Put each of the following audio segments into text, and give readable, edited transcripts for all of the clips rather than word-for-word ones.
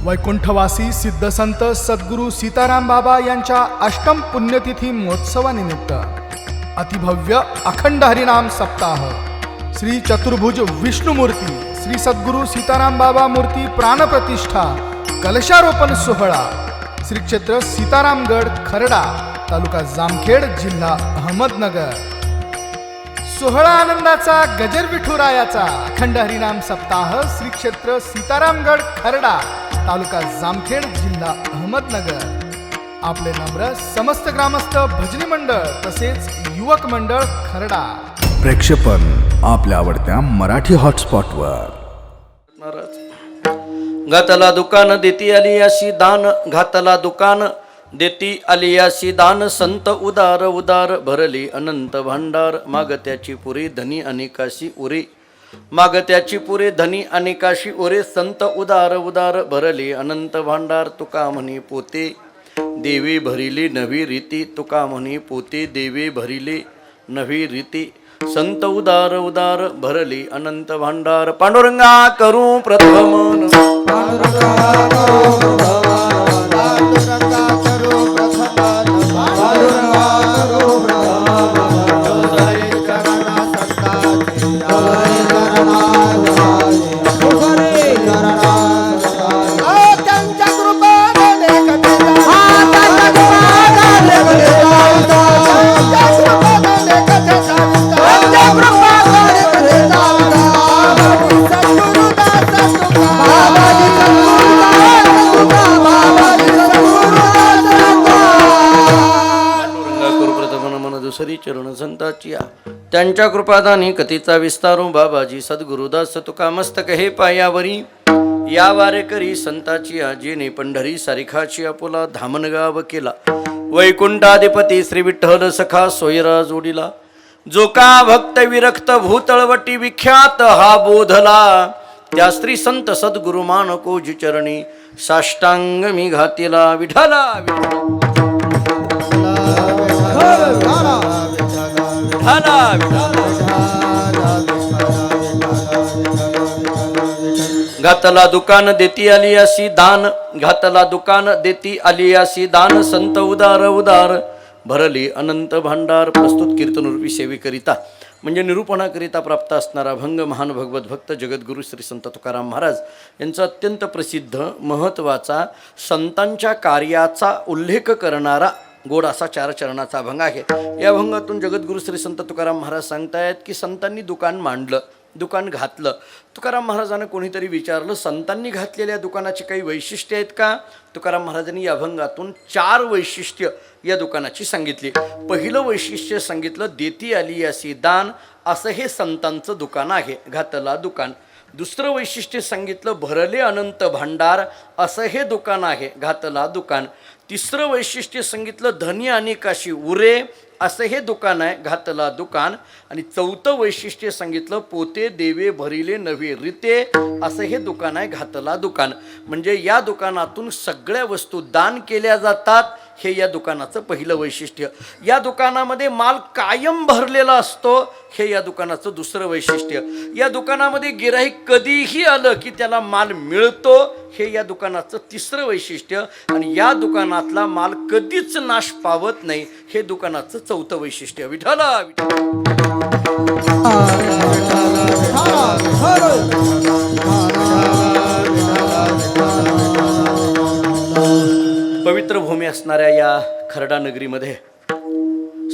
वैकुंठवासी सिद्धसंत सद्गुरू सीताराम बाबा यांच्या अष्टम पुण्यतिथी महोत्सवानिमित्त अतिभव्य अखंड हरिनाम सप्ताह श्री चतुर्भुज विष्णुमूर्ती श्री सद्गुरू सीताराम बाबा मूर्ती प्राणप्रतिष्ठा कलशारोपण सोहळा श्री क्षेत्र सीतारामगड खरडा तालुका जामखेड जिल्हा अहमदनगर। सोहळा आनंदाचा गजर विठुरायाचा अखंड हरिनाम सप्ताह श्री क्षेत्र सीतारामगड खरडा तालुका जामखेड जिल्हा अहमदनगर। आपले नम्र समस्त ग्रामस्थ भजनी मंडळ तसेच युवक मंडळ खरडा। प्रेक्षेपण आपल्या आवडत्या मराठी हॉटस्पॉटवर। घातला दुकान देती आली अशी दान, घातला दुकान देती आली अशी दान, संत उदार उदार भरली अनंत भांडार, मागत्याची पुरी धनी अनेकाशी उरे, मागत्याची पुरे धनी अनेकाशी उरे, संत उदार उदार भरली अनंत भांडार, तुका म्हणी पोते देवी भरिली नवी रीती, तुका म्हणी पोते देवी भरिली नवी रीती, संत उदार उदार भरली अनंत भांडार। पांडुरंगा करू प्रथम चरण संताची त्यांच्या कृपादानी कथेचा विस्तारू, बाबाजी सद्गुरुदास तुका मस्तक हे पायावरी, या वारेकरी संताची जेने पंढरी सारिखाची आपुला धामणगाव केला, वैकुंठाधिपती श्री विठ्ठल सखा सोयरा जोडीला, जो का भक्त विरक्त भूतळवटी विख्यात हा बोधला, त्या श्री संत सद्गुरु मानकोजी चरणी साष्टांग मी घातीला। विठला घातला दुकान देती आली अशी दान, घातला दुकान देती आली अशी दान, संत उदार उदार भरली अनंत भांडार। प्रस्तुत कीर्तनरूपी सेवेकरिता म्हणजे निरूपणाकरिता प्राप्त असणारा भंग महान भगवत भक्त जगद्गुरु श्री संत तुकाराम महाराज यांचा अत्यंत प्रसिद्ध महत्त्वाचा संतांच्या कार्याचा उल्लेख करणारा गोड असा 4 चरणाचा अभंग आहे। या अभंगातून जगद्गुरु श्री संत तुकाराम महाराज सांगतायत की संतांनी दुकान मांडलं, दुकान घातलं। तुकाराम महाराजांना कोणीतरी विचारलं संतांनी घातलेल्या दुकानाची काही वैशिष्ट्य आहेत का? तुकाराम महाराजांनी या अभंगातून 4 वैशिष्ट्य या दुकानाची सांगितली। पहिलं वैशिष्ट्य सांगितलं देती आली अशी दान, असं हे संतांचं दुकान आहे, घातला दुकान। दुसरं वैशिष्ट्य सांगितलं भरले अनंत भांडार, असं हे दुकान आहे, घातला दुकान। तिसरं वैशिष्ट्य सांगितलं धनी अनेकाशी उरे, असं हे दुकान आहे, घातला दुकान। आणि चौथं वैशिष्ट्य सांगितलं पोते देवे भरिले नवे रीते, असं हे दुकान आहे, घातला दुकान। म्हणजे या दुकानातून सगळ्या वस्तू दान केल्या जातात, हे या दुकानाचं पहिलं वैशिष्ट्य। या दुकानामध्ये माल कायम भरलेला असतो, हे या दुकानाचं दुसरं वैशिष्ट्य। या दुकानामध्ये गिऱ्हाईक कधीही आलं की त्याला माल मिळतो, हे या दुकानाचं तिसरं वैशिष्ट्य। आणि या दुकानातला माल कधीच नाश पावत नाही, हे दुकानाचं चौथं वैशिष्ट्य। विठ्ठला पवित्र भूमी असणाऱ्या या खरडा नगरीमध्ये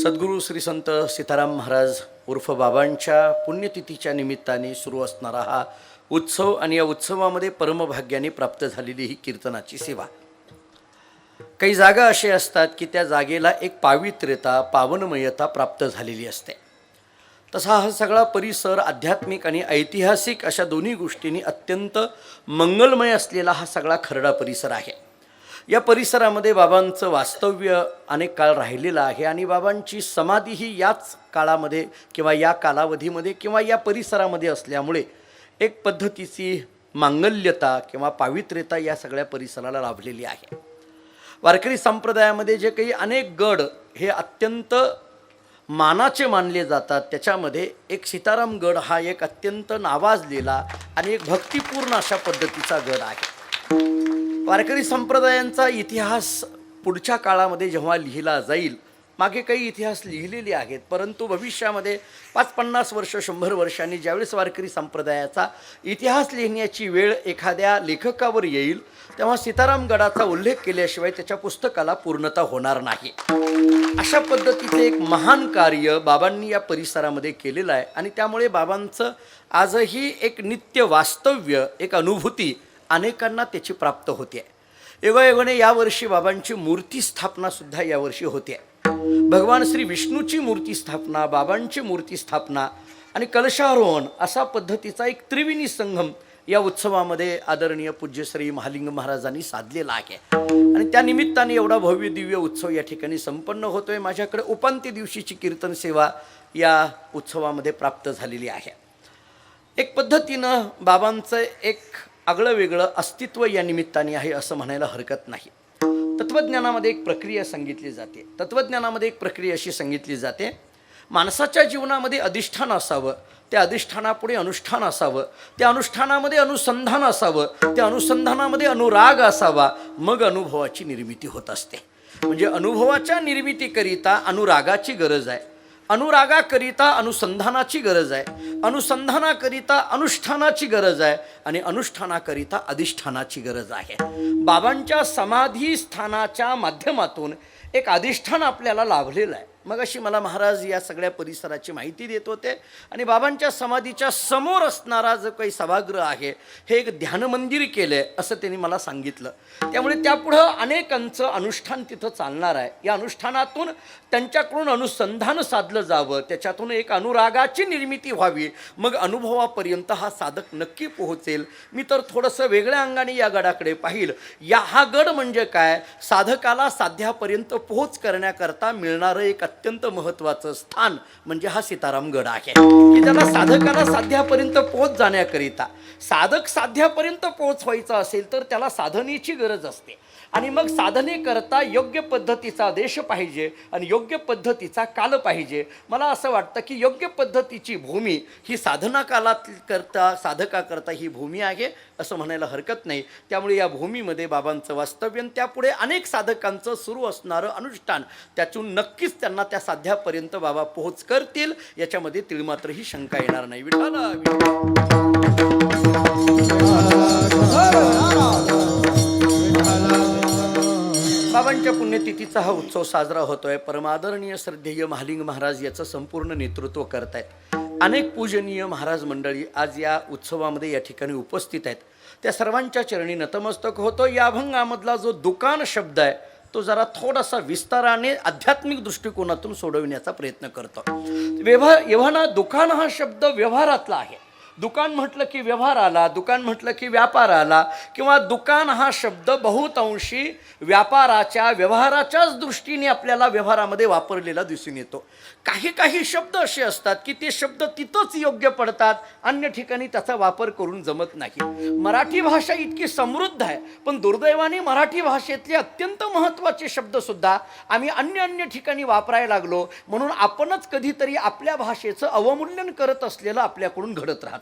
सद्गुरू श्री संत सीताराम महाराज उर्फ बाबांच्या पुण्यतिथीच्या निमित्ताने सुरू असणारा हा उत्सव आणि या उत्सवामध्ये परमभाग्याने प्राप्त झालेली ही कीर्तनाची सेवा। काही जागा असे असतात की त्या जागेला एक पावित्र्यता पावनमयता प्राप्त झालेली असते। तसा हा सगळा परिसर आध्यात्मिक आणि ऐतिहासिक अशा दोन्ही गोष्टींनी अत्यंत मंगलमय असलेला हा सगळा खरडा परिसर आहे। या परिसरामध्ये बाबांचं वास्तव्य अनेक काळ राहिलेलं आहे आणि बाबांची समाधीही याच काळामध्ये किंवा या कालावधीमध्ये किंवा या परिसरामध्ये असल्यामुळे एक पद्धतीची मांगल्यता किंवा पावित्र्यता या सगळ्या परिसराला लाभलेली आहे। वारकरी संप्रदायामध्ये जे काही अनेक गड हे अत्यंत मानाचे मानले जातात, त्याच्यामध्ये एक सीतारामगड हा एक अत्यंत नावाजलेला आणि एक भक्तिपूर्ण अशा पद्धतीचा गड आहे। वारकरी संप्रदायांचा इतिहास पुढच्या काळामध्ये जेव्हा लिहिला जाईल, मागे काही इतिहास लिहिलेले आहेत, परंतु भविष्यामध्ये 5-50 वर्ष 100 वर्षांनी ज्यावेळेस वारकरी संप्रदायाचा इतिहास लिहिण्याची वेळ एखाद्या लेखकावर येईल, तेव्हा सीतारामगडाचा उल्लेख केल्याशिवाय त्याच्या पुस्तकाला पूर्णता होणार नाही. अशा पद्धतीचे एक महान कार्य बाबांनी या परिसरामध्ये केलेलं आहे आणि त्यामुळे बाबांचं आजही एक नित्य वास्तव्य, एक अनुभूती अनेकांना त्याची प्राप्त होते. योगायोगाने यावर्षी बाबांची मूर्ती स्थापनासुद्धा यावर्षी होते. भगवान श्री विष्णूची मूर्ती स्थापना, बाबांची मूर्ती स्थापना आणि कलशारोहण असा पद्धतीचा एक त्रिवेणी संगम या उत्सवामध्ये आदरणीय पूज्य श्री महालिंग महाराजांनी साधलेला आहे. आणि त्या निमित्ताने एवढा भव्य दिव्य उत्सव या ठिकाणी संपन्न होतोय. माझ्याकडे उपांत्य दिवशीची कीर्तन सेवा या उत्सवामध्ये प्राप्त झालेली आहे. एक पद्धतीनं बाबांचं एक आगळं वेगळं अस्तित्व या निमित्ताने आहे असं म्हणायला हरकत नाही. तत्त्वज्ञानामध्ये एक प्रक्रिया सांगितली जाते. तत्त्वज्ञानामध्ये एक प्रक्रिया अशी सांगितली जाते, माणसाच्या जीवनामध्ये अधिष्ठान असावं, त्या अधिष्ठानापुढे अनुष्ठान असावं, त्या अनुष्ठानामध्ये अनुसंधान असावं, त्या अनुसंधानामध्ये अनुराग असावा, मग अनुभवाची निर्मिती होत असते. म्हणजे अनुभवाच्या निर्मितीकरिता अनुरागाची गरज आहे, अनुरागाकरिता अनुसंधानाची गरज आहे, अनुसंधानाकरिता अनुष्ठानाची गरज आहे आणि अनुष्ठानाकरिता अधिष्ठानाची गरज आहे. बाबांच्या समाधी स्थानाच्या माध्यमातून एक अधिष्ठान आपल्याला लाभलेलं आहे. मग अशी मला महाराज या सगळ्या परिसराची माहिती देत होते आणि बाबांच्या समाधीच्या समोर असणारा जो काही सभागृह आहे हे एक ध्यान मंदिर केलं आहे असं त्यांनी मला सांगितलं. त्यामुळे त्यापुढं अनेकांचं अनुष्ठान तिथं चालणार आहे. या अनुष्ठानातून त्यांच्याकडून अनुसंधान साधलं जावं, त्याच्यातून एक अनुरागाची निर्मिती व्हावी, मग अनुभवापर्यंत हा साधक नक्की पोहोचेल. मी तर थोडंसं वेगळ्या अंगाने या गडाकडे पाहिलं. हा गड म्हणजे काय, साधकाला साध्यापर्यंत पोहोच करण्याकरता मिळणारं एक अत्यंत महत्त्वाचं स्थान म्हणजे हा सीतारामगड आहे, की त्याला साधकाला साध्यापर्यंत पोहोच जाण्याकरिता, साधक साध्यापर्यंत पोहोचवायचा असेल तर त्याला साधनेची गरज असते. आणि मग साधनेकरता योग्य पद्धतीचा देश पाहिजे आणि योग्य पद्धतीचा काल पाहिजे. मला असं वाटतं की योग्य पद्धतीची भूमी ही साधना कालात करता, साधकाकरता ही भूमी आहे असं म्हणायला हरकत नाही. त्यामुळे या भूमीमध्ये बाबांचं वास्तव्य, त्यापुढे अनेक साधकांचं सुरू असणारं अनुष्ठान, त्यातून नक्कीच त्यांना त्या साध्यापर्यंत बाबा पोहोच करतील, याच्यामध्ये तिळमात्रही शंका येणार नाही. बाबांच्या पुण्यतिथीचा हा उत्सव साजरा होतोय. परमादरणीय श्रद्धेय महालिंग महाराज याचं संपूर्ण नेतृत्व करत आहेत. अनेक पूजनीय महाराज मंडळी आज या उत्सवामध्ये या ठिकाणी उपस्थित आहेत. त्या सर्वांच्या चरणी नतमस्तक होतो. या अभंगामधला जो दुकान शब्द आहे तो जरा थोडासा विस्ताराने आध्यात्मिक दृष्टिकोनातून सोडविण्याचा प्रयत्न करतो. एव्हाना दुकान हा शब्द व्यवहारातला आहे. दुकान म्हटलं की व्यवहार आला, दुकान म्हटलं की व्यापार आला, किंवा दुकान हा शब्द बहुतांशी व्यापाराच्या व्यवहाराच्याच दृष्टीने आपल्याला व्यवहारामध्ये वापरलेला दिसून येतो. काही शब्द असे असतात की ते शब्द तिथंच योग्य पडतात, अन्य ठिकाणी त्याचा वापर करून जमत नाही. मराठी भाषा इतकी समृद्ध आहे, पण दुर्दैवाने मराठी भाषेतले अत्यंत महत्त्वाचे शब्दसुद्धा आम्ही अन्य ठिकाणी वापरायला लागलो. म्हणून आपणच कधीतरी आपल्या भाषेचं अवमूल्यन करत असलेलं आपल्याकडून घडत राहतं.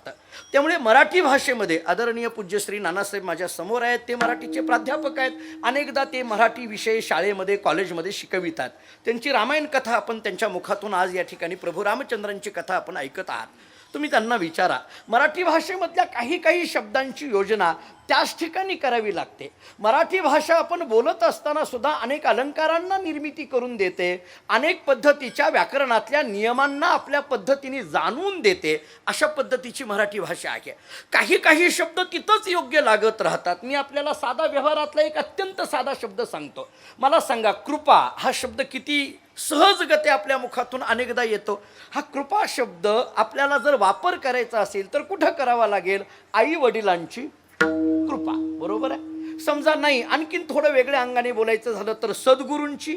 त्यामुळे मराठी भाषेमध्ये आदरणीय पूज्य श्री नानासाहेब माझ्या समोर आहेत. ते मराठीचे प्राध्यापक आहेत. अनेकदा ते मराठी विषय शाळेमध्ये, कॉलेजमध्ये शिकवितात. त्यांची रामायण कथा आपण त्यांच्या मुखातून आज या ठिकाणी प्रभू रामचंद्रांची कथा आपण ऐकत आहात. तुम्ही त्यांना विचारा, मराठी भाषेमधल्या काही शब्दांची योजना त्याच ठिकाणी करावी लागते. मराठी भाषा आपण बोलत असताना सुद्धा अनेक अलंकारांना निर्मिती करून देते, अनेक पद्धतीच्या व्याकरणातल्या नियमांना आपल्या पद्धतीने जाणून देते. अशा पद्धतीची मराठी भाषा आहे. काही शब्द तिथंच योग्य लागत राहतात. मी आपल्याला साधा व्यवहारातला एक अत्यंत साधा शब्द सांगतो. मला सांगा, कृपा हा शब्द किती सहजगते आपल्या मुखातून अनेकदा येतो. हा कृपा शब्द आपल्याला जर वापर करायचा असेल तर कुठं करावा लागेल? आई वडिलांची कृपा, बरोबर आहे. समजा नाही, आणखीन थोडं वेगळ्या अंगाने बोलायचं झालं तर सद्गुरूंची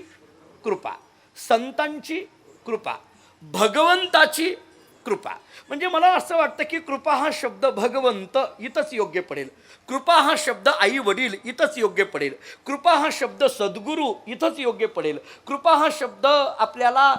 कृपा, संतांची कृपा, भगवंताची कृपा म्हणजे मला असं वाटतं की कृपा हा शब्द भगवंत इथंच योग्य पडेल, कृपा हा शब्द आई वडील इथंच योग्य पडेल, कृपा हा शब्द सद्गुरू इथंच योग्य पडेल, कृपा हा शब्द आपल्याला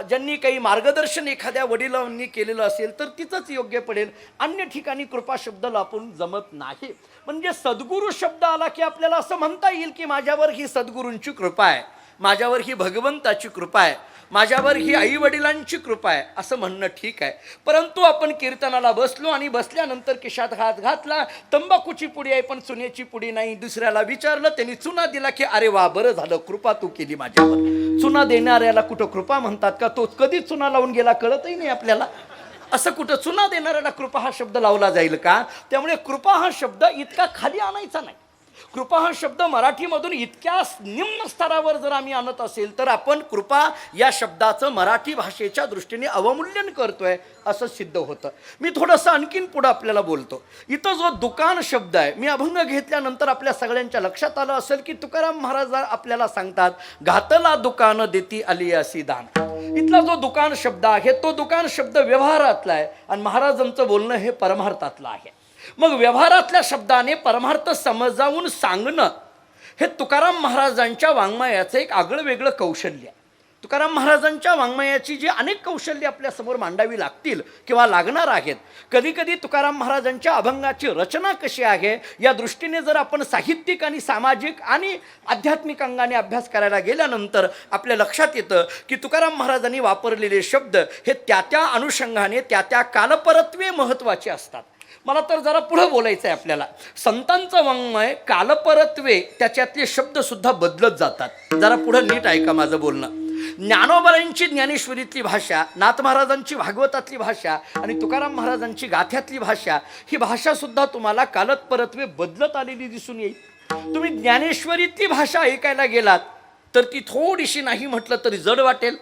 ज्यांनी काही मार्गदर्शन एखाद्या वडिलांनी केलेलं असेल तर तिथंच योग्य पडेल. अन्य ठिकाणी कृपा शब्द लापून जमत नाही. म्हणजे सद्गुरू शब्द आला की आपल्याला असं म्हणता येईल की माझ्यावर ही सद्गुरूंची कृपा आहे, माझ्यावर ही भगवंताची कृपा आहे, माझ्यावर ही आई वडिलांची कृपा आहे असं म्हणणं ठीक आहे. परंतु आपण कीर्तनाला बसलो आणि बसल्यानंतर खिशात हात घातला, तंबाखूची पुडी आहे पण चुन्याची पुडी नाही, दुसऱ्याला विचारलं त्यांनी चुना दिला की अरे वा बरं झालं कृपा तू केली माझ्यावर. चुना देणाऱ्याला कुठं कृपा म्हणतात का? तो कधी चुना लावून गेला कळतही नाही आपल्याला. असं कुठं चुना देणाऱ्याला कृपा हा शब्द लावला जाईल का? त्यामुळे कृपा हा शब्द इतका खाली आणायचा नाही. कृपा हा शब्द मराठीमधून इतक्या निम्न स्तरावर जर आम्ही आणत असेल तर आपण कृपा या शब्दाचं मराठी भाषेच्या दृष्टीने अवमूल्यन करतोय असं सिद्ध होतं. मी थोडंसं आणखीन पुढं आपल्याला बोलतो. इथं जो दुकान शब्द आहे, मी अभंग घेतल्यानंतर आपल्या सगळ्यांच्या लक्षात आलं असेल की तुकाराम महाराज आपल्याला सांगतात घातला दुकान देती आली असी दान. इथला जो दुकान शब्द आहे तो दुकान शब्द व्यवहारातला आहे आणि महाराजांचं बोलणं हे परमार्थातलं आहे. मग व्यवहारातल्या शब्दाने परमार्थ समजावून सांगणं हे तुकाराम महाराजांच्या वाङ्मयाचं एक आगळं वेगळं कौशल्य आहे. तुकाराम महाराजांच्या वाङ्मयाची जी अनेक कौशल्य आपल्यासमोर मांडावी लागतील किंवा लागणार आहेत. कधी कधी तुकाराम महाराजांच्या अभंगाची रचना कशी आहे या दृष्टीने जर आपण साहित्यिक आणि सामाजिक आणि आध्यात्मिक अंगाने अभ्यास करायला गेल्यानंतर आपल्या लक्षात येतं की तुकाराम महाराजांनी वापरलेले शब्द हे त्या त्या अनुषंगाने त्या त्या कालपरत्वे महत्त्वाचे असतात. मला तर जरा पुढं बोलायचं आहे आपल्याला. संतांचं वाङ्मय कालपरत्वे त्याच्यातले शब्दसुद्धा बदलत जातात. जरा पुढं नीट ऐका माझं बोलणं. ज्ञानोबारांची ज्ञानेश्वरीतली भाषा, नाथ महाराजांची भागवतातली भाषा आणि तुकाराम महाराजांची गाथ्यातली भाषा ही भाषासुद्धा तुम्हाला कालपरत्वे बदलत आलेली दिसून येईल. तुम्ही ज्ञानेश्वरीतली भाषा ऐकायला गेलात तर ती थोडीशी नाही म्हटलं तरी जड वाटेल.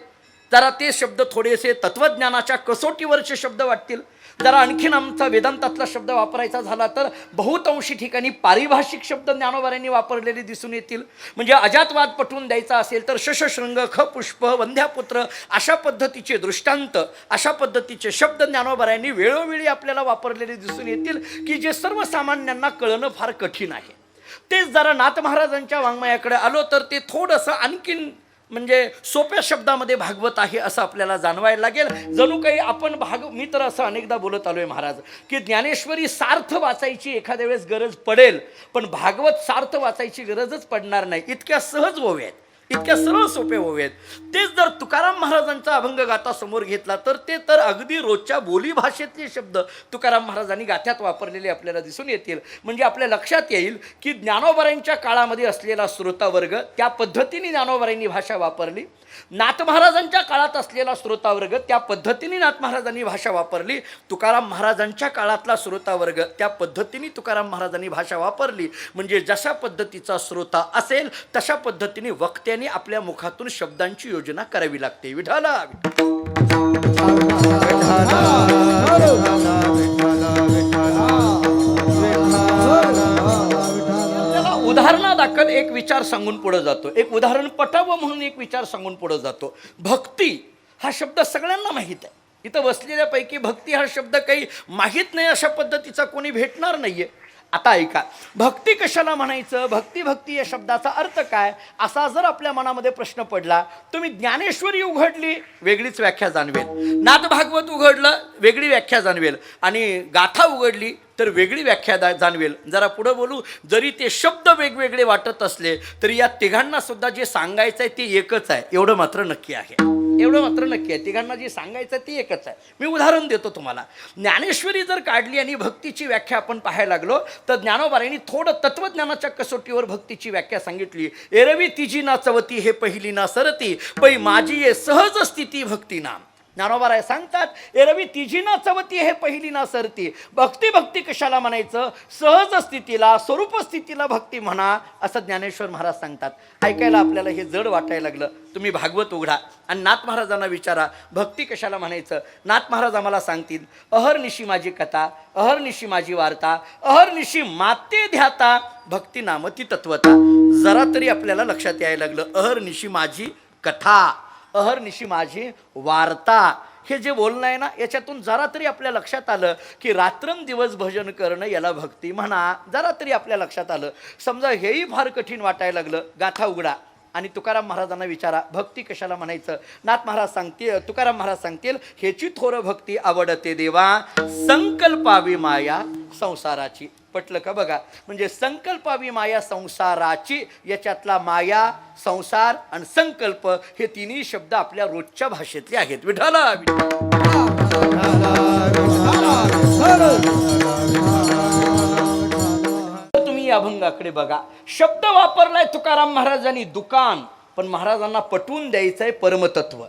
जरा ते शब्द थोडेसे तत्त्वज्ञानाच्या कसोटीवरचे शब्द वाटतील. जरा आणखीन आमचा वेदांतातला शब्द वापरायचा झाला तर बहुतांशी ठिकाणी पारिभाषिक शब्द ज्ञानोबारांनी वापरलेले दिसून येतील. म्हणजे अजातवाद पटवून द्यायचा असेल तर शशशृंग, खपुष्प, वंध्यापुत्र अशा पद्धतीचे दृष्टांत, अशा पद्धतीचे शब्द ज्ञानोबारांनी वेळोवेळी आपल्याला वापरलेले दिसून येतील की जे सर्वसामान्यांना कळणं फार कठीण आहे. तेच जरा नाथ महाराजांच्या वाङ्मयाकडे आलो तर ते थोडंसं आणखीन म्हणजे सोप्या शब्दामध्ये भागवत आहे असं आपल्याला जाणवायला लागेल. जणू काही आपण मी तर असं अनेकदा बोलत आलोय महाराज की ज्ञानेश्वरी सार्थ वाचायची एखाद्या वेळेस गरज पडेल पण भागवत सार्थ वाचायची गरजच पडणार नाही. इतक्या सहज ओव्या आहेत, इतक्या सरळ सोपे ओव्या आहेत. तेच जर तुकाराम महाराजांचा अभंग गाथा समोर घेतला तर ते तर अगदी रोजच्या बोलीभाषेतले शब्द तुकाराम महाराजांनी गाथ्यात वापरलेले आपल्याला दिसून येतील. म्हणजे आपल्या लक्षात येईल की ज्ञानोबारांच्या काळामध्ये असलेला श्रोतावर्ग त्या पद्धतीने ज्ञानोबारांनी भाषा वापरली. नाथ महाराजांच्या काळात असलेला श्रोतावर्ग त्या पद्धतीने नाथ महाराजांनी भाषा वापरली. तुकाराम महाराजांच्या काळातला श्रोतावर्ग त्या पद्धतीने तुकाराम महाराजांनी भाषा वापरली. म्हणजे जशा पद्धतीचा श्रोता असेल तशा पद्धतीने वक्त्याने आपल्या मुखातून शब्दांची योजना करावी लागते. विठाला उदाहरणादाखल एक विचार सांगून पुढे जातो. एक उदाहरण पटावं म्हणून एक विचार सांगून पुढे जातो. भक्ती हा शब्द सगळ्यांना माहीत आहे. इथं बसलेल्यापैकी भक्ती हा शब्द काही माहीत नाही अशा पद्धतीचा कोणी भेटणार नाहीये. आता ऐका, भक्ती कशाला म्हणायचं, भक्ती या शब्दाचा अर्थ काय असा जर आपल्या मनामध्ये प्रश्न पडला, तुम्ही ज्ञानेश्वरी उघडली वेगळीच व्याख्या जाणवेल, नाथ भागवत उघडलं वेगळी व्याख्या जाणवेल आणि गाथा उघडली तर वेगळी व्याख्या जाणवेल. जरा पुढं बोलू, जरी ते शब्द वेगवेगळे वाटत असले तरी या तिघांना सुद्धा जे सांगायचं आहे ते एकच आहे एवढं मात्र नक्की आहे. एवढं मात्र नक्की आहे, तिघांना जे सांगायचं ते एकच आहे. मी उदाहरण देतो तुम्हाला. ज्ञानेश्वरी जर काढली आणि भक्तीची व्याख्या आपण पाहायला लागलो तर ज्ञानोबारांनी थोडं तत्वज्ञानाच्या कसोटीवर भक्तीची व्याख्या सांगितली. एरवी तिजी ना चवती हे पहिली ना सरती, पै माझी ये सहज स्थिती भक्ती नाम. ज्ञानोबाराय सांगतात एरवी तिजी ना चवती हे पहिली ना सरती. भक्ती कशाला म्हणायचं, सहज स्थितीला स्वरूप स्थितीला भक्ती म्हणा असं ज्ञानेश्वर महाराज सांगतात. ऐकायला आपल्याला हे जड वाटायला लागलं. तुम्ही भागवत उघडा आणि नाथ महाराजांना विचारा भक्ती कशाला म्हणायचं. नाथ महाराज आम्हाला सांगतील अहर्निशी माझी कथा, अहर्निशी माझी वार्ता, अहर्निशी माते ध्याता, भक्ती नामती तत्वता. जरा तरी आपल्याला लक्षात यायला लागलं अहर्निशी माझी कथा, अहर्निशी माझी वार्ता. हे जे बोलणं आहे ना, याच्यातून जरा तरी आपल्या लक्षात आलं की रात्रंदिवस भजन करणं याला भक्ती म्हणा, जरा तरी आपल्या लक्षात आलं. समजा हेही फार कठीण वाटायला लागलं, गाथा उघडा आणि तुकाराम महाराजांना विचारा भक्ती कशाला म्हणायचं. नाथ महाराज सांगतील, तुकाराम महाराज सांगतील, हेची थोर भक्ती आवडते देवा, संकल्पावी माया संसाराची. पटलं का बघा. म्हणजे संकल्पावी माया संसाराची, याच्यातला माया, संसार आणि संकल्प हे तिन्ही शब्द आपल्या रोजच्या भाषेतले आहेत. विठाला तुम्ही या अभंगाकडे बघा. शब्द वापरलाय तुकाराम महाराजांनी दुकान, पण महाराजांना पटवून द्यायचंय परमतत्व.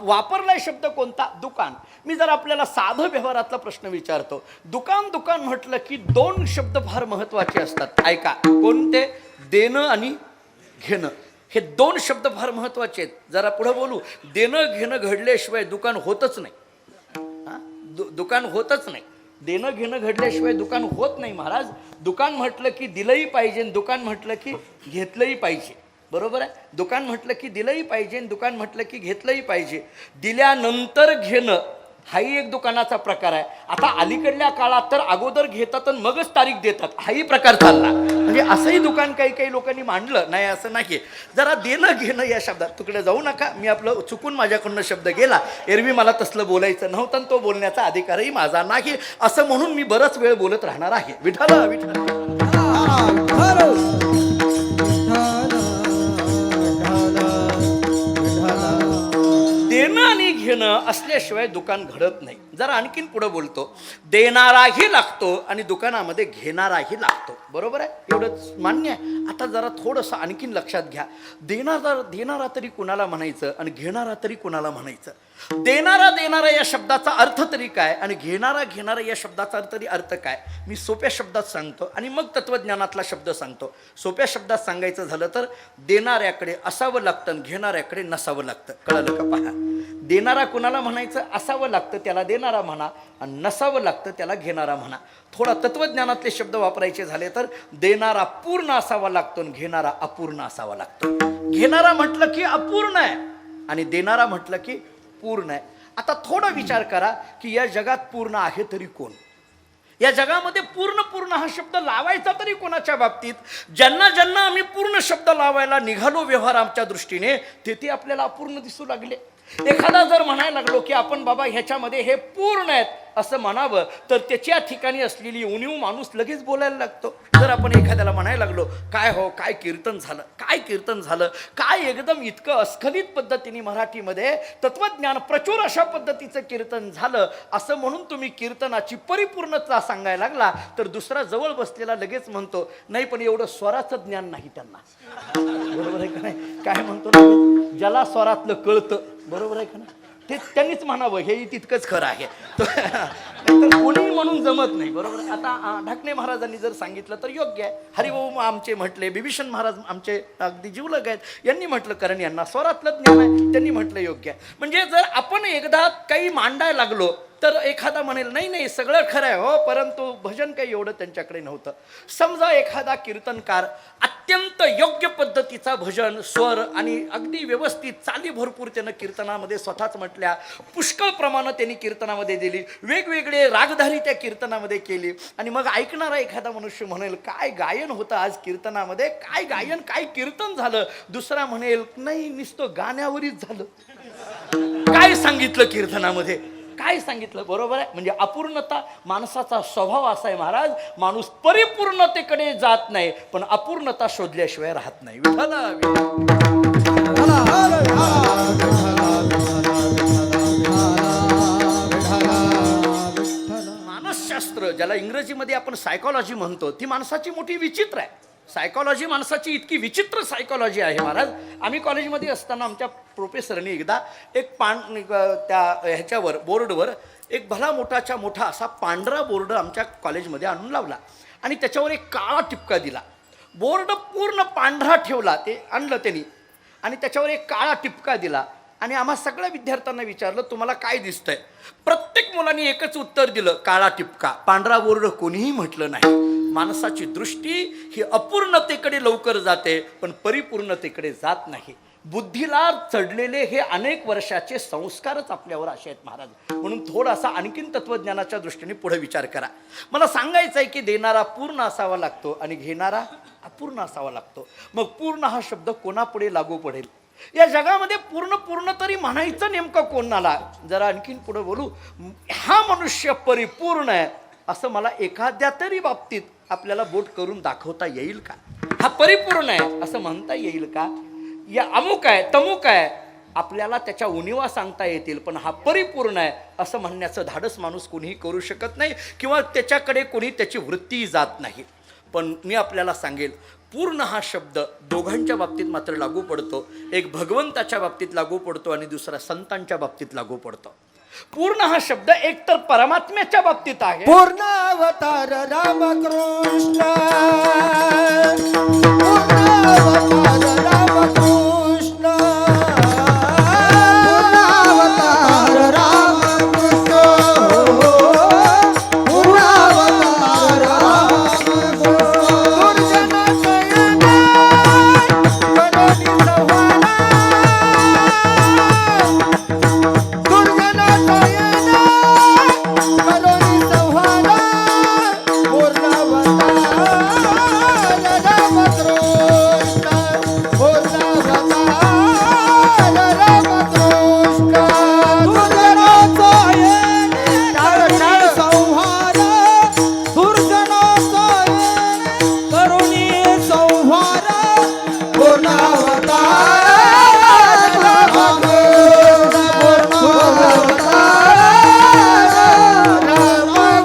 वापरलाय शब्द कोणता? दुकान. मी जर आपल्याला साधं व्यवहारातला प्रश्न विचारतो, दुकान दुकान म्हटलं की दोन शब्द फार महत्वाचे असतात. ऐका, कोणते? देणं आणि घेणं. हे दोन शब्द फार महत्वाचे आहेत. जरा पुढे बोलू. देणं घेणं घडल्याशिवाय दुकान होतच नाही. दुकान होतच नाही. देणं घेणं घडल्याशिवाय दुकान होत नाही महाराज. दुकान म्हटलं की दिलंही पाहिजे, दुकान म्हटलं की घेतलंही पाहिजे. बरोबर आहे. दुकान म्हटलं की दिलंही पाहिजे, दुकान म्हटलं की घेतलंही पाहिजे. दिल्यानंतर घेणं हाही एक दुकानाचा प्रकार आहे. आता अलीकडल्या काळात तर अगोदर घेतात आणि मगच तारीख देतात, हाही प्रकार चालला. म्हणजे असंही दुकान काही काही लोकांनी मांडलं नाही, असं नाही. जरा देणं घेणं या शब्दात तुकडे जाऊ नका. मी आपलं चुकून माझ्याकडनं शब्द गेला. एरवी मला तसलं बोलायचं नव्हतं आणि तो बोलण्याचा अधिकारही माझा नाही, असं म्हणून मी बराच वेळ बोलत राहणार आहे. विठाला विठाला. देणं आणि घेणं असल्याशिवाय दुकान घडत नाही. जरा आणखीन पुढे बोलतो. देणाराही लागतो आणि दुकानामध्ये घेणाराही लागतो. बरोबर आहे, एवढंच मान्य आहे. आता जरा थोडंसं आणखीन लक्षात घ्या. देणारा तरी कुणाला म्हणायचं आणि घेणारा तरी कुणाला म्हणायचं? देणारा या शब्दाचा अर्थ तरी काय आणि घेणारा या शब्दाचा तरी अर्थ काय? मी सोप्या शब्दात सांगतो आणि मग तत्वज्ञानातला शब्द सांगतो. सोप्या शब्दात सांगायचं झालं तर देणाऱ्याकडे असावं लागतं आणि घेणाऱ्याकडे नसावं लागतं. कळलं का? पहा, देणारा कुणाला म्हणायचं? असावं लागतं त्याला देणारा म्हणा आणि नसावं लागतं त्याला घेणारा म्हणा. थोडा तत्वज्ञानातले शब्द वापरायचे झाले तर देणारा पूर्ण असावा लागतो आणि घेणारा अपूर्ण असावा लागतो. घेणारा म्हटलं की अपूर्ण आहे आणि देणारा म्हटलं की पूर्ण आहे. आता थोडा विचार करा की या जगात पूर्ण आहे तरी कोण? या जगामध्ये पूर्ण हा शब्द लावायचा तरी कोणाच्या बाबतीत? ज्यांना ज्यांना आम्ही पूर्ण शब्द लावायला निघालो व्यवहार आमच्या दृष्टीने, ते आपल्याला अपूर्ण दिसू लागले. एखादा जर म्हणायला लागलो की आपण बाबा ह्याच्यामध्ये हे पूर्ण आहेत असं म्हणावं, तर त्याच्या ठिकाणी असलेली उणीव माणूस लगेच बोलायला लागतो. जर आपण एखाद्याला म्हणायला लागलो, काय हो काय कीर्तन झालं, काय कीर्तन झालं, काय एकदम इतकं अस्खलित पद्धतीने मराठीमध्ये तत्वज्ञान प्रचुर अशा पद्धतीचं कीर्तन झालं, असं म्हणून तुम्ही कीर्तनाची परिपूर्णता सांगायला लागला, तर दुसरा जवळ बसलेला लगेच म्हणतो, नाही पण एवढं स्वराचं ज्ञान नाही त्यांना. बरोबर आहे का नाही? काय म्हणतो ना, ज्याला स्वरातलं कळतं, बरोबर आहे का ना, ते त्यांनीच म्हणावं, हे तितकंच खरं आहे. तर कोणी म्हणून जमत नाही. बरोबर. आता ढाकणे महाराजांनी जर सांगितलं तर योग्य आहे. हरिभाऊ आमचे म्हटले, बिभीषण महाराज आमचे अगदी जीवलग आहेत, यांनी म्हटलं कारण यांना स्वरातलं ज्ञान आहे, त्यांनी म्हटलं योग्य आहे. म्हणजे जर आपण एकदा काही मांडायला लागलो तर एखादा म्हणेल नाही सगळं खरं आहे हो, परंतु भजन काही एवढं त्यांच्याकडे नव्हतं. समजा एखादा कीर्तनकार अत्यंत योग्य पद्धतीचा भजन स्वर आणि अगदी व्यवस्थित चाली भरपूर त्यानं कीर्तनामध्ये स्वतःच म्हटल्या, पुष्कळ प्रमाणात त्यांनी कीर्तनामध्ये दिली, वेगवेगळे रागधारी त्या कीर्तनामध्ये केली, आणि मग ऐकणारा एखादा मनुष्य म्हणेल काय गायन होतं आज कीर्तनामध्ये, काय गायन काय कीर्तन झालं. दुसरा म्हणेल नाही नुसतं गाण्यावरच झालं, काय सांगितलं कीर्तनामध्ये, काय सांगितलं. बरोबर आहे. म्हणजे अपूर्णता माणसाचा स्वभाव असा आहे महाराज, माणूस परिपूर्णतेकडे जात नाही पण अपूर्णता शोधल्याशिवाय राहत नाही. मानसशास्त्र ज्याला इंग्रजीमध्ये आपण सायकॉलॉजी म्हणतो, ती माणसाची मोठी विचित्र आहे. सायकॉलॉजी माणसाची इतकी विचित्र सायकॉलॉजी आहे महाराज. आम्ही कॉलेजमध्ये असताना आमच्या प्रोफेसरने एकदा एक त्या ह्याच्यावर बोर्डवर एक भला मोठा असा पांढरा बोर्ड आमच्या कॉलेजमध्ये आणून लावला आणि त्याच्यावर एक काळा टिपका दिला. बोर्ड पूर्ण पांढरा ठेवला, ते आणलं त्यांनी, आणि त्याच्यावर एक काळा टिपका दिला आणि आम्हा सगळ्या विद्यार्थ्यांना विचारलं तुम्हाला काय दिसतंय. प्रत्येक मुलांनी एकच उत्तर दिलं, काळा टिपका. पांढरा बोर्ड कोणीही म्हटलं नाही. माणसाची दृष्टी ही अपूर्णतेकडे लवकर जाते पण परिपूर्णतेकडे जात नाही. बुद्धीला चढलेले हे अनेक वर्षाचे संस्कारच आपल्यावर असे आहेत महाराज. म्हणून थोडासा आणखीन तत्वज्ञानाच्या दृष्टीने पुढे विचार करा. मला सांगायचं आहे की देणारा पूर्ण असावा लागतो आणि घेणारा अपूर्ण असावा लागतो. मग पूर्ण हा शब्द कोणापुढे लागू पडेल? या जगामध्ये पूर्ण तरी म्हणायचं नेमकं कोणाला? जरा आणखीन पुढे बोलू. हा मनुष्य परिपूर्ण आहे असं मला एखाद्या तरी बाबतीत आपल्याला बोट करून दाखवता येईल का? हा परिपूर्ण आहे असं म्हणता येईल का? या अमुक आहे तमुक आहे आपल्याला त्याच्या उणिवा सांगता येतील, पण हा परिपूर्ण आहे असं म्हणण्याचं धाडस माणूस कोणीही करू शकत नाही किंवा त्याच्याकडे कोणी त्याची वृत्ती जात नाही. पण मी आपल्याला सांगेल, पूर्ण हा शब्द दोघांच्या बाबतीत मात्र लागू पडतो. एक भगवंताच्या बाबतीत लागू पडतो आणि दुसरा संतांच्या बाबतीत लागू पडतो. पूर्ण हा शब्द एक तर परमात्म्याच्या बाबतीत आहे. पूर्ण अवतार रामकृष्ण, पूर्ण अवतार रामकृष्ण, पूर्ण अवतार रामकृष्ण, पूर्ण अवतार रामकृष्ण. दुर्जन नयन करोनी संहारा, दुर्जन नयन करोनी संहारा, पूर्ण अवतार रामकृष्ण, पूर्ण अवतार रामकृष्ण. दुर्जन नयन करोनी संहारा, दुर्जन नयन करोनी संहारा, पूर्ण अवतार रामकृष्ण, पूर्ण अवतार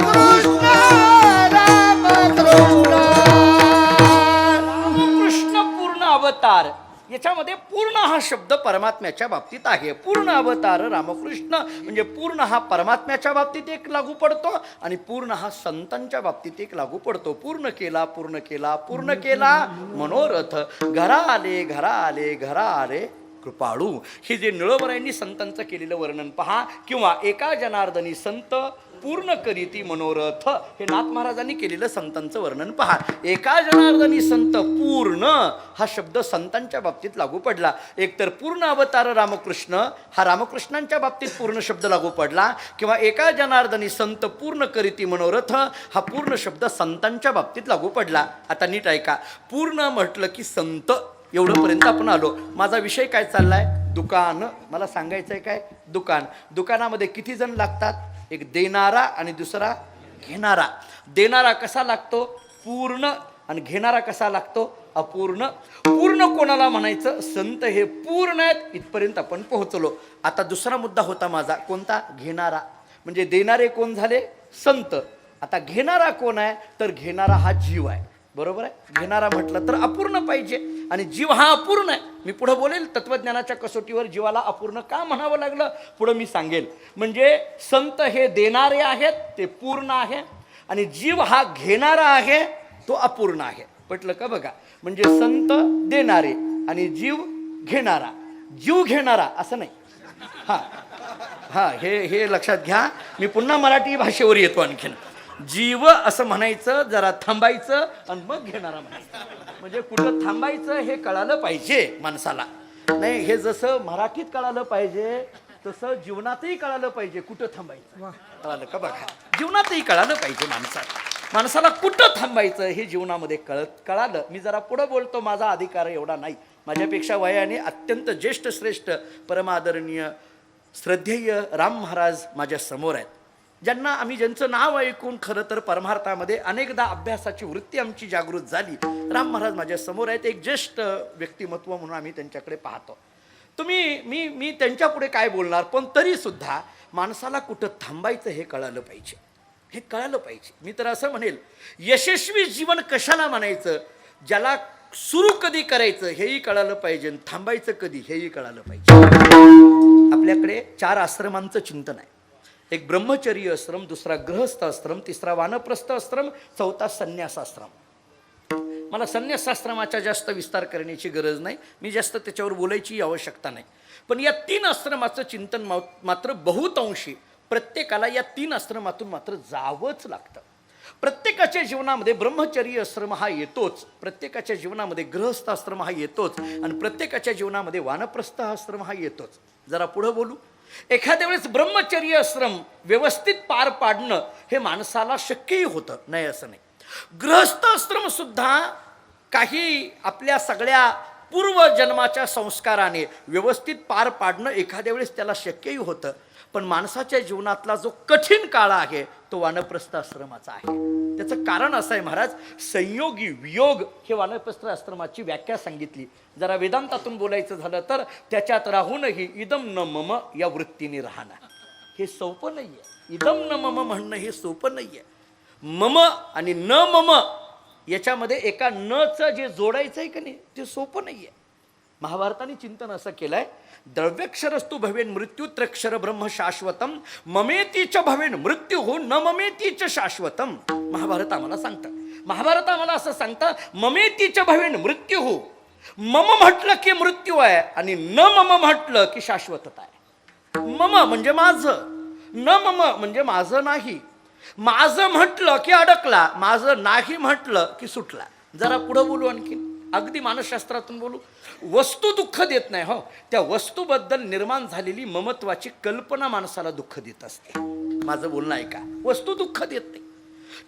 रामकृष्ण, रामकृष्ण. कृष्ण पूर्ण अवतार, याच्यामध्ये पूर्ण हा शब्द परमात्म्याच्या बाबतीत आहे. पूर्ण अवतार रामकृष्ण म्हणजे पूर्ण हा परमात्म्याच्या बाबतीत एक लागू पडतो आणि पूर्ण हा संतांच्या बाबतीत एक लागू पडतो. पूर्ण केला पूर्ण केला पूर्ण केला मनोरथ, घरा आले घरा आले घरा आले कृपाळू. हे जे निळवरायांनी संतांचं केलेलं वर्णन पहा, किंवा एका जनार्दनी संत पूर्ण करीती मनोरथ, हे नाथ महाराजांनी केलेलं संतांचं वर्णन पहा. एका जनार्दनी संत पूर्ण हा शब्द संतांच्या बाबतीत लागू पडला. एकतर पूर्ण अवतार रामकृष्ण हा रामकृष्णांच्या बाबतीत पूर्ण शब्द लागू पडला, किंवा एका जनार्दनी संत पूर्ण करीती मनोरथ हा पूर्ण शब्द संतांच्या बाबतीत लागू पडला. आता नीट ऐका, पूर्ण म्हटलं की संत एवढंपर्यंत आपण आलो. माझा विषय काय चाललाय? दुकान. मला सांगायचं आहे काय? दुकान. दुकानामध्ये किती जण लागतात? एक देणारा आणि दुसरा घेणारा. देणारा कसा लागतो? पूर्ण. आणि घेणारा कसा लागतो? अपूर्ण. पूर्ण कोणाला म्हणायचं? संत हे पूर्ण आहेत, इथपर्यंत आपण पोहोचलो. आता दुसरा मुद्दा होता माझा, कोणता? घेणारा. म्हणजे देणारे कोण झाले? संत. आता घेणारा कोण आहे? तर घेणारा हा जीव आहे. बरोबर आहे? घेणारा म्हटलं तर अपूर्ण पाहिजे आणि जीव हा अपूर्ण आहे. मी पुढे बोलेल तत्वज्ञानाच्या कसोटीवर जीवाला अपूर्ण का म्हणावं लागलं, पुढे मी सांगेल. म्हणजे संत हे देणारे आहेत, ते पूर्ण आहे, आणि जीव हा घेणारा आहे, तो अपूर्ण आहे. पटलं का? बघा, म्हणजे संत देणारे आणि जीव घेणारा. जीव घेणारा असं नाही. हा हे लक्षात घ्या. मी पुन्हा मराठी भाषेवर येतो. आणखीन जीव असं म्हणायचं, जरा थांबायचं आणि मग घेणारा म्हणायचं. म्हणजे कुठं थांबायचं हे कळालं पाहिजे माणसाला. नाही, हे जसं मराठीत कळालं पाहिजे तसं जीवनातही कळालं पाहिजे. कुठं थांबायचं कळालं का? बघा, जीवनातही कळालं पाहिजे माणसाला कुठं थांबायचं हे जीवनामध्ये कळालं. मी जरा पुढं बोलतो, माझा अधिकार एवढा नाही. माझ्यापेक्षा वयाने अत्यंत ज्येष्ठ श्रेष्ठ परमादरणीय श्रद्धेय राम महाराज माझ्या समोर आहेत, ज्यांचं नाव ऐकून खरं तर परमार्थामध्ये अनेकदा अभ्यासाची वृत्ती आमची जागृत झाली. राम महाराज माझ्या समोर आहेत, एक ज्येष्ठ व्यक्तिमत्व म्हणून आम्ही त्यांच्याकडे पाहतो. मी त्यांच्या पुढे काय बोलणार, पण तरी सुद्धा माणसाला कुठं थांबायचं हे कळालं पाहिजे. हे कळालं पाहिजे. मी तर असं म्हणेल, यशस्वी जीवन कशाला म्हणायचं? ज्याला सुरू कधी करायचं हेही कळालं पाहिजे, थांबायचं कधी हेही कळालं पाहिजे. आपल्याकडे 4 आश्रमांचं चिंतन आहे. एक ब्रह्मचर्य आश्रम, दुसरा गृहस्थ आश्रम, तिसरा वानप्रस्थ आश्रम, चौथा संन्यासाश्रम. मला संन्यासाश्रमाचा जास्त विस्तार करण्याची गरज नाही, मी जास्त त्याच्यावर बोलायची आवश्यकता नाही. पण या 3 आश्रमाचं चिंतन मात्र बहुतांशी प्रत्येकाला या 3 आश्रमातून मात्र जावंच लागतं. प्रत्येकाच्या जीवनामध्ये ब्रह्मचर्य आश्रम हा येतोच, प्रत्येकाच्या जीवनामध्ये गृहस्थ आश्रम हा येतोच, आणि प्रत्येकाच्या जीवनामध्ये वानप्रस्थ आश्रम हा येतोच. जरा पुढं बोलू. एखाद्या वेळेस ब्रह्मचर्य आश्रम व्यवस्थित पार पाडणं हे माणसाला शक्यही होतं, नाही असं नाही. गृहस्थ आश्रम सुद्धा काही आपल्या सगळ्या पूर्वजन्माच्या संस्काराने व्यवस्थित पार पाडणं एखाद्या वेळेस त्याला शक्यही होतं. पण माणसाच्या जीवनातला जो कठीण काळ आहे तो वानप्रस्थ आश्रमाचा आहे. त्याचं कारण असं आहे महाराज, संयोगी वियोग हे वानप्रस्थ आश्रमाची व्याख्या सांगितली. जरा वेदांतातून बोलायचं झालं तर त्याच्यात राहूनही इदम न मम या वृत्तीने राहणं हे सोपं नाही आहे. इदम न मम म्हणणं हे सोपं नाही आहे. मम आणि न मम याच्यामध्ये एका नचं जे जोडायचं आहे का नाही ते सोपं नाही आहे. महाभारताने चिंतन असं केलं आहे, द्रव्यक्षरस्तु भवेन मृत्यू त्र्यक्षर ब्रह्म शाश्वतम ममेतीच भवेन मृत्यू हो न ममेतीच शाश्वतम. महाभारत आम्हाला सांगतं, महाभारत आम्हाला असं सांगतं, ममेतीच भवेन मृत्यू हो. मम म्हटलं की मृत्यू आहे आणि न मम म्हटलं की शाश्वतता आहे. मम म्हणजे माझं, न मम म्हणजे माझं नाही. माझं म्हटलं की अडकला, माझं नाही म्हटलं की सुटला. जरा पुढं बोलू, आणखी अगदी मानसशास्त्रातून बोलू. वस्तू दुःख देत नाही, हो, त्या वस्तूबद्दल निर्माण झालेली ममत्वाची कल्पना माणसाला दुःख देत असते. माझं बोलणं आहे का? वस्तू दुःख देत नाही.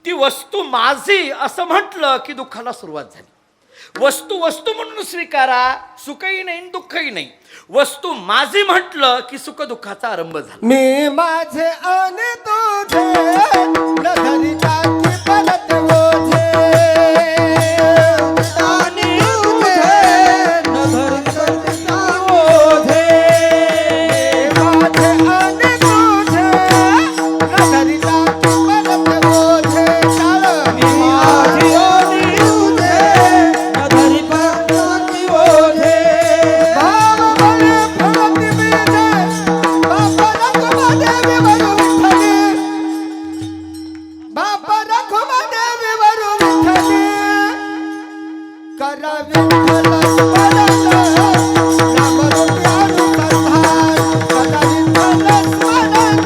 ती वस्तू माझी असं म्हटलं की दुःखाला सुरुवात झाली. वस्तू वस्तू म्हणून स्वीकारा, सुखही नाही दुःखही नाही. वस्तू माझी म्हटलं की सुख दुःखाचा आरंभ झाला. मी माझे आणि तुझे न धरिता की परत ओझे. आणि तुझे न धरिता की ओझे. माझे आणि तुझे न धरिता की परत ओझे. मी माझे आणि तुझे न धरिता की ओझे. बाबा रखुमा देवी वरू विठ्ठली. करा विठ्ठल स्मरण नामरूपी अनुसंधान. करा विठ्ठल स्मरण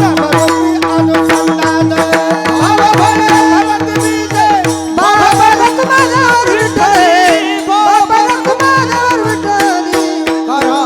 नामरूपी अनुसंधान. बाबा भले भरत बीजे बाबा रखुमा विठ्ठली. बाबा रखुमा विठ्ठली. करा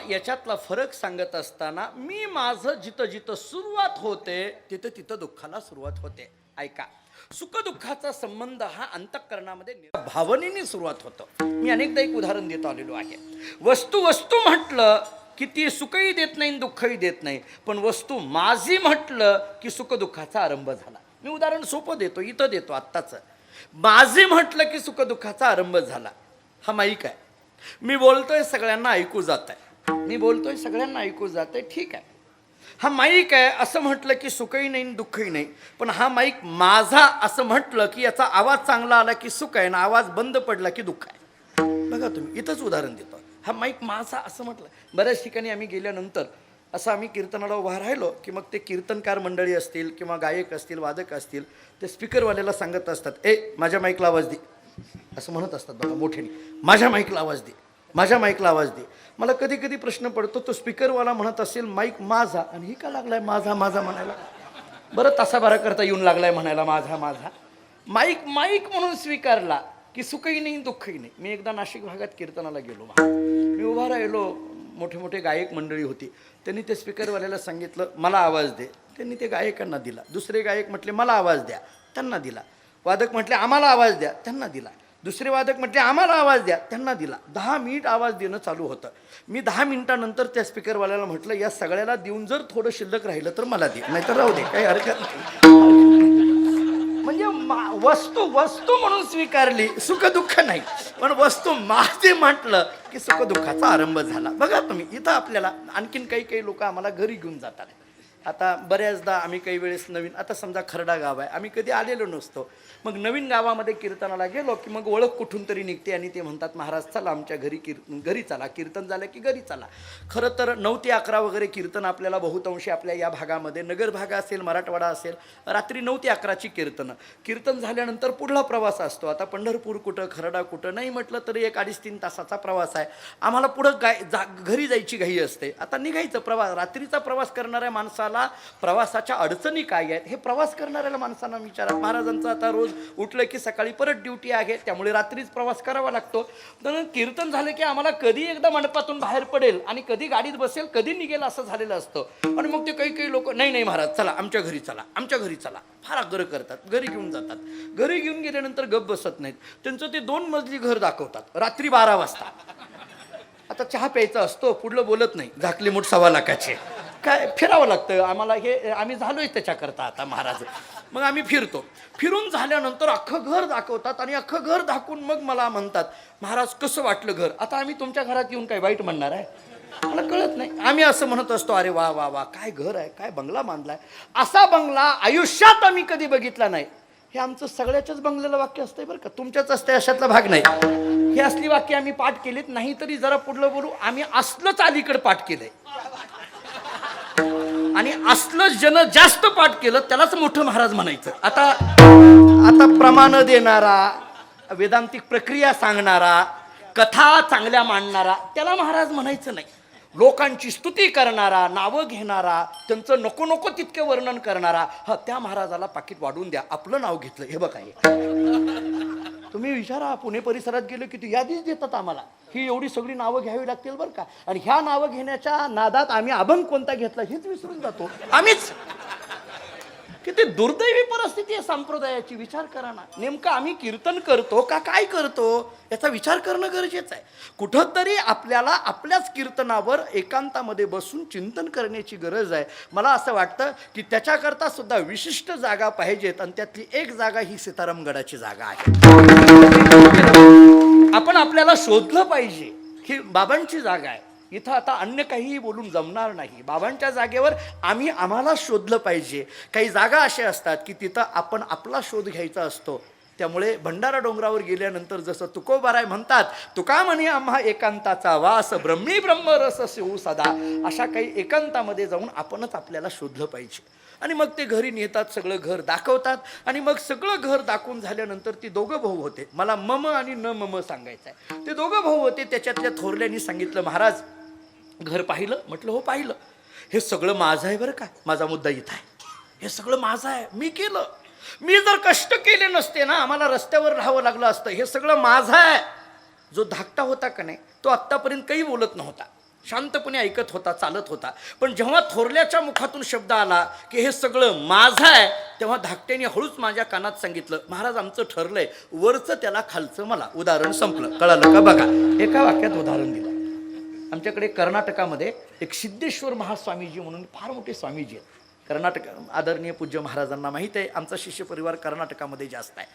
याच्यातला फरक सांगत असताना मी माझं जिथं जिथं सुरुवात होते तिथं तिथं दुःखाला सुरुवात होते. ऐका, सुख दुःखाचा संबंध हा अंतःकरणामध्ये भावनेने सुरुवात होतो. मी अनेकदा एक उदाहरण देत आलेलो आहे. वस्तू वस्तू म्हटलं की ती सुखही देत नाही दुःखही देत नाही, पण वस्तू माझी म्हटलं की सुख दुःखाचा आरंभ झाला. मी उदाहरण सोपं देतो, इथं देतो आत्ताच. माझी म्हटलं की सुख दुःखाचा आरंभ झाला. हा माईक आहे, मी बोलतोय सगळ्यांना ऐकू जात आहे, मी बोलतोय सगळ्यांना ऐकू जात आहे, ठीक आहे. हा माईक आहे असं म्हटलं की सुखही नाही दुःखही नाही, पण हा माईक माझा असं म्हटलं की याचा आवाज चांगला आला की सुख आहे ना आवाज बंद पडला की दुःख आहे. बघा तुम्ही, इथंच उदाहरण देतो. हा माईक माझा असं म्हटलं. बऱ्याच ठिकाणी आम्ही गेल्यानंतर असं आम्ही कीर्तनाला उभा राहिलो की मग ते कीर्तनकार मंडळी असतील किंवा गायक असतील वादक असतील ते स्पीकरवाल्याला सांगत असतात, ए माझ्या माईकला आवाज दे, असं म्हणत असतात बघा मोठ्याने, माझ्या माईकला आवाज दे, माझ्या माईकला आवाज दे. मला कधी कधी प्रश्न पडतो, तो स्पीकरवाला म्हणत असेल माईक माझा, आणि ही का लागलाय माझा माझा म्हणायला? बरं तासाभरा करता येऊन लागलाय म्हणायला माझा माझा. माईक माईक म्हणून स्वीकारला की सुखही नाही दुःखही नाही. मी एकदा नाशिक भागात कीर्तनाला गेलो. मी उभा राहिलो, मोठे मोठे गायक मंडळी होती. त्यांनी ते स्पीकरवाल्याला सांगितलं मला आवाज दे. त्यांनी ते गायकांना दिला. दुसरे गायक म्हटले मला आवाज द्या, त्यांना दिला. वादक म्हटले आम्हाला आवाज द्या, त्यांना दिला. दुसरे वादक म्हटले आम्हाला आवाज द्या, त्यांना दिला. 10 मिनिट आवाज देणं चालू होतं. मी 10 मिनिटानंतर त्या स्पीकरवाल्याला म्हटलं या सगळ्याला देऊन जर थोडं शिल्लक राहिलं तर मला दे, नाहीतर राहू दे, काही हरकत नाही. म्हणजे वस्तू वस्तू म्हणून स्वीकारली, सुख दुःख नाही. पण वस्तू माझे म्हटलं की सुख दुःखाचा आरंभ झाला. बघा तुम्ही, इथं आपल्याला आणखीन काही लोक आम्हाला घरी घेऊन जातात. आता बऱ्याचदा आम्ही काही वेळेस नवीन, आता समजा खरडा गाव आहे, आम्ही कधी आलेलो नसतो. मग नवीन गावामध्ये कीर्तनाला गेलो की मग ओळख कुठून तरी निघते आणि ते म्हणतात महाराज चला आमच्या घरी घरी चला, कीर्तन झालं की घरी चला. खरं तर 9 ते 11 वगैरे कीर्तन आपल्याला बहुतांशी आपल्या या भागामध्ये, नगर भाग असेल, मराठवाडा असेल, रात्री 9 ते 11ची कीर्तन झाल्यानंतर पुढला प्रवास असतो. आता पंढरपूर कुठं, खरडा कुठं, नाही म्हटलं तरी 1 2.5-3 तासाचा प्रवास आहे. आम्हाला पुढं घरी जायची घाई असते. आता निघायचं प्रवास, रात्रीचा प्रवास करणाऱ्या माणसाला प्रवासाच्या अडचणी काय आहेत हे प्रवास करणाऱ्या माणसांना विचारा. महाराजांचं आता रोज उठलं की सकाळी परत ड्युटी आहे, त्यामुळे रात्रीच प्रवास करावा लागतो. तर कीर्तन झालं की आम्हाला कधी एकदा मंडपातून बाहेर पडेल आणि कधी गाडीत बसेल, कधी निघेल असं झालेलं असतं. आणि मग ते काही लोक नाही महाराज चला आमच्या घरी चला, आमच्या घरी चला, फार आग्रह करतात, घरी घेऊन जातात. घरी घेऊन गेल्यानंतर गप बसत नाहीत. त्यांचं ते 2 मजली घर दाखवतात रात्री 12 वाजता. आता चहा प्यायचा असतो, पुढलं बोलत नाही, झाकली मूठ 1.25 लाखाचे, काय फिरावं लागतं आम्हाला. हे आम्ही झालोय त्याच्याकरता आता महाराज. मग आम्ही फिरून झाल्यानंतर अख्खं घर दाखवतात आणि अख्खं घर दाखवून मग मला म्हणतात महाराज कसं वाटलं घर? आता आम्ही तुमच्या घरात येऊन काय वाईट म्हणणार आहे? मला कळत नाही. आम्ही असं म्हणत असतो अरे वा वा वा काय घर आहे, काय बंगला बांधलाय. असा बंगला आयुष्यात आम्ही कधी बघितला नाही. हे आमचं सगळ्याच्याच बंगलेलं वाक्य असतंय बरं का, तुमच्याच असतंय अशातला भाग नाही. हे असली वाक्य आम्ही पाठ केलीत नाही. तरी जरा पुढलं बोलू, आम्ही असलंच अलीकडे पाठ केलंय. आणि असलं जन जास्त पाठ केलं त्यालाच मोठं महाराज म्हणायचं. आता प्रमाण देणारा, वेदांतिक प्रक्रिया सांगणारा, कथा चांगल्या मांडणारा त्याला महाराज म्हणायचं नाही. लोकांची स्तुती करणारा, नावं घेणारा, त्यांचं नको नको तितके वर्णन करणारा, हा त्या महाराजाला पाकीट वाढवून द्या. आपलं नाव घेतलं हे बघा. तुम्ही विचारा, पुणे परिसरात गेलो की ती यादीच देतात आम्हाला, ही एवढी सगळी नावं घ्यावी लागतील बरं का. आणि ह्या नावं घेण्याच्या नादात आम्ही अभंग कोणता घेतला हेच विसरून जातो आम्हीच. किती दुर्दैवी परिस्थिती आहे संप्रदायाची. विचार करा ना, नेमकं आम्ही कीर्तन करतो का काय करतो याचा विचार करणं गरजेचं आहे. कुठंतरी आपल्याला आपल्याच कीर्तनावर एकांतामध्ये बसून चिंतन करण्याची गरज आहे. मला असं वाटतं की त्याच्याकरता सुद्धा विशिष्ट जागा पाहिजेत आणि त्यातली एक जागा ही सीतारामगडाची जागा आहे. आपण आपल्याला शोधलं पाहिजे ही बाबांची जागा आहे. इथं आता अन्य काहीही बोलून जमणार नाही. बाबांच्या जागेवर आम्हाला शोधलं पाहिजे. काही जागा अशा असतात की तिथं आपण आपला शोध घ्यायचा असतो. त्यामुळे भंडारा डोंगरावर गेल्यानंतर जसं तुकोबाराय म्हणतात, तुका म्हणे आम्हा एकांताचा वास, ब्रह्मी ब्रह्मरस शिव सदा, अशा काही एकांतामध्ये जाऊन आपणच आपल्याला शोधलं पाहिजे. आणि मग ते घरी नेतात, सगळं घर दाखवतात. आणि मग सगळं घर दाखवून झाल्यानंतर ती दोघं भाऊ होते, मला मम आणि न मम सांगायचं आहे. ते दोघं भाऊ होते. त्याच्यातल्या थोरल्यानी सांगितलं महाराज घर पाहिलं? म्हटलं हो पाहिलं. हे सगळं माझं आहे बरं का, माझा मुद्दा इथं आहे. हे सगळं माझं आहे, मी केलं. मी जर कष्ट केले नसते ना, आम्हाला रस्त्यावर राहावं लागलं असतं. हे सगळं माझं आहे. जो धाकटा होता का नाही, तो आत्तापर्यंत काही बोलत नव्हता, शांतपणे ऐकत होता, चालत होता. पण जेव्हा थोरल्याच्या मुखातून शब्द आला की हे सगळं माझं आहे, तेव्हा धाकट्याने हळूच माझ्या कानात सांगितलं महाराज आमचं ठरलंय, वरचं त्याला खालचं मला. उदाहरण संपलं. कळालं का? बघा, एका वाक्यात उदाहरण दिलं. आमच्याकडे कर्नाटकामध्ये एक सिद्धेश्वर महास्वामीजी म्हणून फार मोठे स्वामीजी आहेत. कर्नाटक आदरणीय पूज्य महाराजांना माहीत आहे, आमचा शिष्य परिवार कर्नाटकामध्ये जास्त आहे.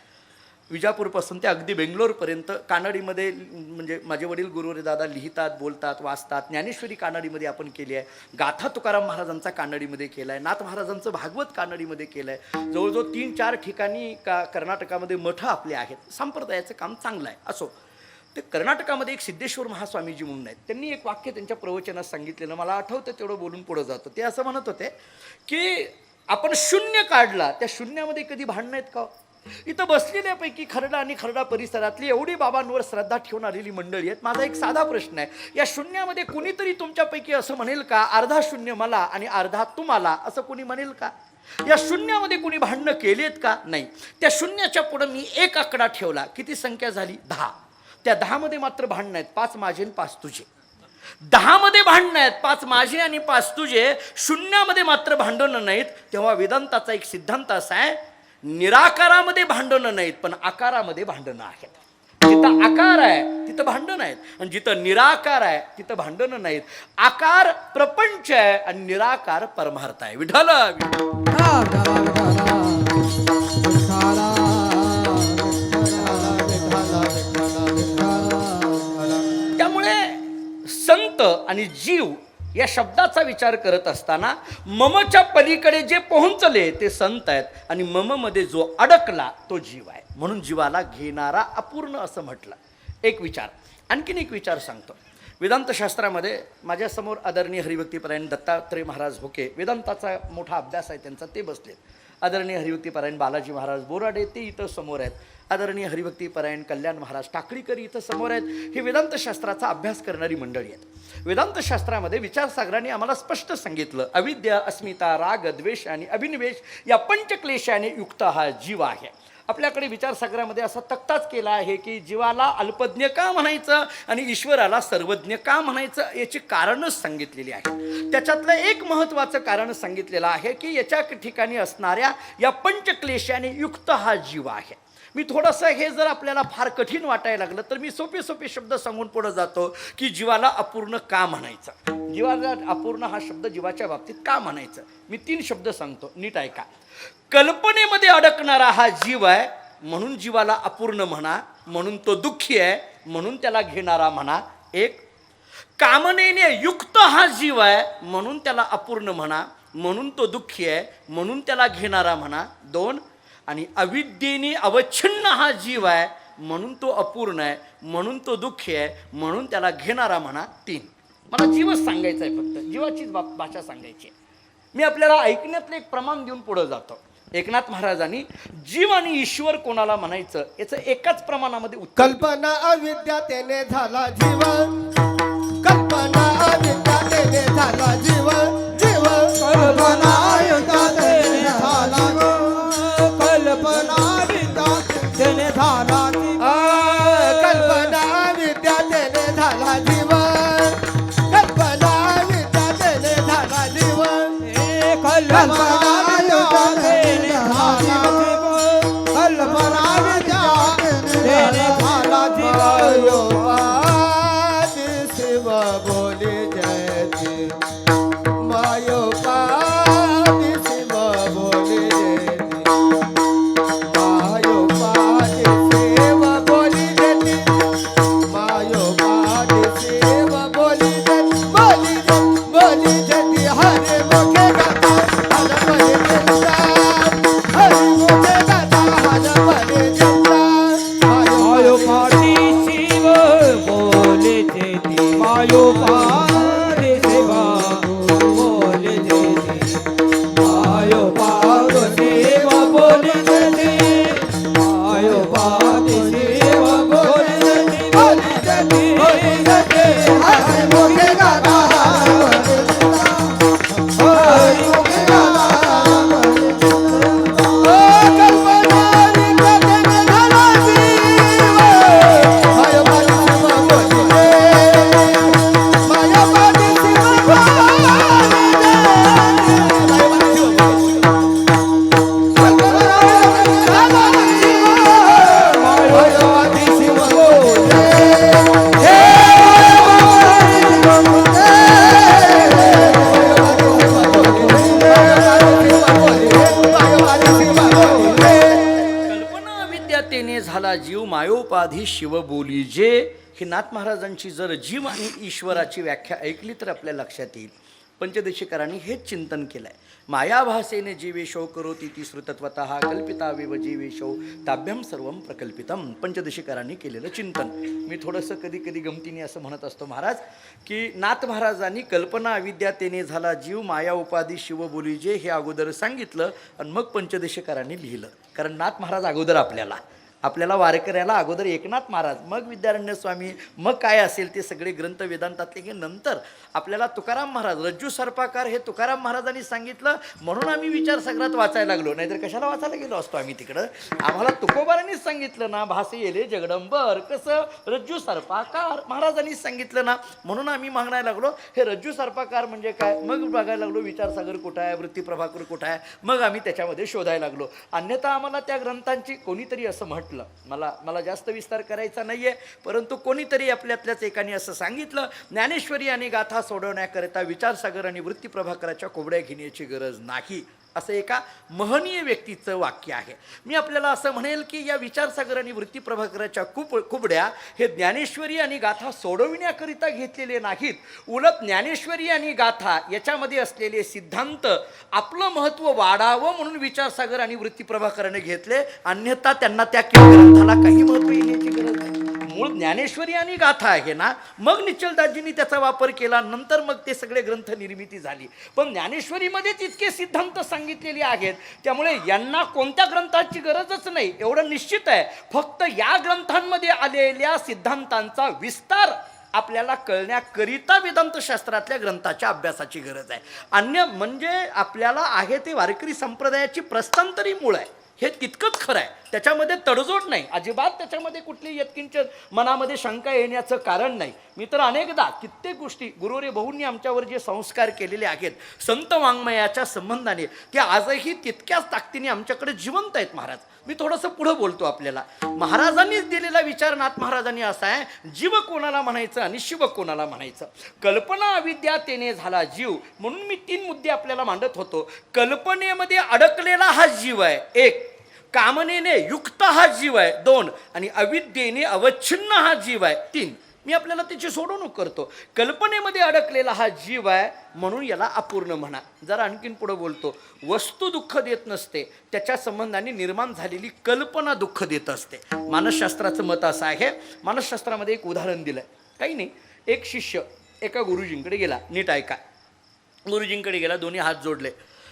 विजापूरपासून ते अगदी बेंगलोरपर्यंत कानडीमध्ये, म्हणजे माझे वडील गुरुवरे दादा लिहितात, बोलतात, वाचतात. ज्ञानेश्वरी कानडीमध्ये आपण केली आहे. गाथा तुकाराम महाराजांचा कानडीमध्ये केला आहे. नाथ महाराजांचं भागवत कानडीमध्ये केलं आहे. जवळजवळ 3-4 ठिकाणी कर्नाटकामध्ये मठं आपले आहेत. संप्रदायाचं काम चांगलं आहे. असो, ते कर्नाटकामध्ये एक सिद्धेश्वर महास्वामीजी म्हणून आहेत. त्यांनी एक वाक्य त्यांच्या प्रवचनात सांगितलेलं, मला आठवतं तेवढं बोलून पुढं जातो. ते असं म्हणत होते की आपण शून्य काढला, त्या शून्यामध्ये कधी भांडणं आहेत का? इथं बसलेल्यापैकी खर्डा आणि खर्डा परिसरातली एवढी बाबांवर श्रद्धा ठेवून आलेली मंडळी आहेत. माझा एक साधा प्रश्न आहे, या शून्यामध्ये कुणीतरी तुमच्यापैकी असं म्हणेल का अर्धा शून्य मला आणि अर्धा तुम्हाला, असं कुणी म्हणेल का? या शून्यामध्ये कुणी भांडणं केलेत का? नाही. त्या शून्याच्या पुढे मी एक आकडा ठेवला, किती संख्या झाली? 10. त्या 10 मध्ये मात्र भांडणं आहेत, 5 माझे आणि 5 तुझे. 10 मध्ये भांडणं आहेत, 5 माझे आणि 5 तुझे. शून्यामध्ये मात्र भांडणं नाहीत. तेव्हा वेदांताचा एक सिद्धांत असा आहे, निराकारामध्ये भांडणं नाहीत पण आकारामध्ये भांडणं आहेत. जिथं आकार आहे तिथं भांडण आहेत आणि जिथं निराकार आहे तिथं भांडणं नाहीत. आकार प्रपंच आहे आणि निराकार परमार्थ आहे. विठ्ठल त्यामुळे संत आणि जीव या शब्दाचा विचार करत असताना ममच्या पलीकडे जे पोहोचले ते संत आहेत आणि मममध्ये जो अडकला तो जीव आहे. म्हणून जीवाला घेणारा अपूर्ण असं म्हटलं. एक विचार, आणखीन एक विचार सांगतो. वेदांत शास्त्रामध्ये माझ्यासमोर आदरणीय हरिभक्तीपरायण दत्तात्रय महाराज होके, वेदांताचा मोठा अभ्यास आहे त्यांचा, ते बसले. आदरणीय हरिभक्तीपरायण बालाजी महाराज बोराडे ते इथं समोर आहेत. आदरणीय हरिभक्तीपरायण कल्याण महाराज टाकळीकर इथं समोर आहेत. हे वेदांत शास्त्राचा अभ्यास करणारी मंडळी आहेत. वेदांत शास्त्रामध्ये विचारसागरांनी आम्हाला स्पष्ट सांगितलं, अविद्या, अस्मिता, राग, द्वेष आणि अभिनिवेश या पंचक्लेशाने युक्त हा जीव आहे. आपल्याकडे विचारसागरामध्ये असा तक्ताच केला आहे की जीवाला अल्पज्ञ का म्हणायचं आणि ईश्वराला सर्वज्ञ का म्हणायचं याची कारणच सांगितलेली आहे. त्याच्यातलं एक महत्त्वाचं कारण सांगितलेलं आहे की याच्या ठिकाणी असणाऱ्या या पंचक्लेशाने युक्त हा जीव आहे. मी थोडंसं हे जर आपल्याला फार कठीण वाटायला लागलं तर मी सोपे सोपे शब्द सांगून पुढे जातो की जीवाला अपूर्ण का म्हणायचं. जीवाला अपूर्ण हा शब्द जीवाच्या बाबतीत का म्हणायचं, मी 3 शब्द सांगतो, नीट ऐका. कल्पनेमध्ये अडकणारा हा जीव आहे म्हणून जीवाला अपूर्ण म्हणा, म्हणून तो दुःखी आहे म्हणून त्याला घेणारा म्हणा. एक, कामनेने युक्त हा जीव आहे म्हणून त्याला अपूर्ण म्हणा, म्हणून तो दुःखी आहे म्हणून त्याला घेणारा म्हणा. 2, आणि अविद्येने अवच्छिन्न हा जीव आहे म्हणून तो अपूर्ण आहे म्हणून तो दुःखी आहे म्हणून त्याला घेणारा म्हणा. 3. मला जीवच सांगायचं आहे, फक्त जीवाचीच भाषा सांगायची आहे. मी आपल्याला ऐकण्यातलं एक प्रमाण देऊन पुढे जातो. एकनाथ महाराजांनी जीव आणि ईश्वर कोणाला म्हणायचं याचं एकाच प्रमाणामध्ये उत्तर. कल्पना अविद्या तेने झाला जीव, कल्पना अविद्या तेने झाला जीव, जीव कल्पना अविद्या तेने झाला, कल्पना अविद्या तेने झाला जीव, कल्पना अविद्या तेने झाला जीव, कल्पना अविद्या तेने झाला जीव, कल्पना जीव मायोपाधी शिव बोली जे. हे नाथ महाराजांची जर जीव आणि ईश्वराची व्याख्या ऐकली तर आपल्या लक्षात येईल. पंचदशीकरांनी हेच चिंतन केलं आहे. मायाभासेने जीवेशो करोती ती श्रुतत्वतः कल्पितावेव जीवेशो ताभ्यम सर्वम प्रकल्पितम. पंचदशीकारांनी केलेलं चिंतन. मी थोडंसं कधी कधी गमतीने असं म्हणत असतो महाराज की नाथ महाराजांनी कल्पना अविद्या तेने झाला जीव माया उपाधी शिव बोली जे हे अगोदर सांगितलं आणि मग पंचदशीकारांनी लिहिलं. कारण नाथ महाराज अगोदर आपल्याला वारकऱ्याला अगोदर एकनाथ महाराज, मग विद्यारण्य स्वामी, मग काय असेल ते सगळे ग्रंथ वेदांतातले हे नंतर आपल्याला तुकाराम महाराज, रज्जू सर्पाकार हे तुकाराम महाराजांनी सांगितलं म्हणून आम्ही विचारसागरात वाचायला लागलो. नाहीतर कशाला वाचायला गेलो असतो आम्ही तिकडं. आम्हाला तुकोबारांनीच सांगितलं ना, भासे येले जगदंबर कसं रज्जू सर्पाकार महाराजांनी सांगितलं ना, म्हणून आम्ही मागणायला लागलो हे रज्जू सर्पाकार म्हणजे काय. मग बघायला लागलो विचारसागर कुठं आहे, वृत्तीप्रभाकर कुठं आहे, मग आम्ही त्याच्यामध्ये शोधायला लागलो. अन्यथा आम्हाला त्या ग्रंथांची कोणीतरी असं म्हटलं, मला जास्त विस्तार करायचा नाहीये, परंतु कोणीतरी आपल्यातल्याच एकाने असं सांगितलं ज्ञानेश्वरी आणि गाथा सोडवण्याकरिता विचारसागर आणि वृत्ती प्रभाकराच्या कोबड्या घेण्याची गरज नाही, असं एका महनीय व्यक्तीचं वाक्य आहे. मी आपल्याला असं म्हणेल की या विचारसागर आणि वृत्ती प्रभाकराच्या कुबड्या हे ज्ञानेश्वरी आणि गाथा सोडविण्याकरिता घेतलेले नाहीत. उलट ज्ञानेश्वरी आणि गाथा याच्यामध्ये असलेले सिद्धांत आपलं महत्त्व वाढावं म्हणून विचारसागर आणि वृत्ती प्रभाकराने घेतले. अन्यथा त्यांना त्या ग्रंथाला काही महत्त्व येण्याची गरज नाही. मूळ ज्ञानेश्वरी आणि गाथा आहे ना, मग निश्चलदासजींनी त्याचा वापर केला, नंतर मग ते सगळे ग्रंथ निर्मिती झाली. पण ज्ञानेश्वरीमध्येच इतके सिद्धांत सांगितलेले आहेत, त्यामुळे यांना कोणत्या ग्रंथाची गरजच नाही एवढं निश्चित आहे. फक्त या ग्रंथांमध्ये आलेल्या सिद्धांतांचा विस्तार आपल्याला कळण्याकरिता वेदांतशास्त्रातल्या ग्रंथाच्या अभ्यासाची गरज आहे. अन्य म्हणजे आपल्याला आहे ते वारकरी संप्रदायाची प्रस्थांतरी मूळ आहे, हे तितकंच खरं आहे. त्याच्यामध्ये तडजोड नाही, अजिबात त्याच्यामध्ये कुठली यत्किंच मनामध्ये शंका येण्याचं कारण नाही. मी तर अनेकदा कित्येक गोष्टी गुरुरे भाऊंनी आमच्यावर जे संस्कार केलेले आहेत संत वाङ्मयाच्या संबंधाने, ते आजही तितक्याच ताकदीने आमच्याकडे जिवंत आहेत महाराज. मी थोडंसं पुढं बोलतो. आपल्याला महाराजांनीच दिलेला विचार नाथ महाराजांनी असा आहे, जीव कोणाला म्हणायचं आणि शिव कोणाला म्हणायचं. कल्पना अविद्या तेने झाला जीव, म्हणून मी 3 मुद्दे आपल्याला मांडत होतो. कल्पनेमध्ये अडकलेला हा जीव आहे 1, कामनेने युक्त हा जीव आहे 2, आणि अविद्येने अवच्छिन्न हा जीव आहे 3. मी आपल्याला त्याची सोडवणूक करतो. कल्पनेमध्ये अडकलेला हा जीव आहे म्हणून याला अपूर्ण म्हणा. जरा आणखीन पुढे बोलतो. वस्तू दुःख देत नसते, त्याच्या संबंधाने निर्माण झालेली कल्पना दुःख देत असते. मानसशास्त्राचं मत असं आहे. मानसशास्त्रामध्ये एक उदाहरण दिलं आहे. काही नाही, एक शिष्य एका गुरुजींकडे गेला. नीट ऐका. गुरुजींकडे गेला, दोन्ही हात जोडले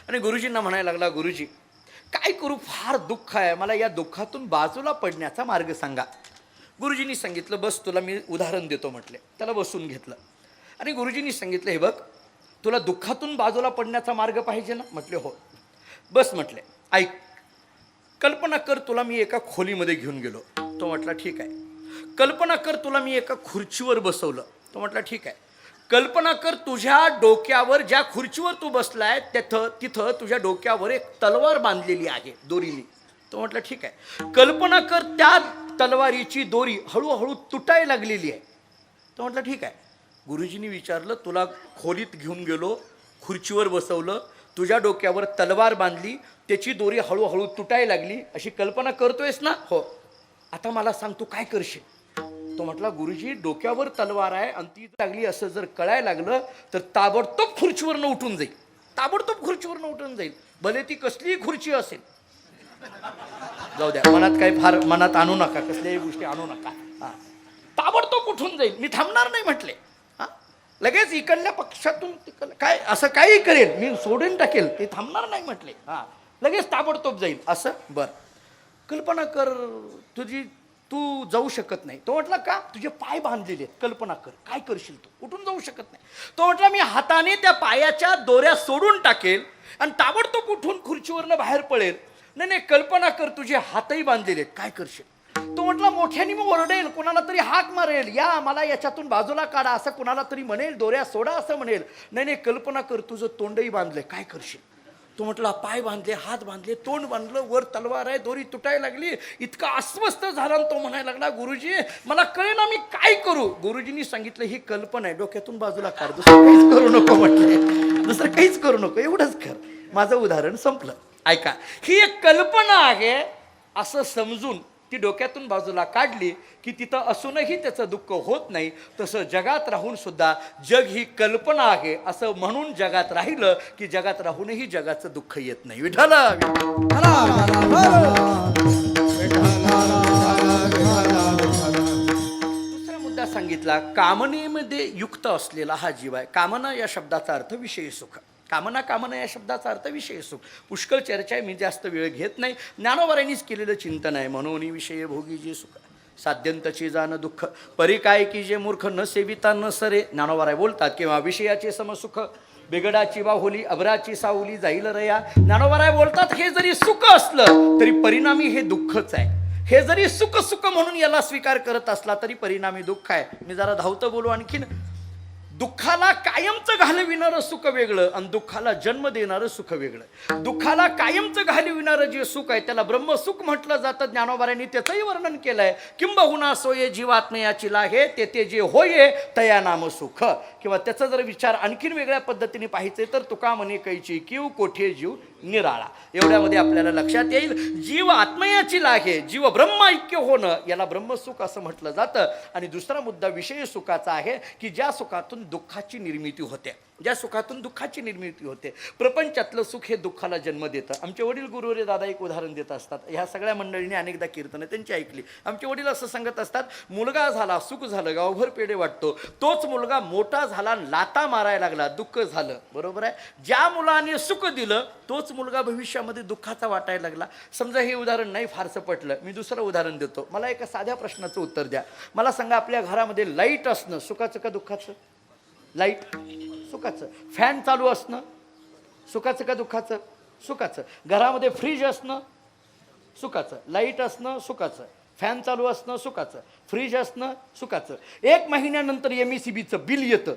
आणि गुरुजींना म्हणायला लागला, गुरुजी काय करू, फार दुःख आहे, मला या दुःखातून बाजूला पडण्याचा मार्ग सांगा. गुरुजींनी सांगितलं, बस तुला मी उदाहरण देतो म्हटले. त्याला बसून घेतलं आणि गुरुजींनी सांगितलं, हे बघ तुला दुःखातून बाजूला पडण्याचा मार्ग पाहिजे ना. म्हटले हो. बस म्हटले, ऐक, कल्पना कर तुला मी एका खोलीमध्ये घेऊन गेलो. तो म्हटला ठीक आहे. कल्पना कर तुला मी एका खुर्चीवर बसवलं. तो म्हटला ठीक आहे. कल्पना कर तुझ्या डोक्यावर, ज्या खुर्चीवर तू बसलाय तिथं तुझ्या डोक्यावर एक तलवार बांधलेली आहे दोरीने. तो म्हटलं ठीक आहे. कल्पना कर त्या तलवारीची दोरी हळूहळू तुटायला लागलेली आहे. तो म्हटलं ठीक आहे. गुरुजींनी विचारलं, तुला खोलीत घेऊन गेलो, खुर्चीवर बसवलं, तुझ्या डोक्यावर तलवार बांधली, त्याची दोरी हळूहळू तुटायला लागली, अशी कल्पना करतोयस ना. हो. आता मला सांग तू काय करशील. तो म्हटला, गुरुजी डोक्यावर तलवार आहे आणि ती लागली असं जर कळायला लागलं तर ताबडतोब खुर्चीवरनं उठून जाईल. ताबडतोब खुर्चीवरनं उठून जाईल, भले ती कसलीही खुर्ची असेल. जाऊ द्या, मनात काही फार मनात आणू नका, कसल्याही गोष्टी आणू नका. हां, ताबडतोब उठून जाईल, मी थांबणार नाही म्हटले. हां, लगेच इकडल्या पक्षातून काय असं काही करेल, मी सोडून टाकेल, ते थांबणार नाही म्हटले. हां, लगेच ताबडतोब जाईल असं. बरं, कल्पना कर तू जाऊ शकत नाही. तो म्हटला का, तुझे पाय बांधलेले आहेत. कल्पना कर काय करशील, तू उठून जाऊ शकत नाही. तो म्हटला मी हाताने त्या पायाच्या दोऱ्या सोडून टाकेल आणि ताबडतोब उठून खुर्चीवरनं बाहेर पळेल. नाही, कल्पना कर तुझे हातही बांधलेले आहेत, काय करशील. तो म्हटला मोठ्याने मी ओरडेल, कोणाला तरी हाक मारेल, या मला याच्यातून बाजूला काढा असं कोणाला तरी म्हणेल, दोऱ्या सोडा असं म्हणेल. नाही, कल्पना कर तुझं तोंडही बांधलंय, काय करशील. तो म्हटला पाय बांधले, हात बांधले, तोंड बांधलं, वर तलवार आहे, दोरी तुटायला लागली. इतका अस्वस्थ झाला तो म्हणायला लागला, गुरुजी मला कळेना मी काय करू. गुरुजींनी सांगितलं, ही कल्पना आहे, डोक्यातून बाजूला काढ, दुसरं काहीच करू नको म्हटले. दुसरं काहीच करू नको, एवढंच कर. माझं उदाहरण संपलं. ऐका, ही एक कल्पना आहे असं समजून ती डोक्यातून बाजूला काढली की तिथं असूनही त्याचं दुःख होत नाही. तसं जगात राहून सुद्धा जग ही कल्पना आहे असं म्हणून जगात राहिलं की जगात राहूनही जगाचं दुःख येत नाही. विठ्ठल दुसरा मुद्दा सांगितला, कामनेमध्ये युक्त असलेला हा जीव आहे. कामना या शब्दाचा अर्थ विषयी सुख. कामना या शब्दाचा अर्थ विषय सुख. पुष्कळ चर्चा आहे, मी जास्त वेळ घेत नाही. ज्ञानोबारांनीच केलेलं चिंतन आहे. म्हणून विषय भोगी जे सुख साध्यंतचे जाण दुःख परी काय की जे मूर्ख न सेविता न सरे. ज्ञानोबाराय बोलतात किंवा विषयाचे समसुख बेगडाची बाहुली अभराची सावली जाईल रया. ज्ञानोबाराय बोलतात हे जरी सुख असलं तरी परिणामी हे दुःखच आहे. हे जरी सुख सुख म्हणून याला स्वीकार करत असला तरी परिणामी दुःख आहे. मी जरा धावतं बोलू आणखीन. दुःखाला कायमचं घालविणारं सुख वेगळं आणि दुःखाला जन्म देणारं सुख वेगळं. दुःखाला कायमचं घालविणारं जे सुख आहे त्याला ब्रह्मसुख म्हटलं जातं. ज्ञानोबारांनी त्याचंही वर्णन केलंय. किंबहुना सोये जीवात्मयाची लाहे तेथे जे होये तया नाम सुख. किंवा त्याचा जर विचार आणखीन वेगळ्या पद्धतीने पाहायचे तर तुका म्हणे कैची किव कोठे जीव निराळा. एवढ्यामध्ये आपल्याला लक्षात येईल जीव आत्मयाची लाहे, जीव ब्रह्मैक्य होणं याला ब्रह्मसुख असं म्हटलं जातं. आणि दुसरा मुद्दा विषय सुखाचा आहे की ज्या सुखातून दुःखाची निर्मिती होते. ज्या सुखातून दुःखाची निर्मिती होते. प्रपंचातलं सुख हे दुःखाला जन्म देतं. आमचे वडील गुरुवरे दादा एक उदाहरण देत असतात. ह्या सगळ्या मंडळींनी अनेकदा कीर्तनं त्यांची ऐकली. आमचे वडील असं सांगत असतात, मुलगा झाला सुख झालं गावभर पेढे वाटतो. तोच मुलगा मोठा झाला लाता मारायला लागला दुःख झालं. बरोबर आहे. ज्या मुलाने सुख दिलं तोच मुलगा भविष्यामध्ये दुःखाचा वाटायला लागला. समजा हे उदाहरण नाही फारसं पटलं, मी दुसरं उदाहरण देतो. मला एका साध्या प्रश्नाचं उत्तर द्या. मला सांगा, आपल्या घरामध्ये लाईट असणं सुखाचं का दुःखाचं? लाईट सुखाचं. फॅन चालू असणं सुखाचं का दुःखाचं? सुखाचं. घरामध्ये फ्रीज असणं सुखाचं. लाईट असणं सुखाचं. फॅन चालू असणं सुखाचं. फ्रीज असणं सुखाचं. 1 महिन्यानंतर MECBचं बिल येतं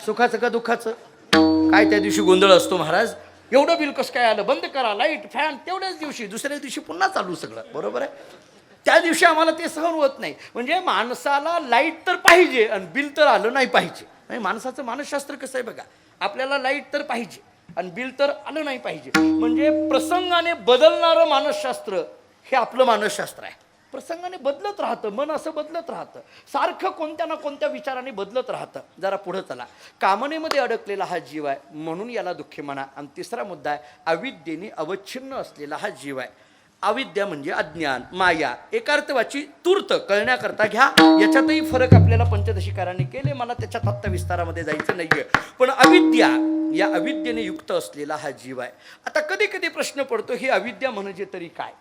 सुखाचं का दुःखाचं? काय त्या दिवशी गोंधळ असतो, महाराज एवढं बिल कसं काय आलं, बंद करा लाईट फॅन. तेवढ्याच दिवशी दुसऱ्या दिवशी पुन्हा चालू सगळं. बरोबर आहे. त्या दिवशी आम्हाला ते सहन होत नाही. म्हणजे माणसाला लाईट तर पाहिजे आणि बिल तर आलं नाही पाहिजे. म्हणजे माणसाचं मानसशास्त्र कसं आहे बघा. आपल्याला लाईट तर पाहिजे आणि बिल तर आलं नाही पाहिजे. म्हणजे प्रसंगाने बदलणारं मानसशास्त्र हे आपलं मानसशास्त्र आहे. प्रसंगाने बदलत राहतं मन, असं बदलत राहतं सारखं, कोणत्या ना कोणत्या विचाराने बदलत राहतं. जरा पुढं चला. कामनेमध्ये अडकलेला हा जीव आहे म्हणून याला दुःखी म्हणा. आणि तिसरा मुद्दा आहे अविद्येने अवच्छिन्न असलेला हा जीव आहे. अविद्या म्हणजे अज्ञान, माया. एकार्थवाची तूर्त कळण्याकरता घ्या. याच्यातही फरक आपल्याला पंचदशीकारांनी केले. मला त्याच्यात आत्ता विस्तारामध्ये जायचं नाहीये. पण अविद्या, या अविद्येने युक्त असलेला हा जीव आहे. आता कधी कधी प्रश्न पडतो ही अविद्या म्हणजे तरी काय?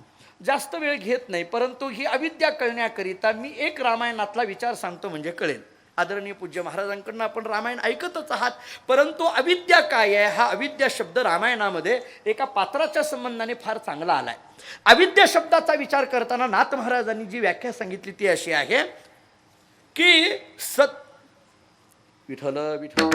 जास्त वेळ घेत नाही, परंतु ही अविद्या कळण्याकरिता मी एक रामायणातला विचार सांगतो म्हणजे कळेल. आदरणीय पूज्य महाराजांकडून आपण रामायण ऐकतच आहात, परंतु अविद्या काय आहे हा अविद्या शब्द रामायणामध्ये एका पात्राच्या संबंधाने फार चांगला आलाय. अविद्या शब्दाचा विचार करताना नाथ महाराजांनी जी व्याख्या सांगितली ती अशी आहे की विठ्ठल विठ्ठल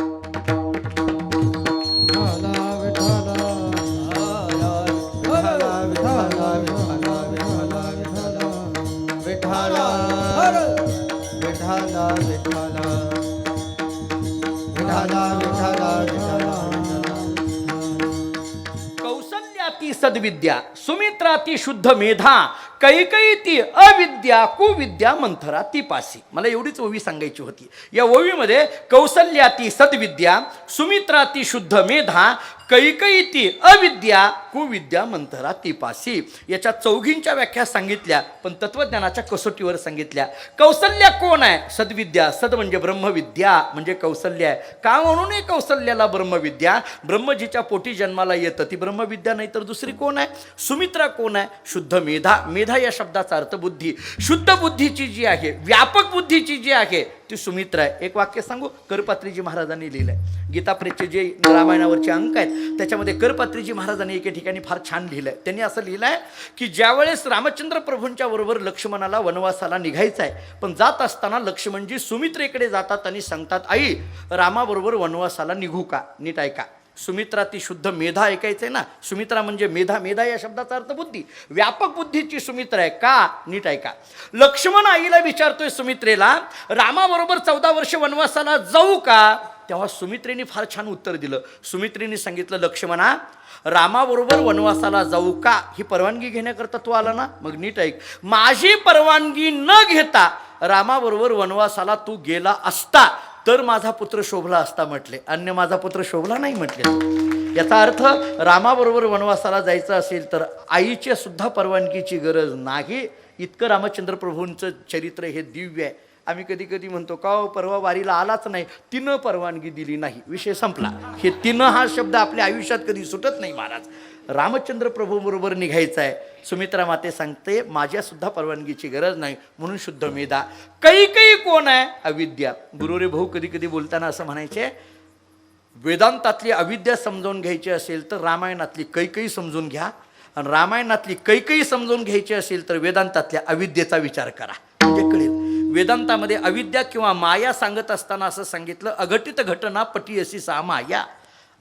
कौसल्याती सद्विद्या सुमित्राती शुद्ध मेधा कैकई ती अविद्या कुविद्या मंथरा ती पासी. मला एवढीच ओवी सांगायची होती. या ओवीमध्ये कौसल्याती सद्विद्या सुमित्राती शुद्ध मेधा कैकई ती अविद्या कुविद्या मंथरा ती पासी. याच्या चौघींच्या व्याख्या सांगितल्या पण तत्वज्ञानाच्या कसोटीवर सांगितल्या. कौसल्या कोण आहे? सद्विद्या. सद म्हणजे ब्रह्मविद्या म्हणजे कौसल्य आहे. का म्हणून हे कौसल्याला ब्रह्मविद्या? ब्रह्मजीच्या पोटी जन्माला येतं ती ब्रह्मविद्या, नाही तर दुसरी कोण आहे? सुमित्रा कोण आहे? शुद्ध मेधा. मेधा या शब्दाचा अर्थ बुद्धी. शुद्ध बुद्धीची जी आहे, व्यापक बुद्धीची जी आहे ती सुमित्रा आहे. एक वाक्य सांगू, करपात्रीजी महाराजांनी लिहिलंय. गीताप्रेतचे जे रामायणावरचे अंक आहेत त्याच्यामध्ये करपात्रीजी महाराजांनी एके ठिकाणी फार छान लिहिलंय. त्यांनी असं लिहिलंय की ज्यावेळेस रामचंद्र प्रभूंच्या बरोबर लक्ष्मणाला वनवासाला निघायचं आहे, पण जात असताना लक्ष्मणजी सुमित्रेकडे जातात आणि सांगतात, आई रामाबरोबर वनवासाला निघू का? नीट ऐका. सुमित्रा ती शुद्ध मेधा ऐकायचंय ना. सुमित्रा म्हणजे मेधा. मेधा या शब्दाचा अर्थ बुद्धी. व्यापक बुद्धीची सुमित्रा आहे. का? नीट ऐका. लक्ष्मण आईला विचारतोय सुमित्रेला, रामाबरोबर 14 वर्ष वनवासाला जाऊ का? तेव्हा सुमित्रेने फार छान उत्तर दिलं. सुमित्रेने सांगितलं, लक्ष्मणा, रामाबरोबर वनवासाला जाऊ का ही परवानगी घेण्याकरता तू आला ना? मग नीट ऐक, माझी परवानगी न घेता रामाबरोबर वनवासाला तू गेला असता तर माझा पुत्र शोभला असता म्हटले, अन्य माझा पुत्र शोभला नाही म्हटले. याचा अर्थ रामाबरोबर वनवासाला जायचं असेल तर आईच्या सुद्धा परवानगीची गरज नाही. इतकं रामचंद्र प्रभूंचं चरित्र हे दिव्य आहे. आम्ही कधी कधी म्हणतो का परवा वारीला आलाच नाही, तिनं परवानगी दिली नाही, विषय संपला. हे तिनं हा शब्द आपल्या आयुष्यात कधी सुटत नाही महाराज. रामचंद्र प्रभू बरोबर निघायचं आहे. सुमित्रा माते सांगते, माझ्या सुद्धा परवानगीची गरज नाही म्हणून शुद्ध मेधा. कैकई कोण आहे? अविद्या. गुरुरे भाऊ कधी कधी बोलताना असं म्हणायचे, वेदांतातली अविद्या समजावून घ्यायची असेल तर रामायणातली कैकई समजून घ्या, आणि रामायणातली कैकई समजून घ्यायची असेल तर वेदांतातल्या अविद्येचा विचार करा, म्हणजे कळेल. वेदांतामध्ये अविद्या किंवा माया सांगत असताना असं सांगितलं, अघटित घटना पटीयसी सा माया,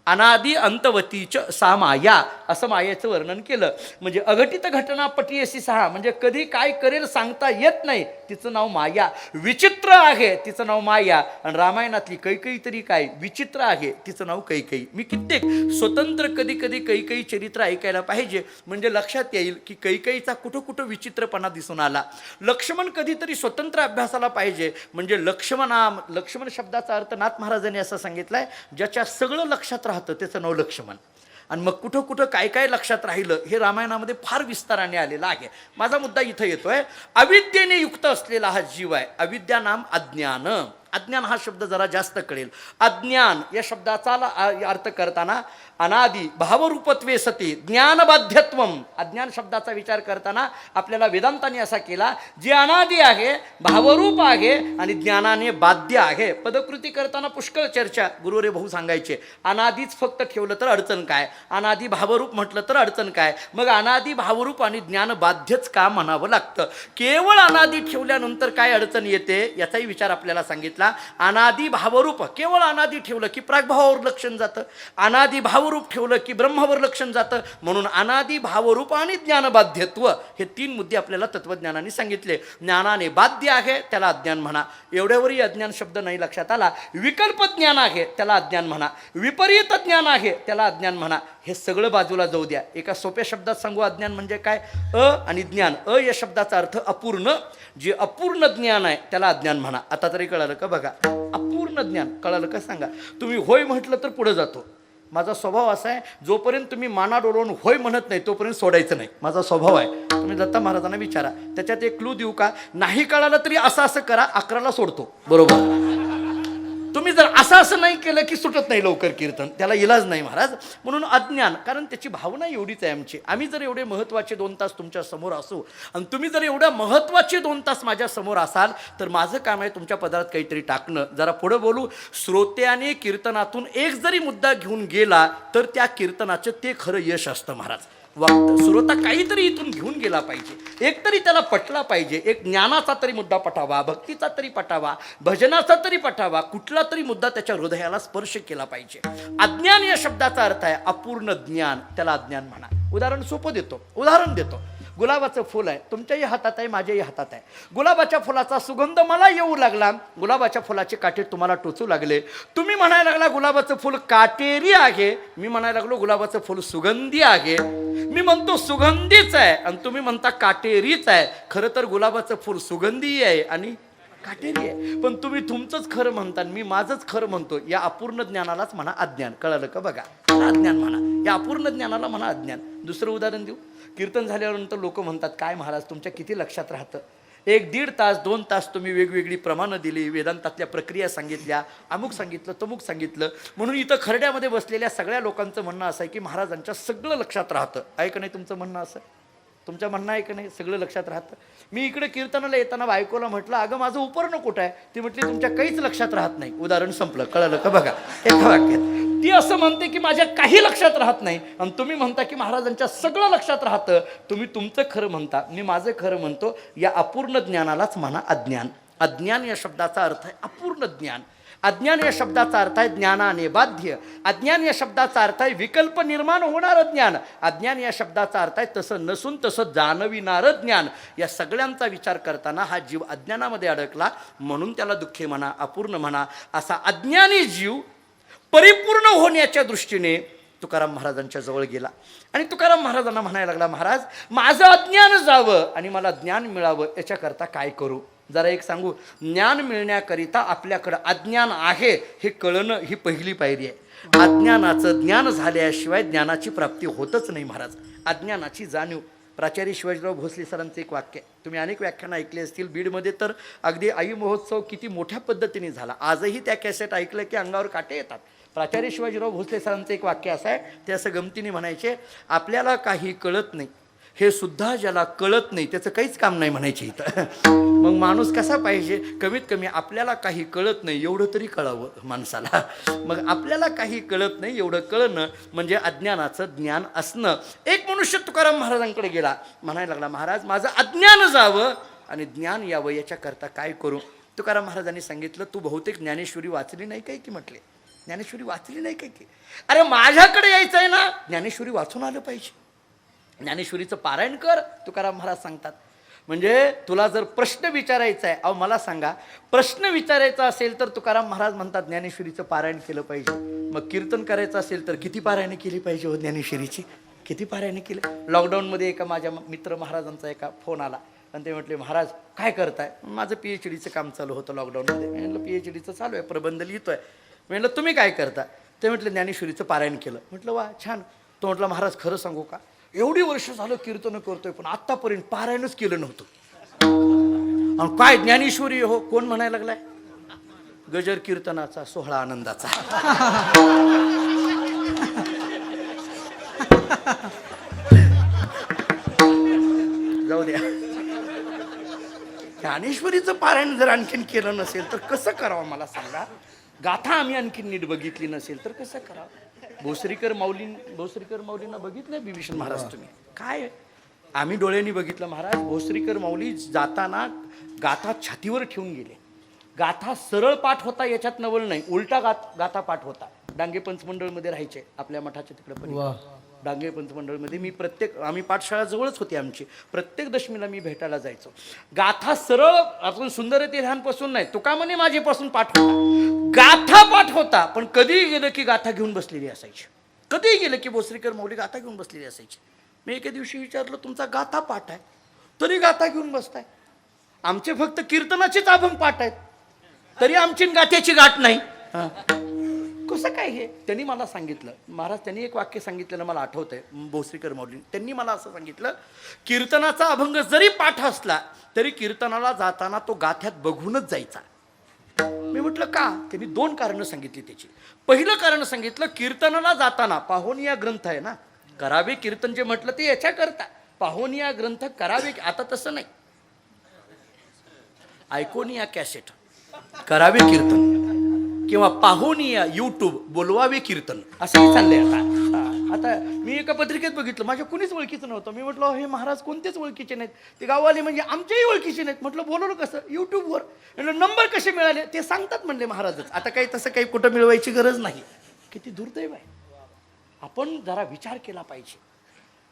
अनादि अंतवतीच सा माया, असं मायेचं वर्णन केलं. म्हणजे अघटित घटना पटीयसी सहा म्हणजे कधी काय करेल सांगता येत नाही, तिचं नाव माया. विचित्र आहे तिचं नाव माया. आणि रामायणातली कैकई तरी काय विचित्र आहे, तिचं नाव कैकई. मी कित्येक स्वतंत्र कधी कधी कैकई चरित्र ऐकायला पाहिजे, म्हणजे लक्षात येईल की कैकईचा कुठं कुठं विचित्रपणा दिसून आला. लक्ष्मण कधीतरी स्वतंत्र अभ्यासाला पाहिजे, म्हणजे लक्ष्मण शब्दाचा अर्थ नाथ महाराजांनी असं सांगितलंय, ज्याच्या सगळं लक्षात राहतं त्याचं नाव लक्ष्मण. आणि मग कुठं कुठं काय काय लक्षात राहिलं हे रामायणामध्ये फार विस्ताराने आलेलं आहे. माझा मुद्दा इथं येतोय, अविद्येने युक्त असलेला हा जीव आहे. अविद्या नाम अज्ञान. अज्ञान हा शब्द जरा जास्त कळेल. अज्ञान या शब्दाचा अर्थ करताना अनादि भावरूपत्वे सती ज्ञानबाध्यत्वम. अज्ञान शब्दाचा विचार करताना आपल्याला वेदांताने असा केला, जे अनादि आहे, भावरूप आहे आणि ज्ञानाने बाध्य आहे. पदकृती करताना पुष्कळ चर्चा गुरुरे भाऊ सांगायचे. अनादीच फक्त ठेवलं तर अडचण काय, अनादि भावरूप म्हटलं तर अडचण काय, मग अनादि भावरूप आणि ज्ञान बाध्यच का म्हणावं लागतं. केवळ अनादि ठेवल्यानंतर काय अडचण येते याचाही विचार आपल्याला सांगितला. अनादि भावरूप, केवळ अनादि ठेवलं की प्रागभावावर लक्षण जातं, अनादि भावरूप ठेवलं की ब्रह्मावर लक्षण जातं. म्हणून अनादि भावरूप आणि ज्ञानबाध्यत्व हे तीन मुद्दे आपल्याला तत्वज्ञानाने सांगितले. ज्ञानाने बाध्य आहे त्याला अज्ञान म्हणा, एवढ्यावरही अज्ञान शब्द नाही लक्षात आला. विकल्प ज्ञान आहे त्याला अज्ञान म्हणा, विपरीत ज्ञान आहे त्याला अज्ञान म्हणा. हे सगळं बाजूला जाऊ द्या, एका सोप्या शब्दात सांगू. अज्ञान म्हणजे काय? आणि ज्ञान. या शब्दाचा अर्थ अपूर्ण. जे अपूर्ण ज्ञान आहे त्याला अज्ञान म्हणा. आता तरी कळालं का? बघा, अपूर्ण ज्ञान कळालं का सांगा. तुम्ही होय म्हटलं तर पुढे जातो. माझा स्वभाव असा आहे, जोपर्यंत तुम्ही माना डोलवून होय म्हणत नाही तोपर्यंत सोडायचं नाही, माझा स्वभाव आहे. तुम्ही दत्ता महाराजांना विचारा, त्याच्यात एक क्लू देऊ का? नाही कळालं तरी असं असं करा, 11ला सोडतो. बरोबर. तुम्ही जर असं नाही केलं की सुटत नाही लवकर कीर्तन, त्याला इलाज नाही महाराज. म्हणून अज्ञान, कारण त्याची भावना एवढीच आहे आमची. आम्ही जर एवढे महत्त्वाचे 2 तास तुमच्या समोर असू आणि तुम्ही जर एवढ्या महत्त्वाचे 2 तास माझ्या समोर असाल तर माझं काम आहे तुमच्या पदरात काहीतरी टाकणं. जरा पुढं बोलू. श्रोत्याने कीर्तनातून एक जरी मुद्दा घेऊन गेला तर त्या कीर्तनाचं ते खरं यश असतं महाराज. श्रोता काहीतरी इथून घेऊन गेला पाहिजे, एकतरी त्याला पटला पाहिजे. एक ज्ञानाचा तरी मुद्दा पटावा, भक्तीचा तरी पटावा, भजनाचा तरी पटावा, कुठला तरी मुद्दा त्याच्या हृदयाला स्पर्श केला पाहिजे. अज्ञान या शब्दाचा अर्थ आहे अपूर्ण ज्ञान, त्याला अज्ञान म्हणा. उदाहरण सोपं देतो, उदाहरण देतो. गुलाबाचं फुल आहे, तुमच्याही हातात आहे, माझ्याही हातात आहे. गुलाबाच्या फुलाचा सुगंध मला येऊ लागला, गुलाबाच्या फुलाचे काटे तुम्हाला टोचू लागले. तुम्ही म्हणायला लागला गुलाबाचं फुल काटेरी आहे, मी म्हणायला लागलो गुलाबाचं फुल सुगंधी आहे. मी म्हणतो सुगंधीच आहे आणि तुम्ही म्हणता काटेरीच आहे. खरं तर गुलाबाचं फुल सुगंधी आहे आणि काटेरी आहे, पण तुम्ही तुमचंच खरं म्हणता, मी माझंच खरं म्हणतो. या अपूर्ण ज्ञानालाच म्हणा अज्ञान. कळालं का? बघा, अज्ञान म्हणा, या अपूर्ण ज्ञानाला म्हणा अज्ञान. दुसरं उदाहरण देऊ. कीर्तन झाल्यानंतर लोक म्हणतात, काय महाराज तुमच्या किती लक्षात राहतं? 1-1.5 तास 2 तास तुम्ही वेगवेगळी प्रमाणं दिली, वेदांतातल्या प्रक्रिया सांगितल्या, अमुक सांगितलं तमुक सांगितलं. म्हणून इथं खरड्यामध्ये बसलेल्या सगळ्या लोकांचं म्हणणं असं आहे की महाराजांच्या सगळं लक्षात राहतं. आहे का नाही तुमचं म्हणणं? असं तुमचं म्हणणं आहे का नाही? सगळं लक्षात राहतं. मी इकडे कीर्तनाला येताना बायकोला म्हटलं, अगं माझं उपरणं कुठं आहे? ती म्हटली तुमच्या काहीच लक्षात राहत नाही. उदाहरण संपलं. कळालं का? बघा, एका वाक्यात ती असं म्हणते की माझ्या काही लक्षात राहत नाही आणि तुम्ही म्हणता की महाराजांच्या सगळं लक्षात राहतं. तुम्ही तुमचं खरं म्हणता, मी माझं खरं म्हणतो. या अपूर्ण ज्ञानालाच म्हणा अज्ञान. अज्ञान या शब्दाचा अर्थ आहे अपूर्ण ज्ञान. अज्ञान या शब्दाचा अर्थ आहे ज्ञानाने बाध्य. अज्ञान या शब्दाचा अर्थ आहे विकल्प निर्माण होणारं ज्ञान. अज्ञान या शब्दाचा अर्थ आहे तसं नसून तसं जाणविणारं ज्ञान. या सगळ्यांचा विचार करताना हा जीव अज्ञानामध्ये अडकला, म्हणून त्याला दुःखे म्हणा, अपूर्ण म्हणा. असा अज्ञानी जीव परिपूर्ण होण्याच्या दृष्टीने तुकाराम महाराजांच्या जवळ गेला आणि तुकाराम महाराजांना म्हणायला लागला, महाराज माझं अज्ञान जावं आणि मला ज्ञान मिळावं याच्याकरता काय करू? जरा एक सांगू, ज्ञान मिळण्याकरिता आपल्याकडं अज्ञान आहे हे कळणं ही पहिली पायरी आहे. अज्ञानाचं ज्ञान झाल्याशिवाय ज्ञानाची प्राप्ती होतच नाही महाराज. अज्ञानाची जाणीव. प्राचार्य शिवाजीराव भोसले सरांचं एक वाक्य आहे, तुम्ही अनेक व्याख्यानं ऐकली असतील. बीडमध्ये तर अगदी आई महोत्सव किती मोठ्या पद्धतीने झाला. आजही त्या कॅसेट ऐकलं की अंगावर काटे येतात. प्राचार्य शिवाजीराव भोसले सरांचं एक वाक्य असं आहे, ते असं गमतीने म्हणायचे, आपल्याला काही कळत नाही हे सुद्धा ज्याला कळत नाही त्याचं काहीच काम नाही म्हणायचे इथं. मग माणूस कसा पाहिजे? कमीत कमी आपल्याला काही कळत नाही एवढं तरी कळावं माणसाला. मग आपल्याला काही कळत नाही एवढं कळणं म्हणजे अज्ञानाचं ज्ञान असणं. एक मनुष्य तुकाराम महाराजांकडे गेला, म्हणायला लागला, महाराज माझं अज्ञान जावं आणि ज्ञान यावं याच्याकरता काय करू? तुकाराम महाराजांनी सांगितलं, तू बहुतेक ज्ञानेश्वरी वाचली नाही काय की? म्हटले, ज्ञानेश्वरी वाचली नाही काय की? अरे माझ्याकडे यायचं आहे ना, ज्ञानेश्वरी वाचून आलं पाहिजे. ज्ञानेश्वरीचं पारायण कर, तुकाराम महाराज सांगतात. म्हणजे तुला जर प्रश्न विचारायचा आहे, अहो मला सांगा, प्रश्न विचारायचा असेल तर तुकाराम महाराज म्हणतात ज्ञानेश्वरीचं पारायण केलं पाहिजे. मग कीर्तन करायचं असेल तर किती पारायणे केली पाहिजे हो ज्ञानेश्वरीची? किती पारायणे केले? लॉकडाऊनमध्ये एका माझ्या मित्र महाराजांचा एका फोन आला आणि ते म्हटले, महाराज काय करताय? माझं PhDचं काम चालू होतं लॉकडाऊनमध्ये. मी म्हटलं PhDचं चालू आहे, प्रबंध लिहितोय. मी म्हटलं तुम्ही काय करता? ते म्हटलं ज्ञानेश्वरीचं पारायण केलं. म्हटलं वा छान. तो म्हटलं, महाराज खरं सांगू का, एवढी वर्ष झालं कीर्तन करतोय पण आतापर्यंत पारायणच केलं नव्हतं. आणि काय ज्ञानेश्वरी हो? कोण म्हणायला लागलाय? गजर कीर्तनाचा सोहळा आनंदाचा. जाऊ द्या. ज्ञानेश्वरीचं पारायण जर आणखीन केलं नसेल तर कसं करावं मला सांगा? गाथा आम्ही आणखीन नीट बघितली नसेल तर कसं करावं? भोसरीकर माऊलींना बघितलं बिभीषण महाराज तुम्ही? काय आम्ही डोळ्यांनी बघितलं महाराज. भोसरीकर माऊली जाताना गाथा छातीवर ठेवून गेले. गाथा सरळ पाठ होता याच्यात नवल नाही, उलटा गाथा पाठ होता. डांगे पंचमंडळमध्ये राहायचे आपल्या मठाच्या तिकडे पण. डांगे पंचमंडळमध्ये आम्ही पाठशाळा जवळच होती आमची. प्रत्येक दशमीला मी भेटायला जायचो. गाथा सरळ आपण सुंदर ते ध्यानपासून नाही, तुका म्हणे माझेपासून पाठ होता. गाथा पाठ होता, पण कधीही गेलं की गाथा घेऊन बसलेली असायची. कधीही गेलं की भोसरीकर माऊली गाथा घेऊन बसलेली असायची. मी एके दिवशी विचारलं, तुमचा गाथा पाठ आहे तरी गाथा घेऊन बसताय? आमचे फक्त कीर्तनाचेच अभंग पाठ आहेत तरी आमची गाथ्याची गाठ नाही. कसं काय हे? त्यांनी मला सांगितलं महाराज, त्यांनी एक वाक्य सांगितलेलं मला आठवतंय. भोसरीकर माऊली त्यांनी मला असं सांगितलं, कीर्तनाचा अभंग जरी पाठ असला तरी कीर्तनाला जाताना तो गाथ्यात बघूनच जायचा. मी म्हटलं का? त्यांनी 2 कारणं सांगितली त्याची. पहिलं कारण सांगितलं, कीर्तनाला जाताना पाहोनिया ग्रंथ आहे ना, करावे कीर्तन जे म्हटलं ते याच्या करता पाहोनिया ग्रंथ करावे. आता तसं नाही, ऐकोनिया कॅसेट करावे कीर्तन किंवा पाहोनिया YouTube बोलवावे कीर्तन असंही चाललंय आता. आता मी एका पत्रिकेत बघितलं, माझ्या कुणीच ओळखीचं नव्हतं. मी म्हटलं हे महाराज कोणतेच ओळखीचे नाहीत. ते गाववाले म्हणजे आमच्याही ओळखीचे नाहीत. म्हटलं बोलवलं कसं? YouTubeवर. म्हटलं नंबर कसे मिळाले? ते सांगतात म्हणले महाराजच. आता काही तसं काही कुठं मिळवायची गरज नाही. किती दुर्दैव आहे. आपण जरा विचार केला पाहिजे.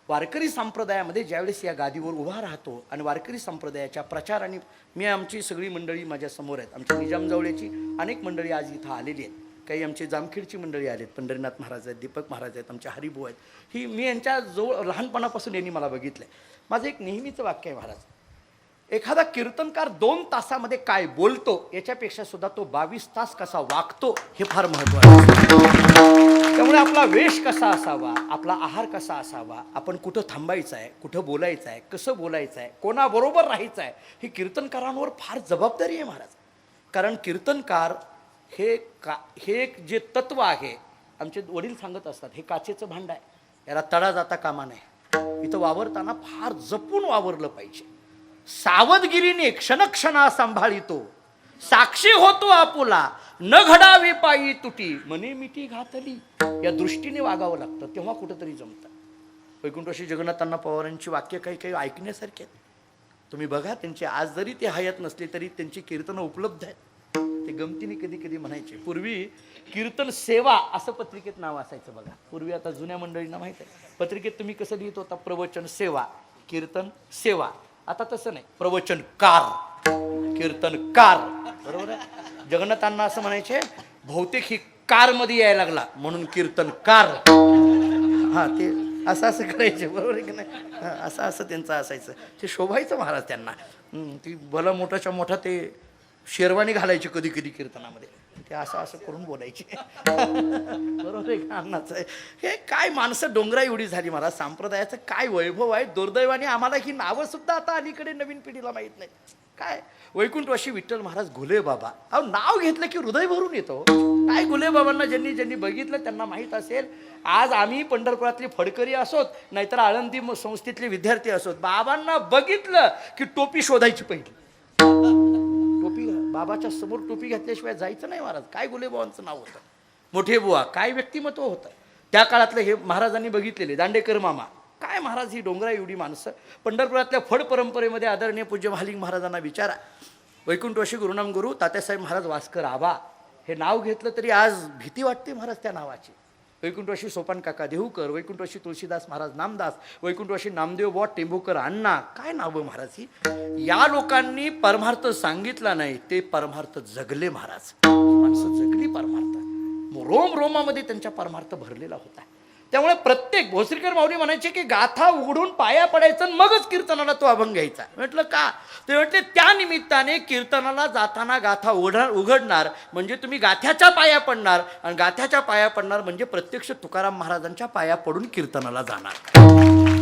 वारकरी संप्रदायामध्ये ज्यावेळेस या गादीवर उभा राहतो आणि वारकरी संप्रदायाच्या प्रचाराने मी आमची सगळी मंडळी माझ्या समोर आहेत. आमच्या निजामजवळची अनेक मंडळी आज इथं आलेली आहेत. काही आमची जामखेडची मंडळी आली आहेत, पंढरीनाथ महाराज आहेत, दीपक महाराज आहेत, आमचे हरिभाऊ आहेत. ही मी यांच्या जवळ लहानपणापासून यांनी मला बघितलं आहे. माझं एक नेहमीचं वाक्य आहे महाराज, एखादा कीर्तनकार 2 तासामध्ये काय बोलतो याच्यापेक्षा सुद्धा तो 22 तास कसा वागतो हे फार महत्त्वाचं आहे. त्यामुळे आपला वेश कसा असावा, आपला आहार कसा असावा, आपण कुठं थांबायचं आहे, कुठं बोलायचं आहे, कसं बोलायचं आहे, कोणाबरोबर राहायचं आहे, ही कीर्तनकारांवर फार जबाबदारी आहे महाराज. कारण कीर्तनकार हे एक जे तत्व आहे, आमचे वडील सांगत असतात, हे काचेचं भांड आहे, याला तडा जाता कामा नये. इथं वावरताना फार जपून वावरलं पाहिजे. सावधगिरीने क्षणक्षणा सांभाळितो, साक्षी होतो आपुला, न घडावी पायी तुटी, मने मिठी घातली. या दृष्टीने वागावं लागतं, तेव्हा कुठंतरी जमतं. वैकुंठवासी जगन्नाथांना पवारांची वाक्य काही काही ऐकण्यासारखी आहेत. तुम्ही बघा, त्यांचे आज जरी ते हयात नसले तरी त्यांची कीर्तनं उपलब्ध आहेत. ते गमतीने कधी कधी म्हणायचे. पूर्वी कीर्तन सेवा असं पत्रिकेत नाव असायचं बघा. पूर्वी, आता जुन्या मंडळींना माहीत आहे, पत्रिकेत तुम्ही कसं लिहित होता, प्रवचन सेवा, कीर्तन सेवा. आता तसं नाही, प्रवचनकार, कीर्तनकार. बरोबर आहे. जगन्नाथांना असं म्हणायचे, बहुतेक ही कारमध्ये यायला लागला म्हणून कीर्तनकार. हा ते असं करायचे, बरोबर आहे की नाही? असं त्यांचं असायचं. ते शोभायचं महाराज त्यांना. ती भलं मोठाच्या मोठा ते शेरवानी घालायचे कधी कधी कीर्तनामध्ये. ते असं करून बोलायचे. बरोबर आहे का अन्नाचं? हे काय माणसं डोंगरा एवढी झाली. मला संप्रदायाचं काय वैभव आहे. दुर्दैवाने आम्हाला ही नावं सुद्धा आता अलीकडे नवीन पिढीला माहीत नाही. काय वैकुंठवाशी विठ्ठल महाराज घुले बाबा, अहो नाव घेतलं की हृदय भरून येतो. काय घुले बाबांना ज्यांनी बघितलं त्यांना माहीत असेल. आज आम्ही पंढरपुरातले फडकरी असोत नाहीतर आळंदी संस्थेतले विद्यार्थी असोत, बाबांना बघितलं की टोपी शोधायची पहिली. टोपी बाबाच्या समोर टोपी घातल्याशिवाय जायचं नाही महाराज. काय घुले बाबांचं नाव होतं. मोठे बुवा काय व्यक्तिमत्व होतं त्या काळातलं. हे महाराजांनी बघितलेले. दांडेकर मामा काय महाराज, ही डोंगरा एवढी माणसं. पंढरपुरातल्या फड परंपरेमध्ये आदरणीय पूज्य महालिंग महाराजांना विचारा. वैकुंठवाशी गुरुनाम गुरु तात्यासाहेब महाराज वास्कर आबा हे नाव घेतलं तरी आज भीती वाटते महाराज त्या नावाची. वैकुंठवाशी सोपान काका देहूकर, वैकुंठवाशी तुळशीदास महाराज नामदास, वैकुंठवाशी नामदेव बुवा टेंभूकर अण्णा. काय नावं महाराज ही. या लोकांनी परमार्थ सांगितला नाही, ते परमार्थ जगले महाराज. माणसं जगली परमार्थ. रोम रोमामध्ये त्यांच्या परमार्थ भरलेला होता. त्यामुळे प्रत्येक भोसरीकर माऊली म्हणायचे की गाथा उघडून पाया पडायचं मगच कीर्तनाला तो अभंग घ्यायचा. म्हटलं का? ते म्हटले त्या निमित्ताने कीर्तनाला जाताना गाथा उघडणार म्हणजे तुम्ही गाथ्याच्या पाया पडणार, आणि गाथ्याच्या पाया पडणार म्हणजे प्रत्यक्ष तुकाराम महाराजांच्या पाया पडून कीर्तनाला जाणार.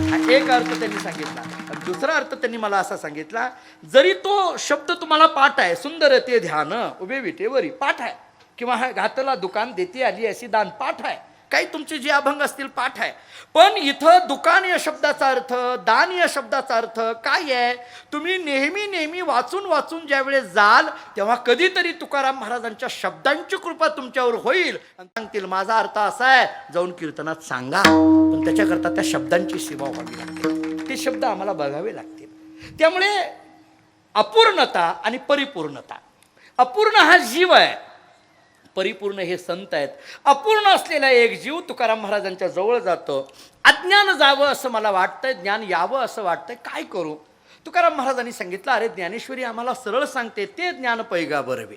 हा एक अर्थ त्यांनी सांगितला. आणि दुसरा अर्थ त्यांनी मला असा सांगितला, जरी तो शब्द तुम्हाला पाठ आहे, सुंदर ते ध्यान उभे विटेवरी पाठ आहे, किंवा हा घातला दुकान देती आली अशी दान पाठ आहे, काही तुमचे जे अभंग असतील पाठ आहे, पण इथं दुकान या शब्दाचा अर्थ, दान या शब्दाचा अर्थ काय आहे? तुम्ही नेहमी वाचून ज्यावेळेस जाल तेव्हा कधीतरी तुकाराम महाराजांच्या शब्दांची कृपा तुमच्यावर होईल आणि सांगतील माझा अर्थ असा आहे, जाऊन कीर्तनात सांगा. पण त्याच्याकरता त्या शब्दांची सेवा व्हावी लागते. ते शब्द आम्हाला बघावे लागतील. त्यामुळे अपूर्णता आणि परिपूर्णता. अपूर्ण हा जीव आहे, परिपूर्ण हे संत आहेत. अपूर्ण असलेला एक जीव तुकाराम महाराजांच्या जवळ जातो. अज्ञान जावं असं मला वाटतंय, ज्ञान यावं असं वाटतंय, काय करू? तुकाराम महाराजांनी सांगितलं, अरे ज्ञानेश्वरी आम्हाला सरळ सांगते, ते ज्ञान पैगा बरवे.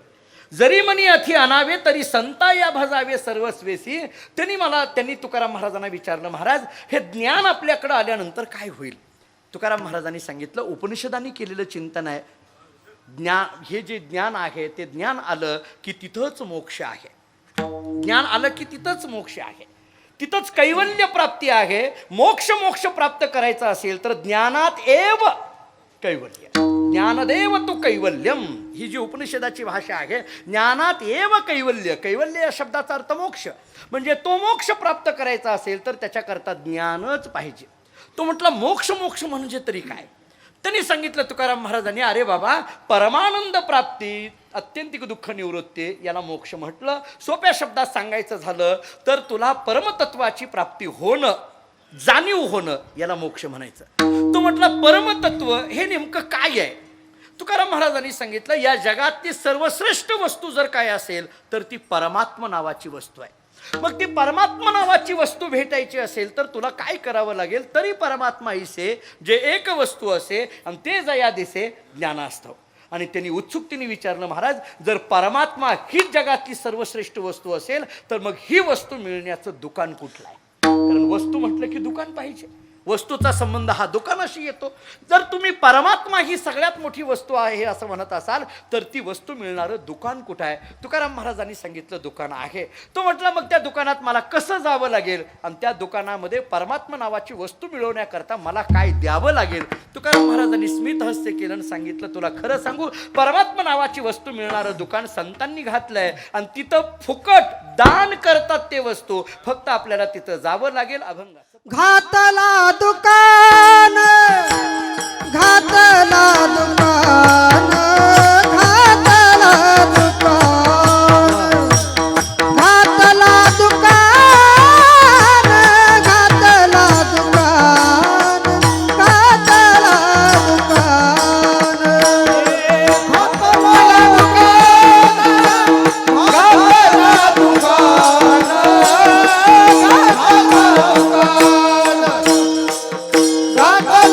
जरी मनी अथी अनावे तरी संता या भजावे सर्वस्वेसी. त्यांनी तुकाराम महाराजांना विचारलं, महाराज हे ज्ञान आपल्याकडं आल्यानंतर काय होईल? तुकाराम महाराजांनी सांगितलं, उपनिषदांनी केलेलं चिंतन आहे. हे जे ज्ञान आहे ते ज्ञान आलं की तिथंच मोक्ष आहे. ज्ञान आलं की तिथंच मोक्ष आहे, तिथंच कैवल्य प्राप्ती आहे. मोक्ष प्राप्त करायचं असेल तर ज्ञानात एव कैवल्य, ज्ञानदेव तू कैवल्यम, ही जी उपनिषदाची भाषा आहे. ज्ञानात एव कैवल्य, कैवल्य या शब्दाचा अर्थ मोक्ष. म्हणजे तो मोक्ष प्राप्त करायचा असेल तर त्याच्याकरता ज्ञानच पाहिजे. तो म्हटला मोक्ष म्हणजे तरी काय? त्यांनी सांगितलं तुकाराम महाराजांनी, अरे बाबा परमानंद प्राप्ती अत्यंतिक दुःख निवृत्ती याला मोक्ष म्हटलं. सोप्या शब्दात सांगायचं झालं तर तुला परमतत्वाची प्राप्ती होणं, जाणीव होणं याला मोक्ष म्हणायचं. तो म्हटला परमतत्व हे नेमकं काय आहे? तुकाराम महाराजांनी सांगितलं, या जगातली सर्वश्रेष्ठ वस्तू जर काय असेल तर ती परमात्मा नावाची वस्तू आहे. मग ती परमात्मा नावाची वस्तू भेटायची असेल तर तुला काय करावं लागेल? तरी परमात्मा इसे जे एक वस्तू असे आणि ते जया दिसे ज्ञानास्तव. आणि त्यांनी उत्सुकतेने विचारलं, महाराज जर परमात्मा हीच जगातली सर्वश्रेष्ठ वस्तू असेल तर मग ही वस्तू मिळण्याचं दुकान कुठलं आहे? कारण वस्तू म्हटलं की दुकान पाहिजे. वस्तूचा संबंध हा दुकानाशी येतो. जर तुम्ही परमात्मा ही सगळ्यात मोठी वस्तू आहे असं म्हणत असाल तर ती वस्तू मिळणारं दुकान कुठं आहे? तुकाराम महाराजांनी सांगितलं दुकान आहे. तो म्हटला मग त्या दुकानात मला कसं जावं लागेल आणि त्या दुकानामध्ये परमात्मा नावाची वस्तू मिळवण्याकरता मला काय द्यावं लागेल? तुकाराम महाराजांनी स्मित हास्य केलं आणि सांगितलं, तुला खरं सांगू, परमात्मा नावाची वस्तू मिळणारं दुकान संतांनी घातलंय आणि तिथं फुकट दान करतात ते वस्तू. फक्त आपल्याला तिथं जावं लागेल. अभंग घातला दुकान, घातला दुकान, घातला दुकान, घातला दुकान, घातला दुकान, घातला दुकान, घातला दुकान, घातला दुकान,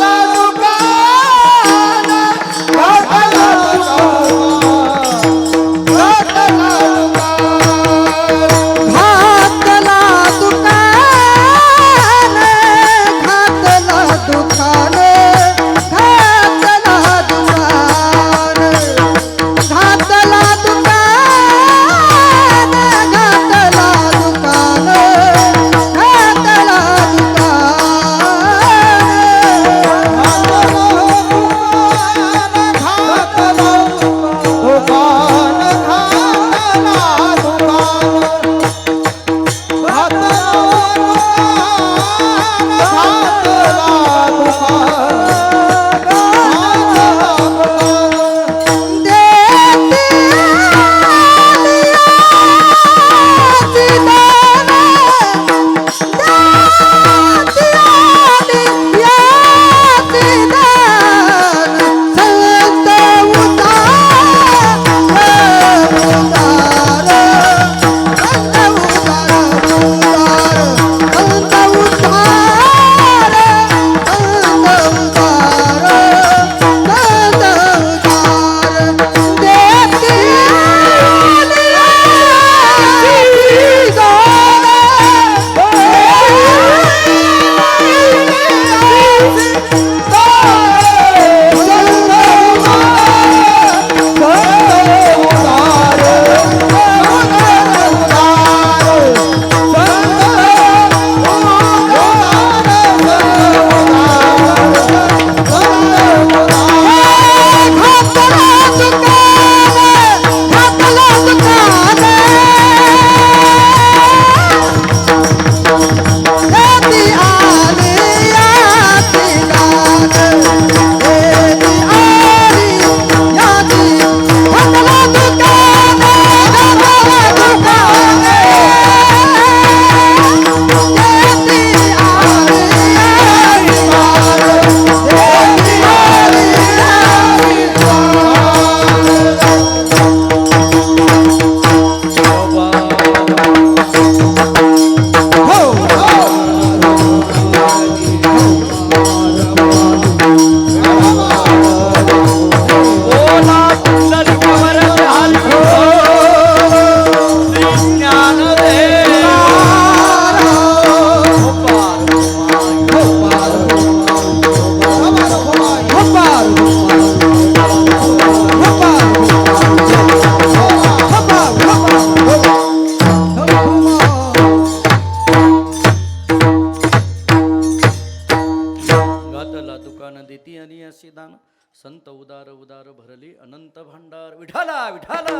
घातला दुकान देती आली अशी दान संत उदार उदार भरली अनंत भांडार विठाला विठाला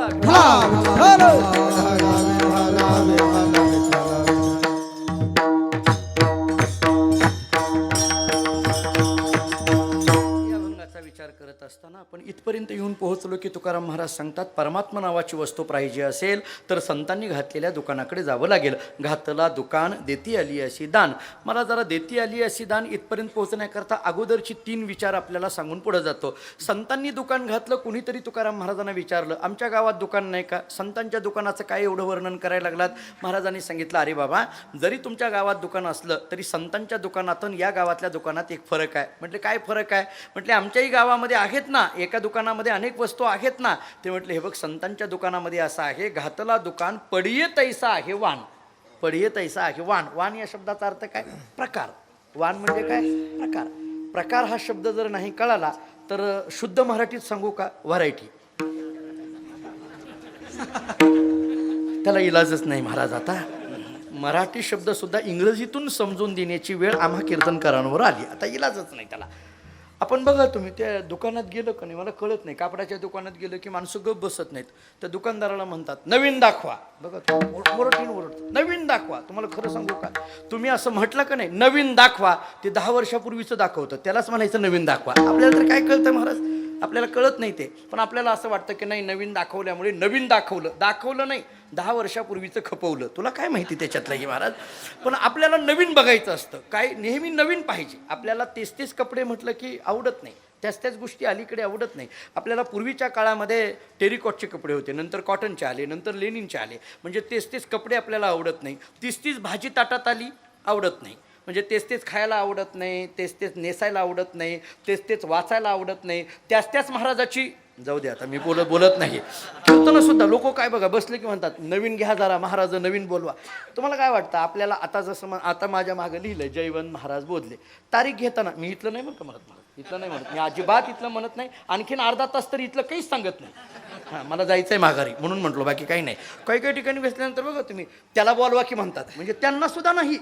या अभंगाचा विचार करत असताना आपण इथपर्यंत येऊन पोहोचलो की तुकाराम महाराज सांगतात परमात्मा नावाची वस्तू पाहिजे असेल तर संतांनी घातलेल्या दुकानाकडे जावं लागेल. घातला दुकान देती आली अशी दान. मला जरा देती आली अशी दान इथपर्यंत पोहोचण्याकरता अगोदरची 3 विचार आपल्याला सांगून पुढे जातो. संतांनी दुकान घातलं. कुणीतरी तुकाराम महाराजांना विचारलं आमच्या गावात दुकान नाही का? संतांच्या दुकानाचं काय एवढं वर्णन करायला लागलात? महाराजांनी सांगितलं अरे बाबा जरी तुमच्या गावात दुकान असलं तरी संतांच्या दुकानातून या गावातल्या दुकानात एक फरक आहे. म्हटले काय फरक आहे? म्हटले आमच्याही गावामध्ये आहेत ना, एका दुकानामध्ये अनेक वस्तू आहेत ना. ते म्हटले हे बघ संतांच्या दुकानामध्ये असं आहे घातला दुकान पडिये तैसा आहे वाण. पडिये तैसा आहे वाण. वाण या शब्दाचा अर्थ काय? प्रकार. वाण म्हणजे काय? प्रकार. प्रकार हा शब्द जर नाही कळाला तर शुद्ध मराठीत सांगू का? व्हरायटी. त्याला इलाजच नाही महाराज. आता मराठी शब्द सुद्धा इंग्रजीतून समजून देण्याची वेळ आम्हा कीर्तनकारांवर आली. आता इलाजच नाही त्याला. आपण बघा तुम्ही त्या दुकानात गेलं का नाही मला कळत नाही. कापडाच्या दुकानात गेलं की माणसं गप बसत नाहीत. त्या दुकानदाराला म्हणतात नवीन दाखवा. बघा मोरटीन ओरडतं नवीन दाखवा. तुम्हाला खरं सांगू का तुम्ही असं म्हटलं का नाही नवीन दाखवा ते 10 वर्षापूर्वीचं दाखवतं. त्यालाच म्हणायचं नवीन दाखवा. आपल्याला तर काय कळतं महाराज? आपल्याला कळत नाही ते. पण आपल्याला असं वाटतं की नाही नवीन दाखवल्यामुळे नवीन दाखवलं नाही 10 वर्षापूर्वीचं खपवलं. तुला काय माहिती त्याच्यातलं की महाराज? पण आपल्याला नवीन बघायचं असतं. काय नेहमी नवीन पाहिजे. आपल्याला तेच कपडे म्हटलं की आवडत नाही. त्याच गोष्टी अलीकडे आवडत नाही. आपल्याला पूर्वीच्या काळामध्ये टेरिकॉटचे कपडे होते, नंतर कॉटनचे आले, नंतर लेनिनचे आले. म्हणजे तेच कपडे आपल्याला आवडत नाही. तीच भाजी ताटात आली आवडत नाही. म्हणजे तेच खायला आवडत नाही, तेच नेसायला आवडत नाही, तेच वाचायला आवडत नाही. त्याच महाराजाची जाऊ दे आता मी बोलत नाही. कीर्तनं सुद्धा लोक काय बघा बसले की म्हणतात नवीन घ्या जरा महाराज नवीन बोलवा. तुम्हाला काय वाटतं आपल्याला आता जसं आता माझ्या मागं लिहिलं जयवंत महाराज बोधले. तारीख घेताना मी इथलं नाही म्हणत इथलं नाही म्हणत मी अजिबात इथलं म्हणत नाही. आणखीन अर्धा तास तरी इथलं काहीच सांगत नाही. हां मला जायचं आहे माघारी म्हणून म्हटलो बाकी काही नाही. काही ठिकाणी बसल्यानंतर बघा तुम्ही त्याला बोलवा की म्हणतात. म्हणजे त्यांना सुद्धा नाही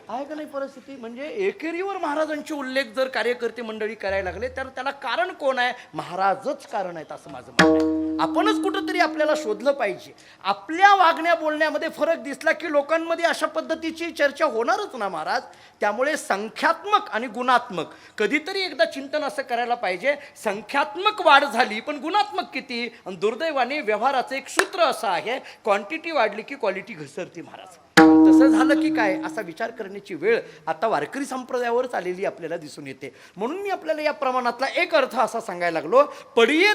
आहे का नाही परिस्थिती? म्हणजे एकेरीवर महाराजांचे उल्लेख जर कार्यकर्ते मंडळी करायला लागले तर त्याला कारण कोण आहे? महाराजच कारण आहेत असं माझं म्हणणं आहे. आपणच कुठंतरी आपल्याला शोधलं पाहिजे. आपल्या वागण्या बोलण्यामध्ये फरक दिसला की लोकांमध्ये अशा पद्धतीची चर्चा होणारच ना महाराज. त्यामुळे संख्यात्मक आणि गुणात्मक कधीतरी एकदा चिंतन असं करायला पाहिजे. संख्यात्मक वाढ झाली पण गुणात्मक किती? आणि दुर्दैवाने व्यवहाराचं एक सूत्र असं आहे क्वांटिटी वाढली की क्वालिटी घसरते महाराज. तसं झालं की काय असा विचार करण्याची वेळ आता वारकरी संप्रदायावरच आलेली आपल्याला दिसून येते. म्हणून मी आपल्याला या प्रमाणातला एक अर्थ असा सांगायला लागलो पडिये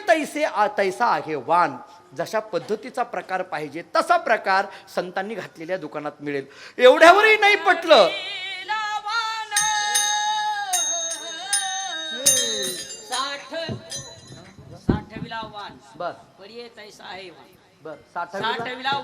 तैसा आहे वाण. जशा पद्धतीचा प्रकार पाहिजे तसा प्रकार संतांनी घातलेल्या दुकानात मिळेल. एवढ्यावरही नाही पटलं बस पडिये तैसा आहे वाण. बर 60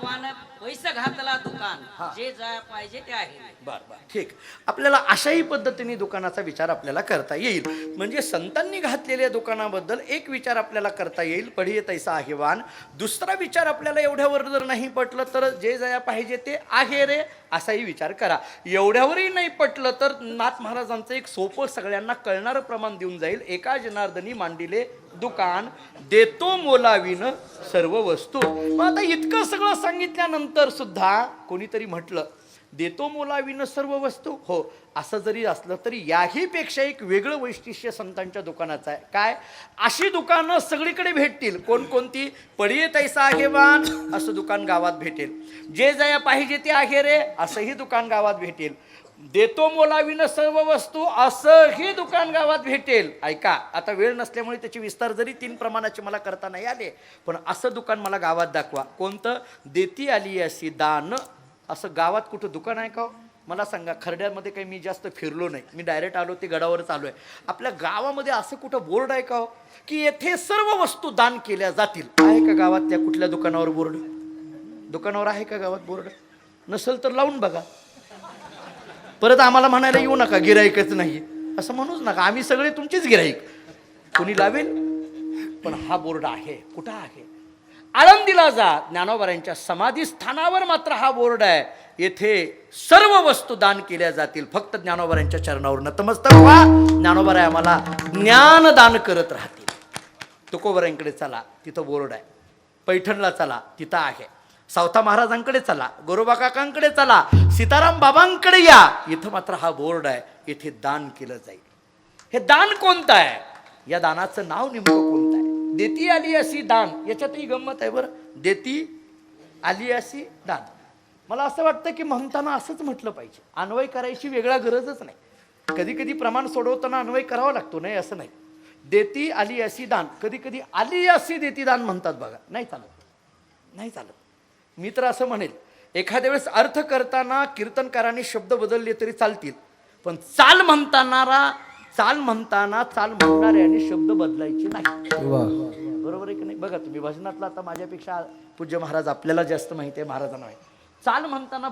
वाण पैसा घातला दुकान जे जाय पाहिजे ते आहे. बर ठीक. आपल्याला अशाही पद्धतीने दुकानाचा विचार आपल्याला करता येईल. म्हणजे संतांनी घातलेल्या दुकानाबद्दल एक विचार आपल्याला करता येईल पडिये तैसा आहे वाण. दुसरा विचार आपल्याला एवढ्यावर जर नाही पटलं तर जे जाया पाहिजे ते आहे रे असाही विचार करा. एवढ्यावरही नाही पटलं तर नाथ महाराजांचं एक सोपं सगळ्यांना कळणारं प्रमाण देऊन जाईल. एका जनार्दनी मांडिले दुकान देतो मोलाविन सर्व वस्तू. मग आता इतकं सगळं सांगितल्यानंतर सुद्धा कोणीतरी म्हटलं देतो मोलाविन सर्व वस्तू. हो असं जरी असलं तरी याही पेक्षा एक वेगळं वैशिष्ट्य संतांच्या दुकानाचं आहे. काय? अशी दुकानं सगळीकडे भेटतील. कोणकोणती? पडिये तैसा आहे वाण असं दुकान गावात भेटेल. जे जाया पाहिजे ते आहे रे असंही दुकान गावात भेटेल. देतो मोलाविन सर्व वस्तू असंही दुकान गावात भेटेल. ऐका आता वेळ नसल्यामुळे त्याची विस्तार जरी 3 प्रमाणाचे मला करता नाही आले पण असं दुकान मला गावात दाखवा. कोणतं? देती आली अशी दान असं गावात कुठं दुकान आहे का? मला सांगा. खर्ड्यामध्ये काही मी जास्त फिरलो नाही. मी डायरेक्ट आलो ते गडावरच आलो आहे. आपल्या गावामध्ये असं कुठं बोर्ड आहे का की येथे सर्व वस्तू दान केल्या जातील? आहे का गावात त्या कुठल्या दुकानावर बोर्ड? दुकानावर आहे का गावात बोर्ड? नसेल तर लावून बघा. परत आम्हाला म्हणायला येऊ नका गिराईकच नाही असं म्हणूच नका. आम्ही सगळे तुमचेच गिराईक. कोणी लावेल? पण हा बोर्ड आहे. कुठं आहे? आळंदीला जा. ज्ञानोबारांच्या समाधी स्थानावर मात्र हा बोर्ड आहे. येथे सर्व वस्तू दान केल्या जातील, फक्त ज्ञानोबारायांच्या चरणावर नतमस्तक व्हा. ज्ञानोबाराय आम्हाला ज्ञान दान करत राहतील. तुकोबारायांकडे चला, तिथं बोर्ड आहे. पैठणला चला, तिथं आहे. सावता महाराजांकडे चला, गोरोबा काकांकडे चला, सीताराम बाबांकडे या, इथं मात्र हा बोर्ड आहे. इथे दान केलं जाईल. हे दान कोणतं आहे? या दानाचं नाव नेमकं कोणतं आहे? देती आली अशी दान. याच्यातही गंमत आहे बरं. देती आली अशी दान. मला असं वाटतं की म्हणताना असंच म्हटलं पाहिजे. अन्वय करायची वेगळा गरजच नाही. कधी कधी प्रमाण सोडवताना अन्वय करावा लागतो, नाही असं नाही. देती आली अशी दान. कधी कधी आली अशी देती दान म्हणतात बघा. नाही चालत, नाही चालत. मी तर असं म्हणेल, एखाद्या वेळेस अर्थ करताना कीर्तनकारांनी शब्द बदलले तरी चालतील, पण चाल म्हणताना चाल म्हणणाऱ्याने शब्द बदलायचे नाही. बरोबर आहे की नाही? बघा तुम्ही भजनातला, आता माझ्यापेक्षा पूज्य महाराज आपल्याला जास्त माहिती आहे, महाराजांना माहिती. चाल म्हणताना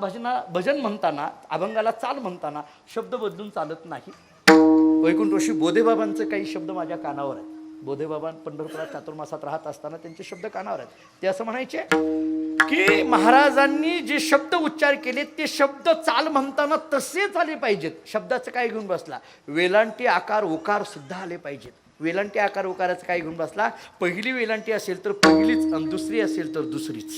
भजन म्हणताना, अभंगाला चाल म्हणताना शब्द बदलून चालत नाही. वैकुंठ ऋषी बोधेबाबांचे काही शब्द माझ्या कानावर आहेत. बोधेबाबा पंढरपुरात चातुर्मासात राहत असताना त्यांचे शब्द कानावर आहेत. ते असं म्हणायचे की महाराजांनी जे शब्द उच्चार केले ते शब्द चाल म्हणताना तसेच आले पाहिजेत. शब्दाचं काय घेऊन बसला? वेलांटी आकार उकार सुद्धा आले पाहिजेत. वेलांटी आकार उकाराचं काय घेऊन बसला? पहिली वेलांटी असेल तर पहिलीच आणि दुसरी असेल तर दुसरीच.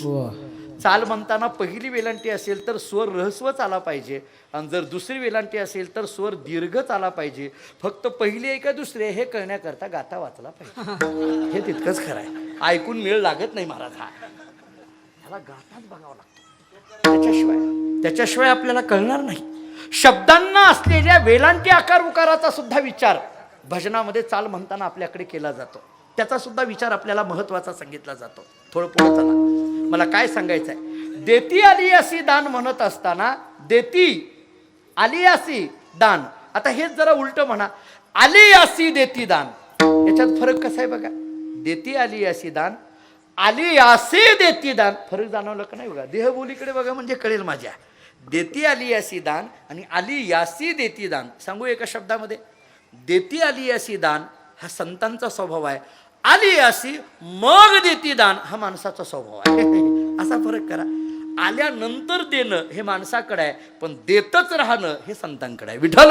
चाल म्हणताना पहिली वेलांटी असेल तर स्वर रहस्वच आला पाहिजे, आणि जर दुसरी वेलांटी असेल तर स्वर दीर्घच आला पाहिजे. फक्त पहिली आहे का दुसरी हे कळण्याकरता गाता वाचला पाहिजे. हे तितकंच खरं आहे. ऐकून मेळ लागत नाही महाराज. हा ह्याला गाताच बघावं लागतो, त्याच्याशिवाय आपल्याला कळणार नाही. शब्दांना असलेल्या वेलांटी आकार उकाराचा सुद्धा विचार भजनामध्ये चाल म्हणताना आपल्याकडे केला जातो. त्याचा सुद्धा विचार आपल्याला महत्वाचा सांगितला जातो. थोडं पुढे चला, मला काय सांगायचं आहे. देती आली अशी दान म्हणत असताना देती आली अशी दान. आता हेच जरा उलट म्हणा, आली अशी देती दान. याच्यात फरक कसा आहे बघा. देती आली अशी दान, आली असे देती दान. फरक जाणवलं का नाही बघा. देहबोलीकडे बघा म्हणजे कळेल माझ्या. देती आली अशी दान आणि आली यासी देती दान. सांगू एका शब्दामध्ये. देती आली अशी दान हा संतांचा स्वभाव आहे. आली अशी मग देती दान हा माणसाचा स्वभाव आहे. असा फरक करा. आल्यानंतर देणं हे माणसाकडे आहे, पण देतच राहणं हे संतांकडे आहे. विठ्ठल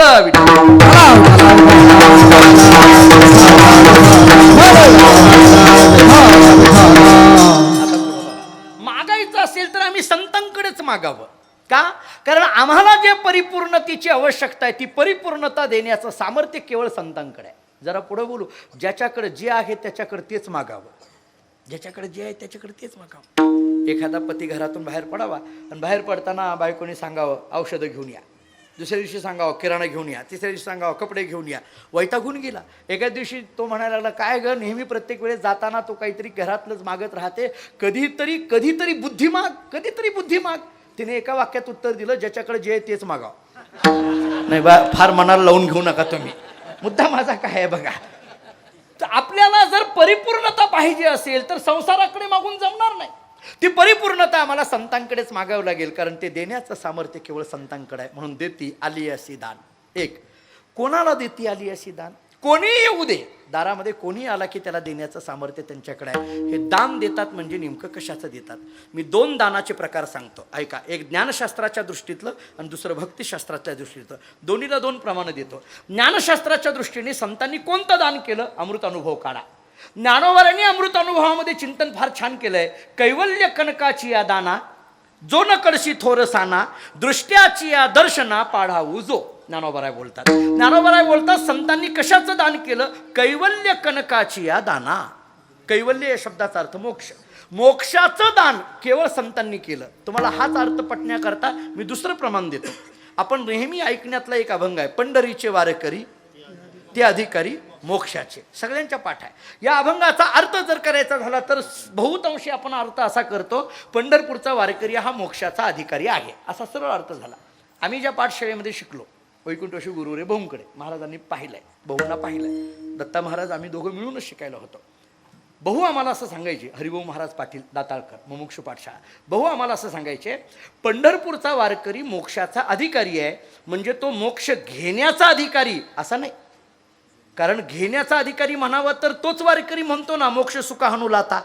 मागायचं असेल तर आम्ही संतांकडेच मागावं. का? कारण आम्हाला जे परिपूर्णतेची आवश्यकता आहे ती परिपूर्णता देण्याचं सामर्थ्य केवळ संतांकडे आहे. जरा पुढे बोलू. ज्याच्याकडे जे आहे त्याच्याकडे तेच मागावं. ज्याच्याकडे जे आहे त्याच्याकडे तेच मागावं. एखादा पती घरातून बाहेर पडावा आणि बाहेर पडताना बायकोने सांगावं औषधं घेऊन या, दुसऱ्या दिवशी सांगावं किराणा घेऊन या, तिसऱ्या दिवशी सांगावं कपडे घेऊन या. वैतागून गेला. एका दिवशी तो म्हणायला लागला, काय ग नेहमी प्रत्येक वेळेस जाताना तो काहीतरी घरातलंच मागत राहते, कधीतरी बुद्धी माग, कधीतरी बुद्धी माग. तिने एका वाक्यात उत्तर दिलं, ज्याच्याकडे जे आहे तेच मागावं. नाही बा, फार मनाला लावून घेऊ नका तुम्ही. मुद्दा माझा काय आहे बघा. तर आपल्याला जर परिपूर्णता पाहिजे असेल तर संसाराकडे मागून जमणार नाही. ती परिपूर्णता आम्हाला संतांकडेच मागावं लागेल, कारण ते देण्याचं सामर्थ्य केवळ संतांकडे आहे. म्हणून देती आली अशी दान. एक, कोणाला देती आली अशी दान? कोणी येऊ दे, दारामध्ये कोणी आला की त्याला देण्याचं सामर्थ्य त्यांच्याकडे आहे. हे दान देतात म्हणजे नेमकं कशाचं देतात? मी दोन दानाचे प्रकार सांगतो, ऐका. एक ज्ञानशास्त्राच्या दृष्टीतलं आणि दुसरं भक्तिशास्त्राच्या दृष्टीतलं. दोन्हीला दोन प्रमाणे देतो. ज्ञानशास्त्राच्या दृष्टीने संतांनी कोणतं दान केलं? अमृत अनुभव काढा. ज्ञानोबारांनी अमृत अनुभवामध्ये चिंतन फार छान केलंय. कैवल्य कनकाची या दाना, जो न कडशी थोरसाना, दृष्ट्याची या दर्शना पाढा उजो. ज्ञानोबाराय बोलतात. ज्ञानोबाराय बोलतात संतांनी कशाचं दान केलं? कैवल्य कनकाची या दाना. कैवल्य या शब्दाचा अर्थ मोक्ष. मोक्षाचं दान केवळ संतांनी केलं. तुम्हाला हाच अर्थ पटण्याकरता मी दुसरं प्रमाण देतो. आपण नेहमी ऐकण्यातला एक अभंग आहे, पंढरीचे वारकरी ते अधिकारी मोक्षाचे. सगळ्यांच्या पाठ आहे. या अभंगाचा अर्थ जर करायचा झाला तर बहुतांशी आपण अर्थ असा करतो, पंढरपूरचा वारकरी हा मोक्षाचा अधिकारी आहे, असा सरळ अर्थ झाला. आम्ही ज्या पाठशाळेमध्ये शिकलो, वैकुंठशी गुरुरे भाऊंकडे, महाराजांनी पाहिलंय, भाऊंना पाहिलंय. दत्ता महाराज आम्ही दोघं मिळूनच शिकायला होतो. भाऊ आम्हाला असं सांगायचे, हरिभाऊ महाराज पाटील दाताळकर मुमुक्षू पाठशाळा, भाऊ आम्हाला असं सांगायचे, पंढरपूरचा वारकरी मोक्षाचा अधिकारी आहे, म्हणजे तो मोक्ष घेण्याचा अधिकारी असा नाही. कारण घेण्याचा अधिकारी म्हणावा तर तोच वारकरी म्हणतो ना, मोक्ष सुख हनुलाता.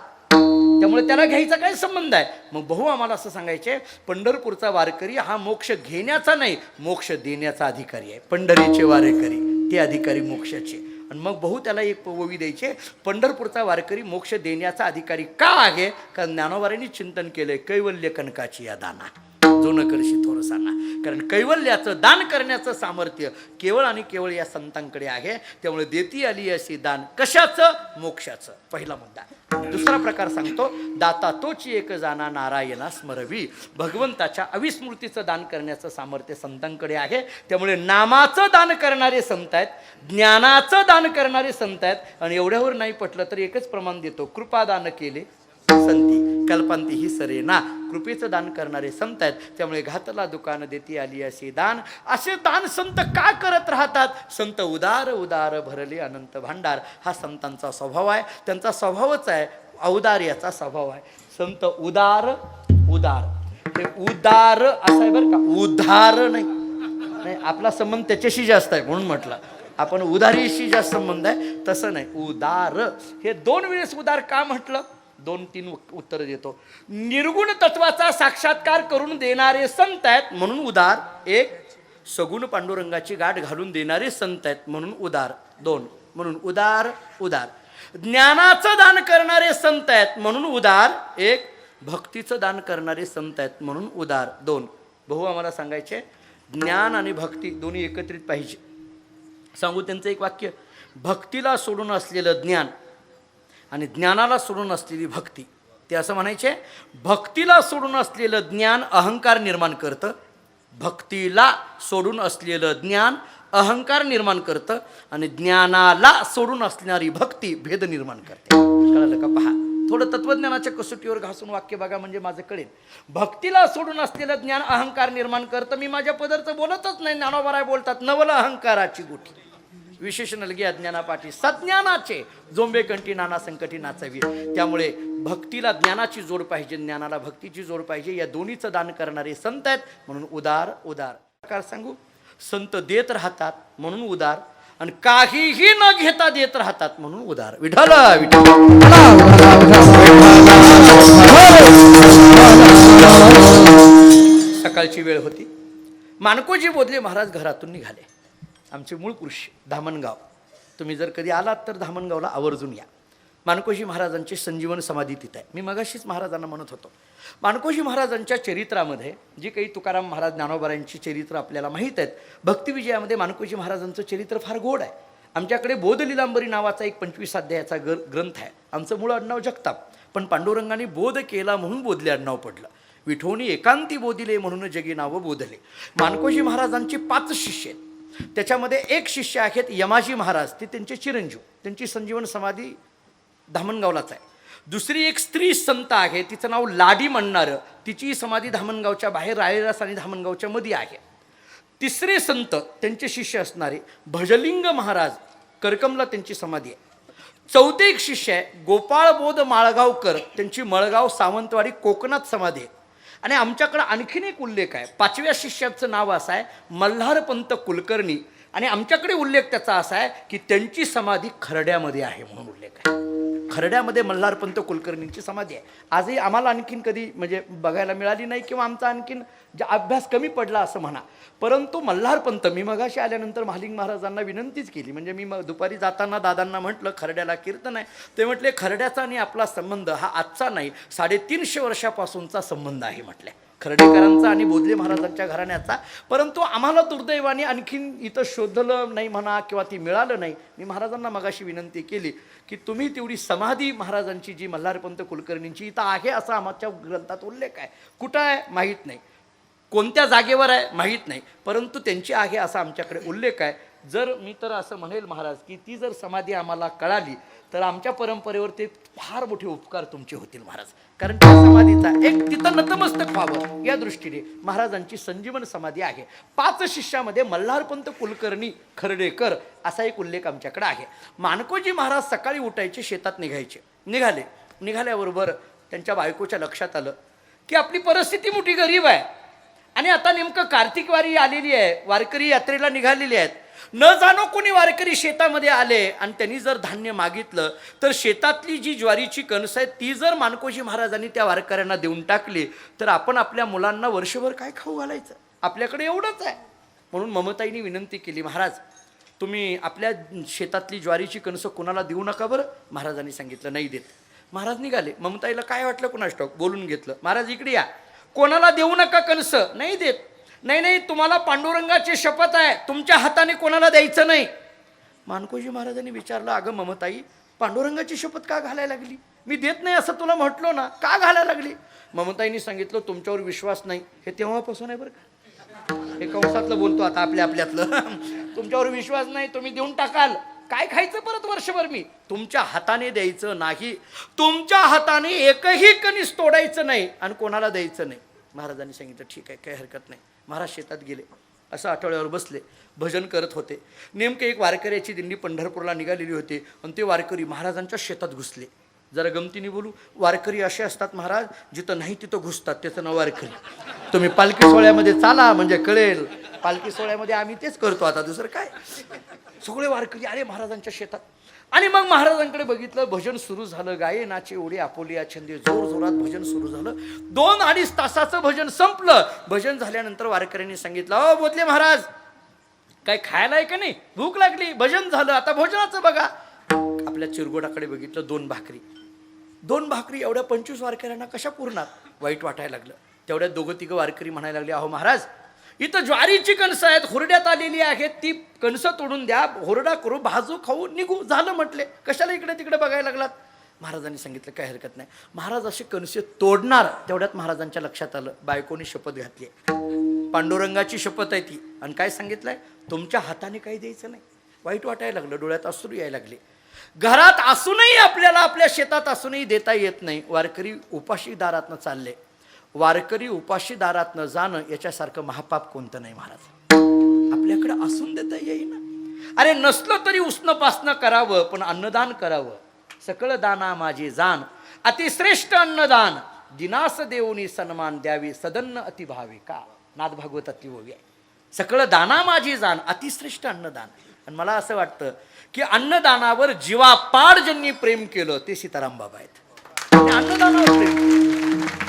त्यामुळे त्याला घ्यायचा काय संबंध आहे. मग भाऊ आम्हाला असं सांगायचे, पंढरपूरचा वारकरी हा मोक्ष घेण्याचा नाही, मोक्ष देण्याचा अधिकारी आहे. पंढरीचे वारकरी ते अधिकारी मोक्षाचे. आणि मग भाऊ त्याला एक ओवी द्यायचे, पंढरपूरचा वारकरी मोक्ष देण्याचा अधिकारी का आहे, कारण ज्ञानोबारांनी चिंतन केलंय, कैवल्य कनकाची या दाना जो न करशी थोरसाना. कारण कैवल्याचं दान करण्याचं सामर्थ्य केवळ आणि केवळ या संतांकडे आहे. त्यामुळे देती आली अशी दान, कशाचं, मोक्षाचं. पहिला मुद्दा. दुसरा प्रकार सांगतो, दाता तोची एक जाना नारायणा स्मरवी. भगवंताच्या अविस्मृतीचं दान करण्याचं सामर्थ्य संतांकडे आहे. त्यामुळे नामाचं दान करणारे संत आहेत, ज्ञानाचं दान करणारे संत आहेत. आणि एवढ्यावर नाही पटलं तर एकच प्रमाण देतो, कृपादान केले संती कल्पांती ही सरेना. कृपेचं दान करणारे संत आहेत. त्यामुळे घातला दुकान देती आली असे दान. असे दान संत का करत राहतात. संत उदार उदार भरले अनंत भांडार. हा संतांचा स्वभाव आहे, त्यांचा स्वभावच आहे, औदार्याचा स्वभाव आहे. संत उदार उदार, हे उदार असं आहे बरं का, उधार नाही. आपला संबंध त्याच्याशी जास्त आहे म्हणून म्हटलं, आपण उदारीशी जास्त संबंध आहे, तसं नाही. उदार हे 2 वेळेस उदार का म्हटलं, 2-3 उत्तर देतो. निर्गुण तत्वाचा साक्षात्कार करून देणारे संत आहेत म्हणून उदार 1. सगुण पांडुरंगाची गाठ घालून देणारे संत आहेत म्हणून उदार 2. म्हणून उदार उदार. ज्ञानाचं दान करणारे संत आहेत म्हणून उदार 1. भक्तीचं दान करणारे संत आहेत म्हणून उदार 2. भाऊ आम्हाला सांगायचे, ज्ञान आणि भक्ती दोन्ही एकत्रित पाहिजे. सांगू त्यांचं एक वाक्य, भक्तीला सोडून असलेलं ज्ञान आणि ज्ञानाला सोडून असलेली भक्ती. ते असं म्हणायचे, भक्तीला सोडून असलेलं ज्ञान अहंकार निर्माण करतं, भक्तीला सोडून असलेलं ज्ञान अहंकार निर्माण करतं, आणि ज्ञानाला सोडून असणारी भक्ती भेद निर्माण करते. कळलं का? पहा, थोडं तत्वज्ञानाच्या कसोटीवर घासून वाक्य बघा म्हणजे माझं कळेल. भक्तीला सोडून असलेलं ज्ञान अहंकार निर्माण करतं. मी माझ्या पदरचं बोलतच नाही, ज्ञानोबाराय बोलतात, नवल अहंकाराची गुठी विशेषण लगे अज्ञानापाठी सज्ञानाचे जोंबे कंठी नाना संकटी नाचवी. त्यामुळे भक्तीला ज्ञानाची जोड पाहिजे, ज्ञानाला भक्तीची जोड पाहिजे. या दोन्हीचं दान करणारे संत आहेत म्हणून उदार उदार. प्रकार सांगू, संत देत राहतात म्हणून उदार, आणि काहीही न घेता देत राहतात म्हणून उदार. विठ्ठल विठ्ठल. सकाळची वेळ होती. माणकोजी बोधले महाराज घरातून निघाले. आमचे मूळ पुरुष धामणगाव. तुम्ही जर कधी आलात तर धामणगावला आवर्जून या. माणकोजी महाराजांची संजीवन समाधी तिथं आहे. मी मगाशीच महाराजांना म्हणत होतो, माणकोजी महाराजांच्या चरित्रामध्ये जी काही तुकाराम महाराज ज्ञानोबारांची चरित्र आपल्याला माहीत आहेत, भक्तिविजयामध्ये माणकोजी महाराजांचं चरित्र फार गोड आहे. आमच्याकडे बोधलीलांबरी नावाचा एक 25 अध्यायाचा ग्रंथ आहे. आमचं मूळ आडनाव जगताप, पण पांडुरंगाने बोध केला म्हणून बोधले आडनाव पडलं. विठोनी एकांती बोधिले म्हणून जगी नावं बोधले. माणकोजी महाराजांची 5 शिष्य आहेत. त्याच्यामध्ये एक शिष्य आहेत यमाजी महाराज, ते त्यांचे चिरंजीव. त्यांची संजीवन समाधी धामणगावलाच आहे. दुसरी एक स्त्री संत आहे, तिचं नाव लाडी म्हणणारं, तिची समाधी धामणगावच्या बाहेर रायरास आणि धामणगावच्या मध्ये आहे. तिसरे संत त्यांचे शिष्य असणारे भजलिंग महाराज, करकमला त्यांची समाधी आहे. चौथे एक शिष्य आहे गोपाळबोध माळगावकर, त्यांची मळगाव सावंतवाडी कोकणात समाधी आहे. आणि आमच्याकडं आणखीन एक उल्लेख आहे. 5व्या शिष्याचं नाव असं आहे मल्हारपंत कुलकर्णी, आणि आमच्याकडे उल्लेख त्याचा असा आहे की त्यांची समाधी खरड्यामध्ये आहे म्हणून उल्लेख आहे. खरड्यामध्ये मल्हारपंत कुलकर्णींची समाधी आहे. आजही आम्हाला आणखीन कधी म्हणजे बघायला मिळाली नाही, किंवा आमचा आणखीन अभ्यास कमी पडला असं म्हणा. परंतु मल्हारपंत, मी मगाशी आल्यानंतर महालिंग महाराजांना विनंतीच केली. म्हणजे मी दुपारी जाताना दादांना म्हटलं खरड्याला कीर्तन आहे. ते म्हटले खरड्याचा आणि आपला संबंध हा आजचा नाही, 350 वर्षापासूनचा संबंध आहे म्हटले, खर्डेकरांचा आणि बोधले महाराजांच्या घराण्याचा. परंतु आम्हाला दुर्दैवाने आणखीन इथं शोधलं नाही म्हणा, किंवा ती मिळालं नाही. मी महाराजांना मगाशी विनंती केली की तुम्ही तेवढी समाधी महाराजांची जी मल्हारपंत कुलकर्णींची इथं आहे असा आमच्या ग्रंथात उल्लेख आहे. कुठं आहे माहीत नाही, कोणत्या जागेवर आहे माहीत नाही, परंतु त्यांची आहे असा आमच्याकडे उल्लेख आहे. जर मी तर असं म्हणेल महाराज की ती जर समाधी आम्हाला कळाली तर आमच्या परंपरेवर ते फार मोठे उपकार तुमचे होतील महाराज. कारण त्या समाधीचा एक तिथं नतमस्तक व्हावं या दृष्टीने महाराजांची संजीवन समाधी आहे. 5 शिष्यामध्ये मल्हारपंत कुलकर्णी खर्डेकर असा एक उल्लेख आमच्याकडे आहे. माणकोजी महाराज सकाळी उठायचे, शेतात निघाल्याबरोबर त्यांच्या बायकोच्या लक्षात आलं की आपली परिस्थिती मोठी गरीब आहे, आणि आता नेमकं कार्तिक वारी आलेली आहे, वारकरी यात्रेला निघालेली आहेत. न जाणो कोणी वारकरी शेतामध्ये आले आणि त्यांनी जर धान्य मागितलं तर शेतातली जी ज्वारीची कणस आहे ती जर मानकोजी महाराजांनी त्या वारकऱ्यांना देऊन टाकली तर आपण आपल्या मुलांना वर्षभर काय खाऊ घालायचं? आपल्याकडे एवढंच आहे. म्हणून ममताईंनी विनंती केली, महाराज तुम्ही आपल्या शेतातली ज्वारीची कणसं कोणाला देऊ नका बरं. महाराजांनी सांगितलं नाही देत. महाराज निघाले. ममताईला काय वाटलं कुणास ठाऊक, बोलून घेतलं, महाराज इकडे या, कोणाला देऊ नका कणस. नाही देत. नाही तुम्हाला पांडुरंगाची शपथ आहे, तुमच्या हाताने कोणाला द्यायचं नाही. मानकोजी महाराजांनी विचारलं, अगं ममताई पांडुरंगाची शपथ का घालायला लागली? मी देत नाही असं तुला म्हटलो ना, का घालायला लागली? ममताईंनी सांगितलं तुमच्यावर विश्वास नाही. हे तेव्हापासून आहे बरं का, हे कंसातलं बोलतो आता आपल्यातलं. तुमच्यावर विश्वास नाही, तुम्ही देऊन टाकाल. काय खायचं परत वर्षभर? मी तुमच्या हाताने द्यायचं नाही, तुमच्या हाताने एकही कणीस तोडायचं नाही आणि कोणाला द्यायचं नाही. महाराजांनी सांगितलं ठीक आहे, काही हरकत नाही. महाराज शेतात गेले. असं आठवड्यावर बसले, भजन करत होते. नेमके एक वारकऱ्याची दिंडी पंढरपूरला निघालेली होती आणि ते वारकरी महाराजांच्या शेतात घुसले. जरा गमतीने बोलू, वारकरी असे असतात महाराज, जिथं नाही तिथं घुसतात, त्याचं नाव वारकरी. तुम्ही पालखी सोहळ्यामध्ये चाला म्हणजे कळेल. पालखी सोहळ्यामध्ये आम्ही तेच करतो, आता दुसरं काय. सगळे वारकरी आले महाराजांच्या शेतात आणि मग महाराजांकडे बघितलं. भजन सुरू झालं. गायनाचे ओढे आपोलिया छंदे, जोर जोरात भजन सुरू झालं. 2-2.5 तासाचं भजन संपलं. भजन झाल्यानंतर वारकऱ्यांनी सांगितलं, अहो बोधले महाराज काय खायला आहे का नाही? भूक लागली. भजन झालं, आता भोजनाचं बघा. आपल्या चिरगोडाकडे बघितलं, 2 भाकरी. 2 भाकरी एवढ्या 25 वारकऱ्यांना कशा पुरणार? वाईट वाटायला लागलं. तेवढ्या 2-3 वारकरी म्हणायला लागले, अहो महाराज इथं ज्वारीची कणसं आहेत, हुरड्यात आलेली आहेत, ती कणसं तोडून द्या, हुरडा करू, भाजू, खाऊ, निघू. झालं म्हटले. कशाला इकडे तिकडे बघायला लागलात? महाराजांनी सांगितलं काय हरकत नाही. महाराज असे कणसे तोडणार. तेवढ्यात महाराजांच्या लक्षात आलं, बायकोनी शपथ घातली आहे, पांडुरंगाची शपथ आहे ती. आणि काय सांगितलंय, तुमच्या हाताने काही द्यायचं नाही. वाईट वाटायला लागलं, डोळ्यात अश्रू यायला लागले. घरात असूनही आपल्याला, आपल्या शेतात असूनही देता येत नाही. वारकरी उपाशी दारातनं चालले. वारकरी उपाशी दारातनं जाणं याच्यासारखं महापाप कोणतं नाही महाराज. आपल्याकडे असून देता येईना. अरे नसलं तरी उष्ण पासनं करावं, पण अन्नदान करावं. सकळ दाना माझी जाण, अतिश्रेष्ठ अन्नदान, दिनास देऊनी सन्मान द्यावी, सदन्न अतिभावी का. नाथ भागवतातली ओवी आहे. सकळ दाना माझी जाण, अतिश्रेष्ठ अन्नदान. आणि मला असं वाटतं की अन्नदानावर जीवापाड ज्यांनी प्रेम केलं ते सीताराम बाबा आहेत. अन्नदानावर प्रेम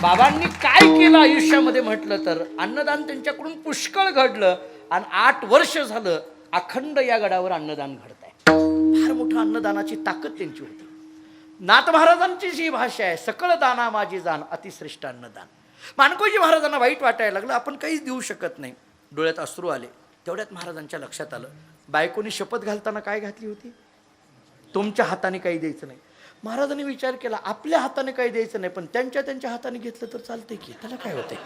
बाबांनी काय केलं आयुष्यामध्ये म्हटलं तर अन्नदान त्यांच्याकडून पुष्कळ घडलं. आणि 8 वर्ष झालं अखंड या गडावर अन्नदान घडत आहे. फार मोठं अन्नदानाची ताकद त्यांची होती. नाथ महाराजांची जी भाषा आहे, सकळ दाना माझी जाण, अतिश्रेष्ठ अन्नदान. मानकोजी महाराजांना वाईट वाटायला लागलं, आपण काहीच देऊ शकत नाही. डोळ्यात अश्रू आले. तेवढ्यात महाराजांच्या लक्षात आलं, बायकोनी शपथ घालताना काय घातली होती? तुमच्या हाताने काही द्यायचं नाही. महाराजांनी विचार केला, आपल्या हाताने काही द्यायचं नाही, पण त्यांच्या हाताने घेतलं तर चालतंय की, त्याला काय होतंय.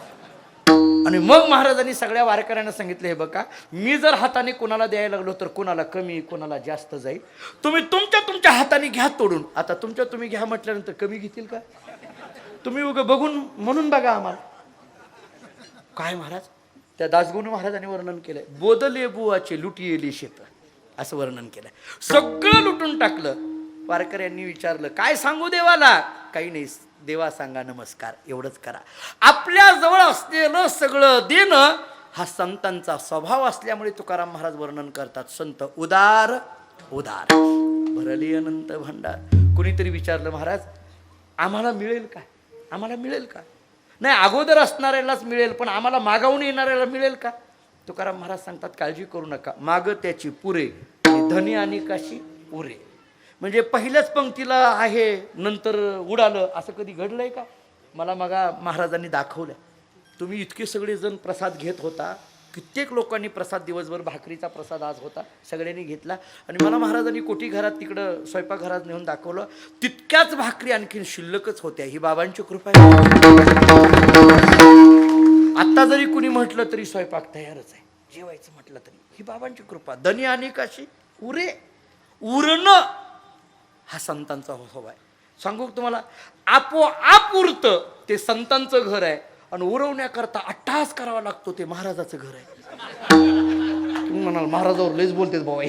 आणि मग महाराजांनी सगळ्या वारकऱ्यांना सांगितलं, हे बघा मी जर हाताने कोणाला द्यायला लागलो तर कोणाला कमी कोणाला जास्त जाईल. तुम्ही तुमच्या हाताने घ्या तोडून. आता तुम्ही घ्या म्हटल्यानंतर कमी घेतील का? तुम्ही उगं बघून म्हणून बघा आम्हाला. काय महाराज, त्या दासगुण महाराजांनी वर्णन केलंय, बोदले बुवाचे लुटियेली शेत, असं वर्णन केलंय. सगळं लुटून टाकलं. वारकऱ्यांनी विचारलं, काय सांगू देवाला? काही नाही, देवा सांगा नमस्कार, एवढंच करा. आपल्या जवळ असलेलं सगळं देणं हा संतांचा स्वभाव असल्यामुळे तुकाराम महाराज वर्णन करतात, संत उदार उदार भरली अनंत भांडार. कुणीतरी विचारलं, महाराज आम्हाला मिळेल का? आम्हाला मिळेल का? नाही, अगोदर असणाऱ्यालाच मिळेल, पण आम्हाला मागावून येणाऱ्याला मिळेल का? तुकाराम महाराज सांगतात, काळजी करू नका, माग त्याची पुरे, धनी आणि काशी पुरे. म्हणजे पहिल्याच पंक्तीला आहे नंतर उडालं, असं कधी घडलंय का? मला मगा महाराजांनी दाखवलं. तुम्ही इतके सगळे जण प्रसाद घेत होता, कित्येक लोकांनी प्रसाद, दिवसभर भाकरीचा प्रसाद आज होता, सगळ्यांनी घेतला. आणि मला महाराजांनी कोठी घरात तिकडं स्वयंपाकघरात नेऊन दाखवलं, तितक्याच भाकरी आणखीन शिल्लकच होत्या. ही बाबांची कृपा आहे. आता जरी कुणी म्हटलं तरी स्वयंपाक तयारच आहे, जेवायचं म्हटलं तरी. ही बाबांची कृपा. धनी आणि काशी उरे, उरणं हा संतांचा स्वभाव आहे. सांगू तुम्हाला, आपोआप उरतं ते संतांचं घर आहे, आणि उरवण्याकरता अट्टहास करावा लागतो ते महाराजाचं घर आहे. तुम्ही म्हणाल महाराजावर लयच बोलतेच भाऊ.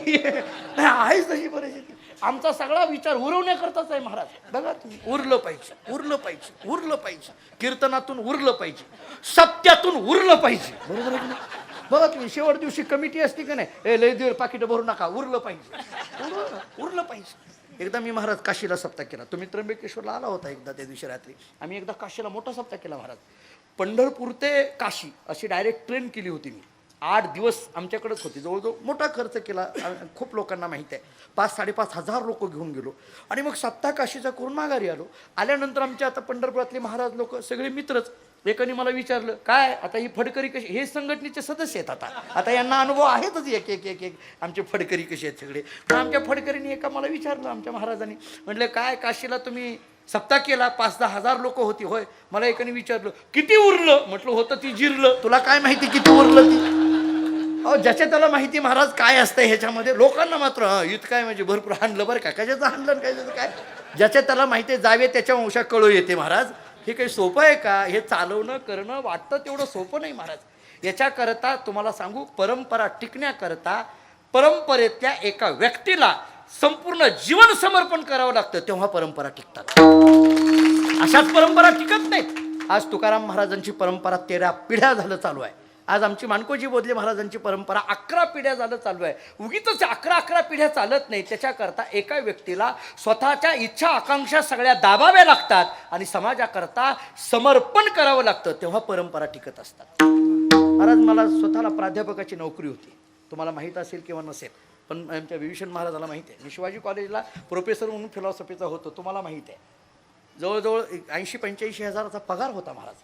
आहेच तशी परिस्थिती. आमचा सगळा विचार उरवण्याकरताच आहे महाराज. बघा तुम्ही, उरलं पाहिजे, उरलं पाहिजे, उरलं पाहिजे. कीर्तनातून उरलं पाहिजे, सत्यातून उरलं पाहिजे. बरोबर आहे. बघा तुम्ही शेवट दिवशी कमिटी असते का नाही, ए लय दिवस पाकिट भरू नका, उरलं पाहिजे, उरलं पाहिजे. एकदा मी महाराज काशीला सप्ताह केला. तुम्ही त्र्यंबकेश्वरला आला होता एकदा त्या दिवशी रात्री. आम्ही एकदा काशीला मोठा सप्ताह केला महाराज. पंढरपूर ते काशी अशी डायरेक्ट ट्रेन केली होती मी. 8 दिवस आमच्याकडेच होती. जवळजवळ मोठा खर्च केला, खूप लोकांना माहीत आहे. 5,000-5,500 लोक घेऊन गेलो आणि मग सप्ताह काशीचा करून माघारी आलो. आल्यानंतर आमच्या आता पंढरपुरातले महाराज लोक सगळे मित्रच. एकाने मला विचारलं, काय आता ही फडकरी कशी, हे संघटनेचे सदस्य आहेत आता यांना अनुभव आहेतच एक एक एक एक आमचे फडकरी कसे आहेत सगळे. पण आमच्या फडकरीने एका मला विचारलं आमच्या महाराजांनी, म्हटलं काय काशीला तुम्ही सप्ताह केला, 5-10 हजार लोक होती होय. मला एकाने विचारलं किती उरलं, म्हटलं होतं ती जिरलं. तुला काय माहिती किती उरलं ती? अहो ज्याच्या त्याला माहिती महाराज काय असतं ह्याच्यामध्ये. लोकांना मात्र इथं काय म्हणजे भरपूर हाणलं बरं का, कशाचं हाणलं कशाचं काय, ज्याच्या त्याला माहिती आहे. जावे त्याच्या वंशा कळू येते महाराज. हे काही सोपं आहे का? हे चालवणं करणं वाटतं तेवढं सोपं नाही महाराज. याच्याकरता तुम्हाला सांगू, परंपरा टिकण्याकरता परंपरेतल्या एका व्यक्तीला संपूर्ण जीवन समर्पण करावं लागतं, तेव्हा परंपरा टिकतात. अशाच परंपरा टिकत नाहीत. आज तुकाराम महाराजांची परंपरा 13 पिढ्या झालं चालू आहे. आज आमची मानकोजी बोधले महाराजांची परंपरा 11 पिढ्या झालं चालू आहे. उगीच 11 पिढ्या चालत नाही. त्याच्याकरता एका व्यक्तीला स्वतःच्या इच्छा आकांक्षा सगळ्या दाबाव्या लागतात आणि समाजाकरता समर्पण करावं लागतं, तेव्हा परंपरा टिकत असतात. महाराज मला स्वतःला प्राध्यापकाची नोकरी होती. तुम्हाला माहीत असेल किंवा नसेल, पण आमच्या विभीषण महाराजाला माहिती आहे. मी शिवाजी कॉलेजला प्रोफेसर म्हणून फिलॉसॉफीचा होतो, तुम्हाला माहीत आहे. जवळजवळ 80-85 हजाराचा पगार होता महाराज.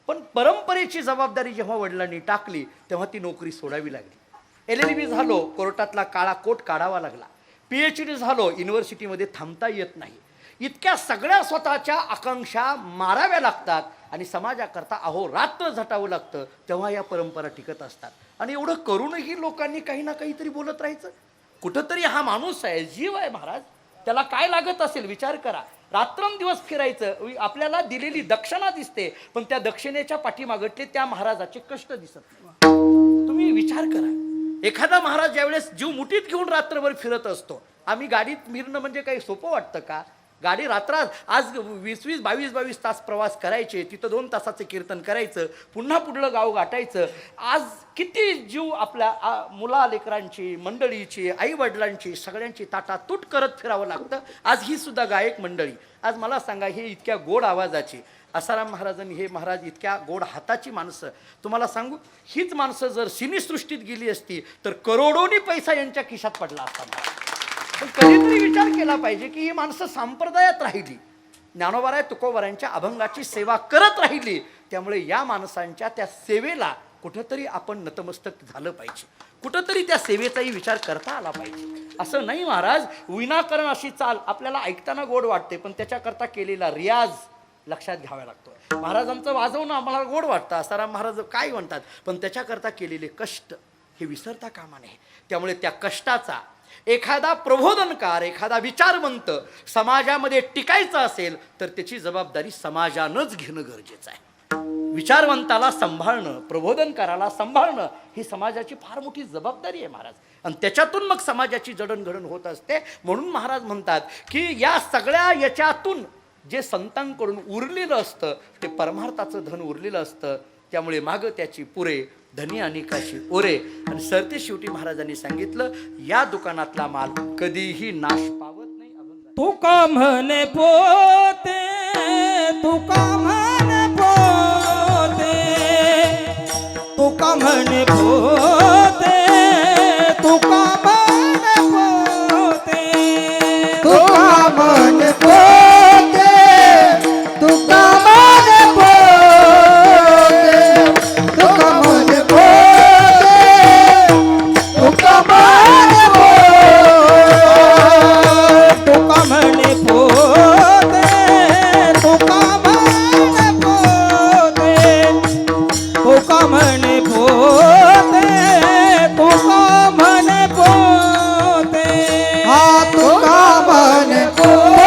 पण परंपरेची जबाबदारी जेव्हा वडिलांनी टाकली तेव्हा ती नोकरी सोडावी लागली. LLB झालो, कोर्टातला काळा कोट काढावा लागला. PhD झालो, युनिव्हर्सिटीमध्ये थांबता येत नाही. इतक्या सगळ्या स्वतःच्या आकांक्षा माराव्या लागतात आणि समाजाकरता अहोरात्र झटावं लागतं, तेव्हा या परंपरा टिकत असतात. आणि एवढं करूनही लोकांनी काही ना काहीतरी बोलत राहायचं. कुठंतरी हा माणूस आहे, जीव आहे महाराज, त्याला काय लागत असेल विचार करा. रात्रंदिवस फिरायचं, आपल्याला दिलेली दक्षिणा दिसते, पण त्या दक्षिणेच्या पाठीमागटले त्या महाराजाचे कष्ट दिसत नाही. तुम्ही विचार करा, एखादा महाराज ज्यावेळेस जीव मुठीत घेऊन रात्रभर फिरत असतो. आम्ही गाडीत फिरणं म्हणजे काही सोपं वाटतं का? गाडी रात्रात आज 20-20, 22-22 तास प्रवास करायचे, तिथं 2 तासाचं कीर्तन करायचं, पुन्हा पुढलं गाव गाठायचं. आज किती जीव आपल्या मुला लेकरांची, मंडळीची, आईवडिलांची, सगळ्यांची ताटातूट करत फिरावं लागतं. आज ही सुद्धा गायक मंडळी, आज मला सांगा, हे इतक्या गोड आवाजाची, आसाराम महाराजांनी हे महाराज इतक्या गोड हाताची माणसं, तुम्हाला सांगू, हीच माणसं जर सिनेसृष्टीत गेली असती तर करोडोनी पैसा यांच्या खिशात पडला असता. पण कधीतरी विचार केला पाहिजे की ही माणसं संप्रदायात राहिली, ज्ञानोबाराय तुकोबारायांच्या अभंगाची सेवा करत राहिली. त्यामुळे या माणसांच्या त्या सेवेला कुठंतरी आपण नतमस्तक झालं पाहिजे, कुठंतरी त्या सेवेचाही विचार करता आला पाहिजे. असं नाही महाराज, विनाकारण अशी चाल आपल्याला ऐकताना गोड वाटते, पण त्याच्याकरता केलेला रियाज लक्षात घ्यावा लागतो. महाराजांचं वाजवणं आम्हाला गोड वाटतं, आसाराम महाराज काय म्हणतात, पण त्याच्याकरता केलेले कष्ट हे विसरता कामा नये. त्यामुळे त्या कष्टाचा एखादा प्रबोधनकार, एखादा विचारवंत समाजामध्ये टिकायचं असेल तर त्याची जबाबदारी समाजानंच घेणं गरजेचं आहे. विचारवंताला सांभाळणं, प्रबोधनकाराला सांभाळणं ही समाजाची फार मोठी जबाबदारी आहे महाराज. आणि त्याच्यातून मग समाजाची जडणघडण होत असते. म्हणून महाराज म्हणतात की या सगळ्या याच्यातून जे संतांकडून उरलेलं असतं ते परमार्थाचं धन उरलेलं असतं. त्यामुळे मागं त्याची पुरे धनी अनेकाशी ओरे. आणि सरते शेवटी महाराजांनी सांगितलं, या दुकानातला माल कधीही नाश पावत नाही. तुका म्हणे पोते, तुका म्हणे पोते, तुका म्हणे पोते, तुका म्हणे पोते, तुका म्हणे पोते, तुका म्हणे पोते, तुका म्हणे पोते, तुका म्हणे पोते, तुका म्हणे पोते, तुका म्हणे पोते, तुका म्हणे पोते, तुका म्हणे पोते, हा तुका म्हणे पोते.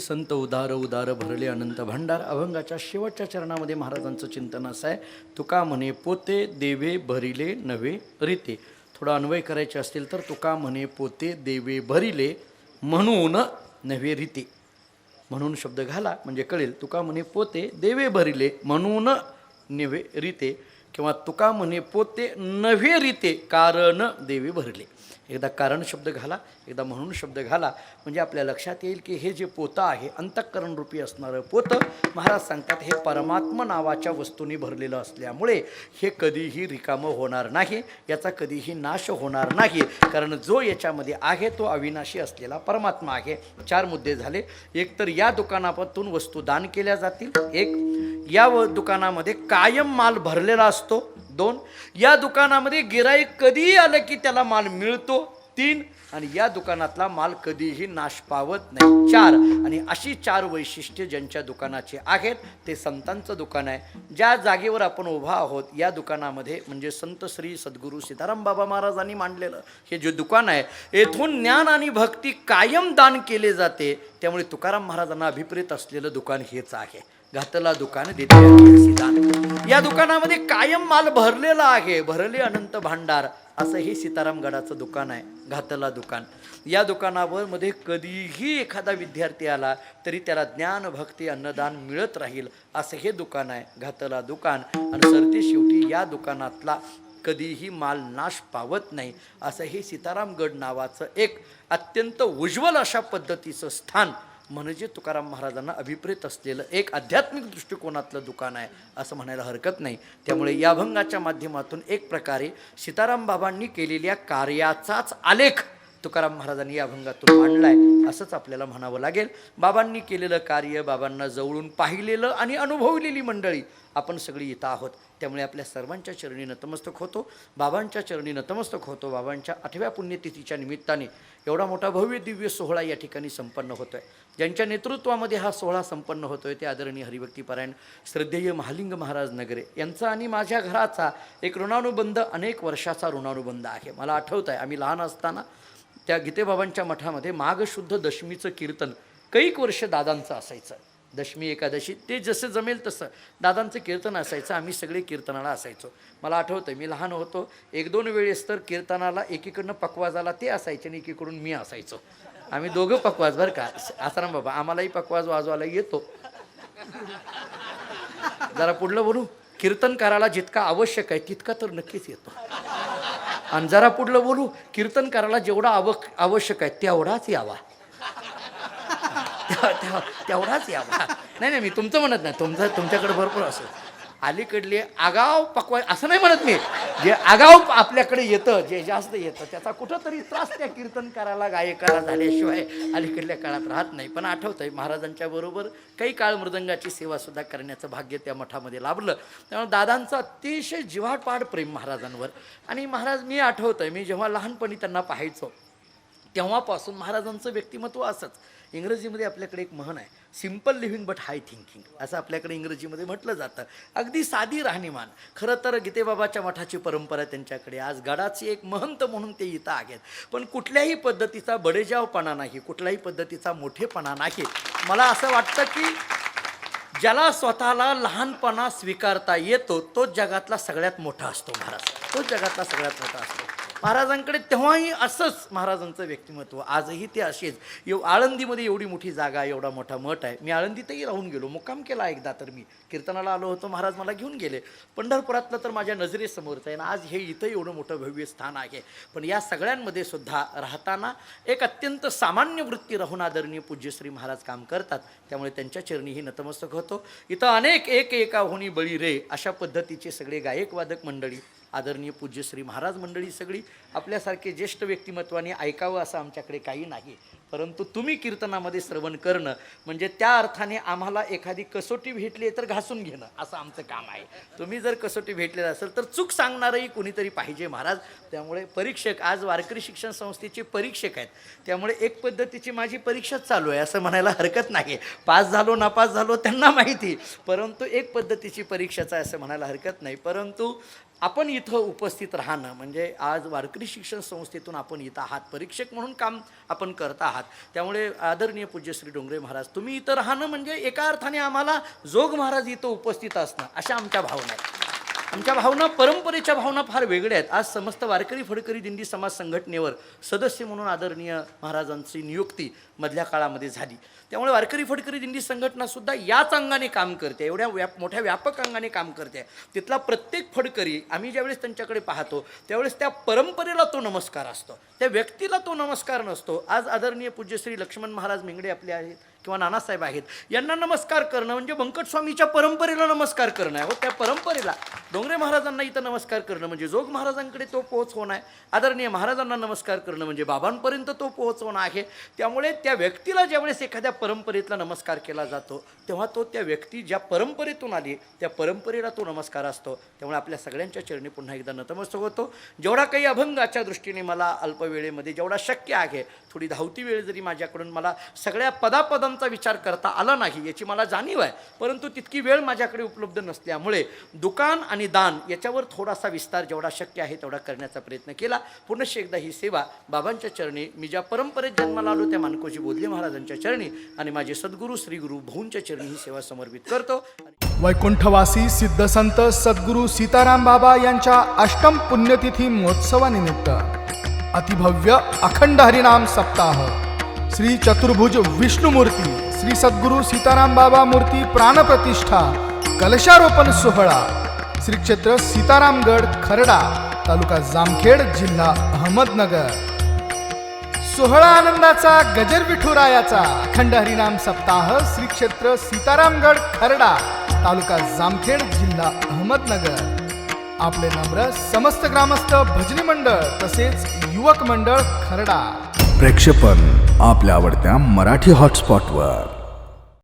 संत उदार उदार भरले अनंत भांडार. अभंगाच्या शेवटच्या चरणामध्ये महाराजांचं चिंतन असं आहे, तुका म्हणे पोते देवे भरिले नवे रीते. थोडा अन्वय करायचे असतील तर तुका म्हणे पोते देवे भरिले म्हणून नवे रीते. म्हणून शब्द घाला म्हणजे कळेल. तुका म्हणे पोते देवे भरिले म्हणून नवे रीते, किंवा तुका म्हणे पोते नव्हे रीते कारण देवे भरले. एकदा कारण शब्द घाला, एकदा म्हणून शब्द घाला, म्हणजे आपल्या लक्षात येईल की हे जे पोतं आहे, अंतःकरण रूपी असणारं पोतं, महाराज सांगतात हे परमात्मा नावाच्या वस्तूंनी भरलेलं असल्यामुळे हे कधीही रिकामं होणार नाही, याचा कधीही नाश होणार नाही, कारण जो याच्यामध्ये आहे तो अविनाशी असलेला परमात्मा आहे. 4 मुद्दे झाले. एक तर या दुकानातून वस्तू दान केल्या जातील. एक, या दुकानामध्ये कायम माल भरलेला असतो. 2, या दुकानामध्ये गिराईक कधीही आलं की त्याला माल मिळतो. 3, आणि या दुकानातला माल कधीही नाश पावत नाही. 4, आणि अशी 4 वैशिष्ट्ये ज्यांच्या दुकानाचे आहेत ते संतांचं दुकान आहे. ज्या जागेवर आपण उभा आहोत या दुकानामध्ये म्हणजे संत श्री सद्गुरू सीताराम बाबा महाराजांनी मांडलेलं हे जे दुकान आहे, येथून ज्ञान आणि भक्ती कायम दान केले जाते. त्यामुळे तुकाराम महाराजांना अभिप्रेत असलेलं दुकान हेच आहे. घातला दुकान देते दान. या दुकानामध्ये कायम माल भरलेला आहे. भरले अनंत भांडार असं हे सीताराम गडाचं दुकान आहे, घातला दुकान. या दुकानावर मध्ये कधीही एखादा विद्यार्थी आला तरी त्याला ज्ञान भक्ती अन्नदान मिळत राहील असं हे दुकान आहे, घातला दुकान. आणि सरते शेवटी या दुकानातला कधीही माल नाश पावत नाही असं हे सीतारामगड नावाचं एक अत्यंत उज्ज्वल अशा पद्धतीचं स्थान म्हणजे तुकाराम महाराजांना अभिप्रेत असलेलं एक आध्यात्मिक दृष्टिकोनातलं दुकान आहे असं म्हणायला हरकत नाही. त्यामुळे या अभंगाच्या माध्यमातून एक प्रकारे सीताराम बाबांनी केलेल्या कार्याचाच आलेख तुकाराम महाराजांनी या अभंगातून मांडलाय असंच आपल्याला म्हणावं लागेल. बाबांनी केलेलं कार्य, बाबांना जवळून पाहिलेलं आणि अनुभवलेली मंडळी आपण सगळी इथं आहोत. त्यामुळे आपल्या सर्वांच्या चरणी नतमस्तक होतो, बाबांच्या चरणी नतमस्तक होतो. बाबांच्या 8व्या पुण्यतिथीच्या निमित्ताने एवढा मोठा भव्य दिव्य सोहळा या ठिकाणी संपन्न होतोय. ज्यांच्या नेतृत्वामध्ये हा सोहळा संपन्न होतोय ते आदरणीय हरिभक्तीपरायण श्रद्धेय महालिंग महाराज नगरे यांचा आणि माझ्या घराचा एक ऋणानुबंध, अनेक वर्षाचा ऋणानुबंध आहे. मला आठवत आहे आम्ही लहान असताना त्या गीतेबाबांच्या मठामध्ये माघ शुद्ध दशमीचं कीर्तन कैक वर्ष दादांचं असायचं. दशमी एकादशी ते जसं जमेल तसं दादांचं कीर्तन असायचं. आम्ही सगळे कीर्तनाला असायचो. मला आठवतं मी लहान होतो, 1-2 वेळेस तर कीर्तनाला एकीकडनं पकवाजाला ते असायचे आणि एकीकडून मी असायचो. आम्ही दोघं पकवाज बरं का. आसाराम बाबा आम्हालाही पकवाज वाजवायला येतो. जरा पुढलं बोलू. कीर्तन करायला जितका आवश्यक आहे तितका तर नक्कीच येतो. आणि जरा पुढलं बोलू, कीर्तन करायला जेवढा आवश्यक आहे तेवढाच यावा, तेवढाच यावा. नाही मी तुमचं म्हणत नाही, तुमच्याकडे भरपूर असं अलीकडले आगाव पकवाय असं नाही म्हणत मी. जे आगाव आपल्याकडे येतं, जे जास्त येतं त्याचा कुठंतरी त्रास त्या कीर्तनकाराला गायकाला झाल्याशिवाय अलीकडल्या काळात राहत नाही. पण आठवतंय महाराजांच्या बरोबर काही काळ मृदंगाची सेवासुद्धा करण्याचं भाग्य त्या मठामध्ये लाभलं. त्यामुळे दादांचं अतिशय जिव्हाळपाड प्रेम महाराजांवर. आणि महाराज मी आठवतंय मी जेव्हा लहानपणी त्यांना पाहायचो तेव्हापासून महाराजांचं व्यक्तिमत्व असंच. इंग्रजीमध्ये आपल्याकडे एक म्हण आहे, simple living but high thinking असं आपल्याकडे इंग्रजीमध्ये म्हटलं जातं. अगदी साधी राहणीमान. खरं तर गीतेबाबाच्या मठाची परंपरा त्यांच्याकडे, आज गडाची एक महंत म्हणून ते इथं आहेत. पण कुठल्याही पद्धतीचा बडेजावपणा नाही, कुठल्याही पद्धतीचा मोठेपणा नाही. मला असं वाटतं की ज्याला स्वतःला लहानपणा स्वीकारता येतो तोच जगातला सगळ्यात मोठा असतो महाराज, तोच जगातला सगळ्यात मोठा असतो. महाराजांकडे तेव्हाही असंच महाराजांचं व्यक्तिमत्व, आजही ते असेच. आळंदीमध्ये एवढी मोठी जागा, एवढा मोठा मठ आहे. मी आळंदीतही राहून गेलो, मुक्काम केला एकदा. तर मी कीर्तनाला आलो होतो, महाराज मला घेऊन गेले. पंढरपुरातलं तर माझ्या नजरेसमोरच आहे ना, आज हे इथं एवढं मोठं भव्य स्थान आहे. पण या सगळ्यांमध्ये सुद्धा राहताना एक अत्यंत सामान्य वृत्ती राहून आदरणीय पूज्यश्री महाराज काम करतात. त्यामुळे त्यांच्या चरणीही नतमस्तक होतो. इथं अनेक एका होणी बळी रे अशा पद्धतीचे सगळे गायक वादक मंडळी, आदरणीय पूज्यश्री महाराज मंडळी सगळी आपल्यासारखे ज्येष्ठ व्यक्तिमत्वाने ऐकावं असं आमच्याकडे काही नाही. परंतु तुम्ही कीर्तनामध्ये श्रवण करणं म्हणजे त्या अर्थाने आम्हाला एखादी कसोटी भेटली तर घासून घेणं असं आमचं काम आहे. तुम्ही जर कसोटी भेटलेलं असेल तर चूक सांगणारही कुणीतरी पाहिजे महाराज. त्यामुळे परीक्षक आज वारकरी शिक्षण संस्थेचे परीक्षक आहेत. त्यामुळे एक पद्धतीची माझी परीक्षाच चालू आहे असं म्हणायला हरकत नाही. पास झालो नापास झालो त्यांना माहिती, परंतु एक पद्धतीची परीक्षाच आहे असं म्हणायला हरकत नाही. परंतु आपण इथं उपस्थित राहणं म्हणजे आज वारकरी शिक्षण संस्थेतून आपण इथं आहात, परीक्षक म्हणून काम आपण करत आहात. त्यामुळे आदरणीय पूज्य श्री डोंगरे महाराज, तुम्ही इथं राहणं म्हणजे एका अर्थाने आम्हाला जोग महाराज इथं उपस्थित असणं, अशा आमच्या भावना आहेत. आमच्या भावना, परंपरेच्या भावना फार वेगळ्या आहेत. आज समस्त वारकरी फडकरी दिंडी समाज संघटनेवर सदस्य म्हणून आदरणीय महाराजांची नियुक्ती मधल्या काळामध्ये झाली. त्यामुळे वारकरी फडकरी दिंडी संघटनासुद्धा याच अंगाने काम करते, एवढ्या मोठ्या व्यापक अंगाने काम करते. तिथला प्रत्येक फडकरी आम्ही ज्यावेळेस त्यांच्याकडे पाहतो त्यावेळेस त्या परंपरेला तो नमस्कार असतो, त्या व्यक्तीला तो नमस्कार नसतो. आज आदरणीय पूज्य श्री लक्ष्मण महाराज मेंगडे आपले आहेत किंवा नानासाहेब आहेत, यांना नमस्कार करणं म्हणजे व्यंकटस्वामीच्या परंपरेला नमस्कार करणं आहे. हो, त्या परंपरेला डोंगरे महाराजांना इथं नमस्कार करणं म्हणजे जोग महाराजांकडे तो पोहोचवणं आहे. आदरणीय महाराजांना नमस्कार करणं म्हणजे बाबांपर्यंत तो पोहोचवणं आहे. त्यामुळे त्या व्यक्तीला ज्यावेळेस एखाद्या परंपरेतला नमस्कार केला जातो तेव्हा तो त्या व्यक्ती ज्या परंपरेतून आली त्या परंपरेला तो नमस्कार असतो. त्यामुळे आपल्या सगळ्यांच्या चरणी पुन्हा एकदा नतमस्तक होतो. जेवढा काही अभंगाच्या दृष्टीने मला अल्पवेळेमध्ये जेवढा शक्य आहे, थोडी धावती वेळ जरी माझ्याकडून मला सगळ्या पदापदांचा विचार करता आला नाही याची मला जाणीव आहे, परंतु तितकी वेळ माझ्याकडे उपलब्ध नसल्यामुळे दुकान आणि दान याच्यावर थोडासा विस्तार जेवढा शक्य आहे तेवढा करण्याचा प्रयत्न केला. पुनश्च एकदा ही सेवा बाबांच्या चरणी, मी ज्या परंपरेत जन्माला आलो त्या मानकोजी बोधले महाराजांच्या चरणी आणि माझे सद्गुरू श्री गुरु भाऊंच्या चरणी ही सेवा समर्पित करतो. वैकुंठवासी सिद्धसंत सद्गुरू सीताराम बाबा यांच्या अष्टम पुण्यतिथी महोत्सवानिमित्त अतिभव्य अखंड हरिनाम सप्ताह श्री चतुर्भुज विष्णुमूर्ती श्री सद्गुरू सीताराम बाबा मूर्ती प्राणप्रतिष्ठा कलशारोपण सोहळा श्री क्षेत्र सीतारामगड खरडा तालुका जामखेड जिल्हा अहमदनगर. सोहळा आनंदाचा गजर विठुरायाचा अखंड हरिनाम सप्ताह श्री क्षेत्र सीतारामगड खरडा तालुका जामखेड जिल्हा अहमदनगर. आपले नम्र समस्त ग्रामस्थ भजनी मंडळ तसेच युवक मंडळ खरडा. प्रक्षेपण आपल्या आवडत्या मराठी हॉटस्पॉटवर.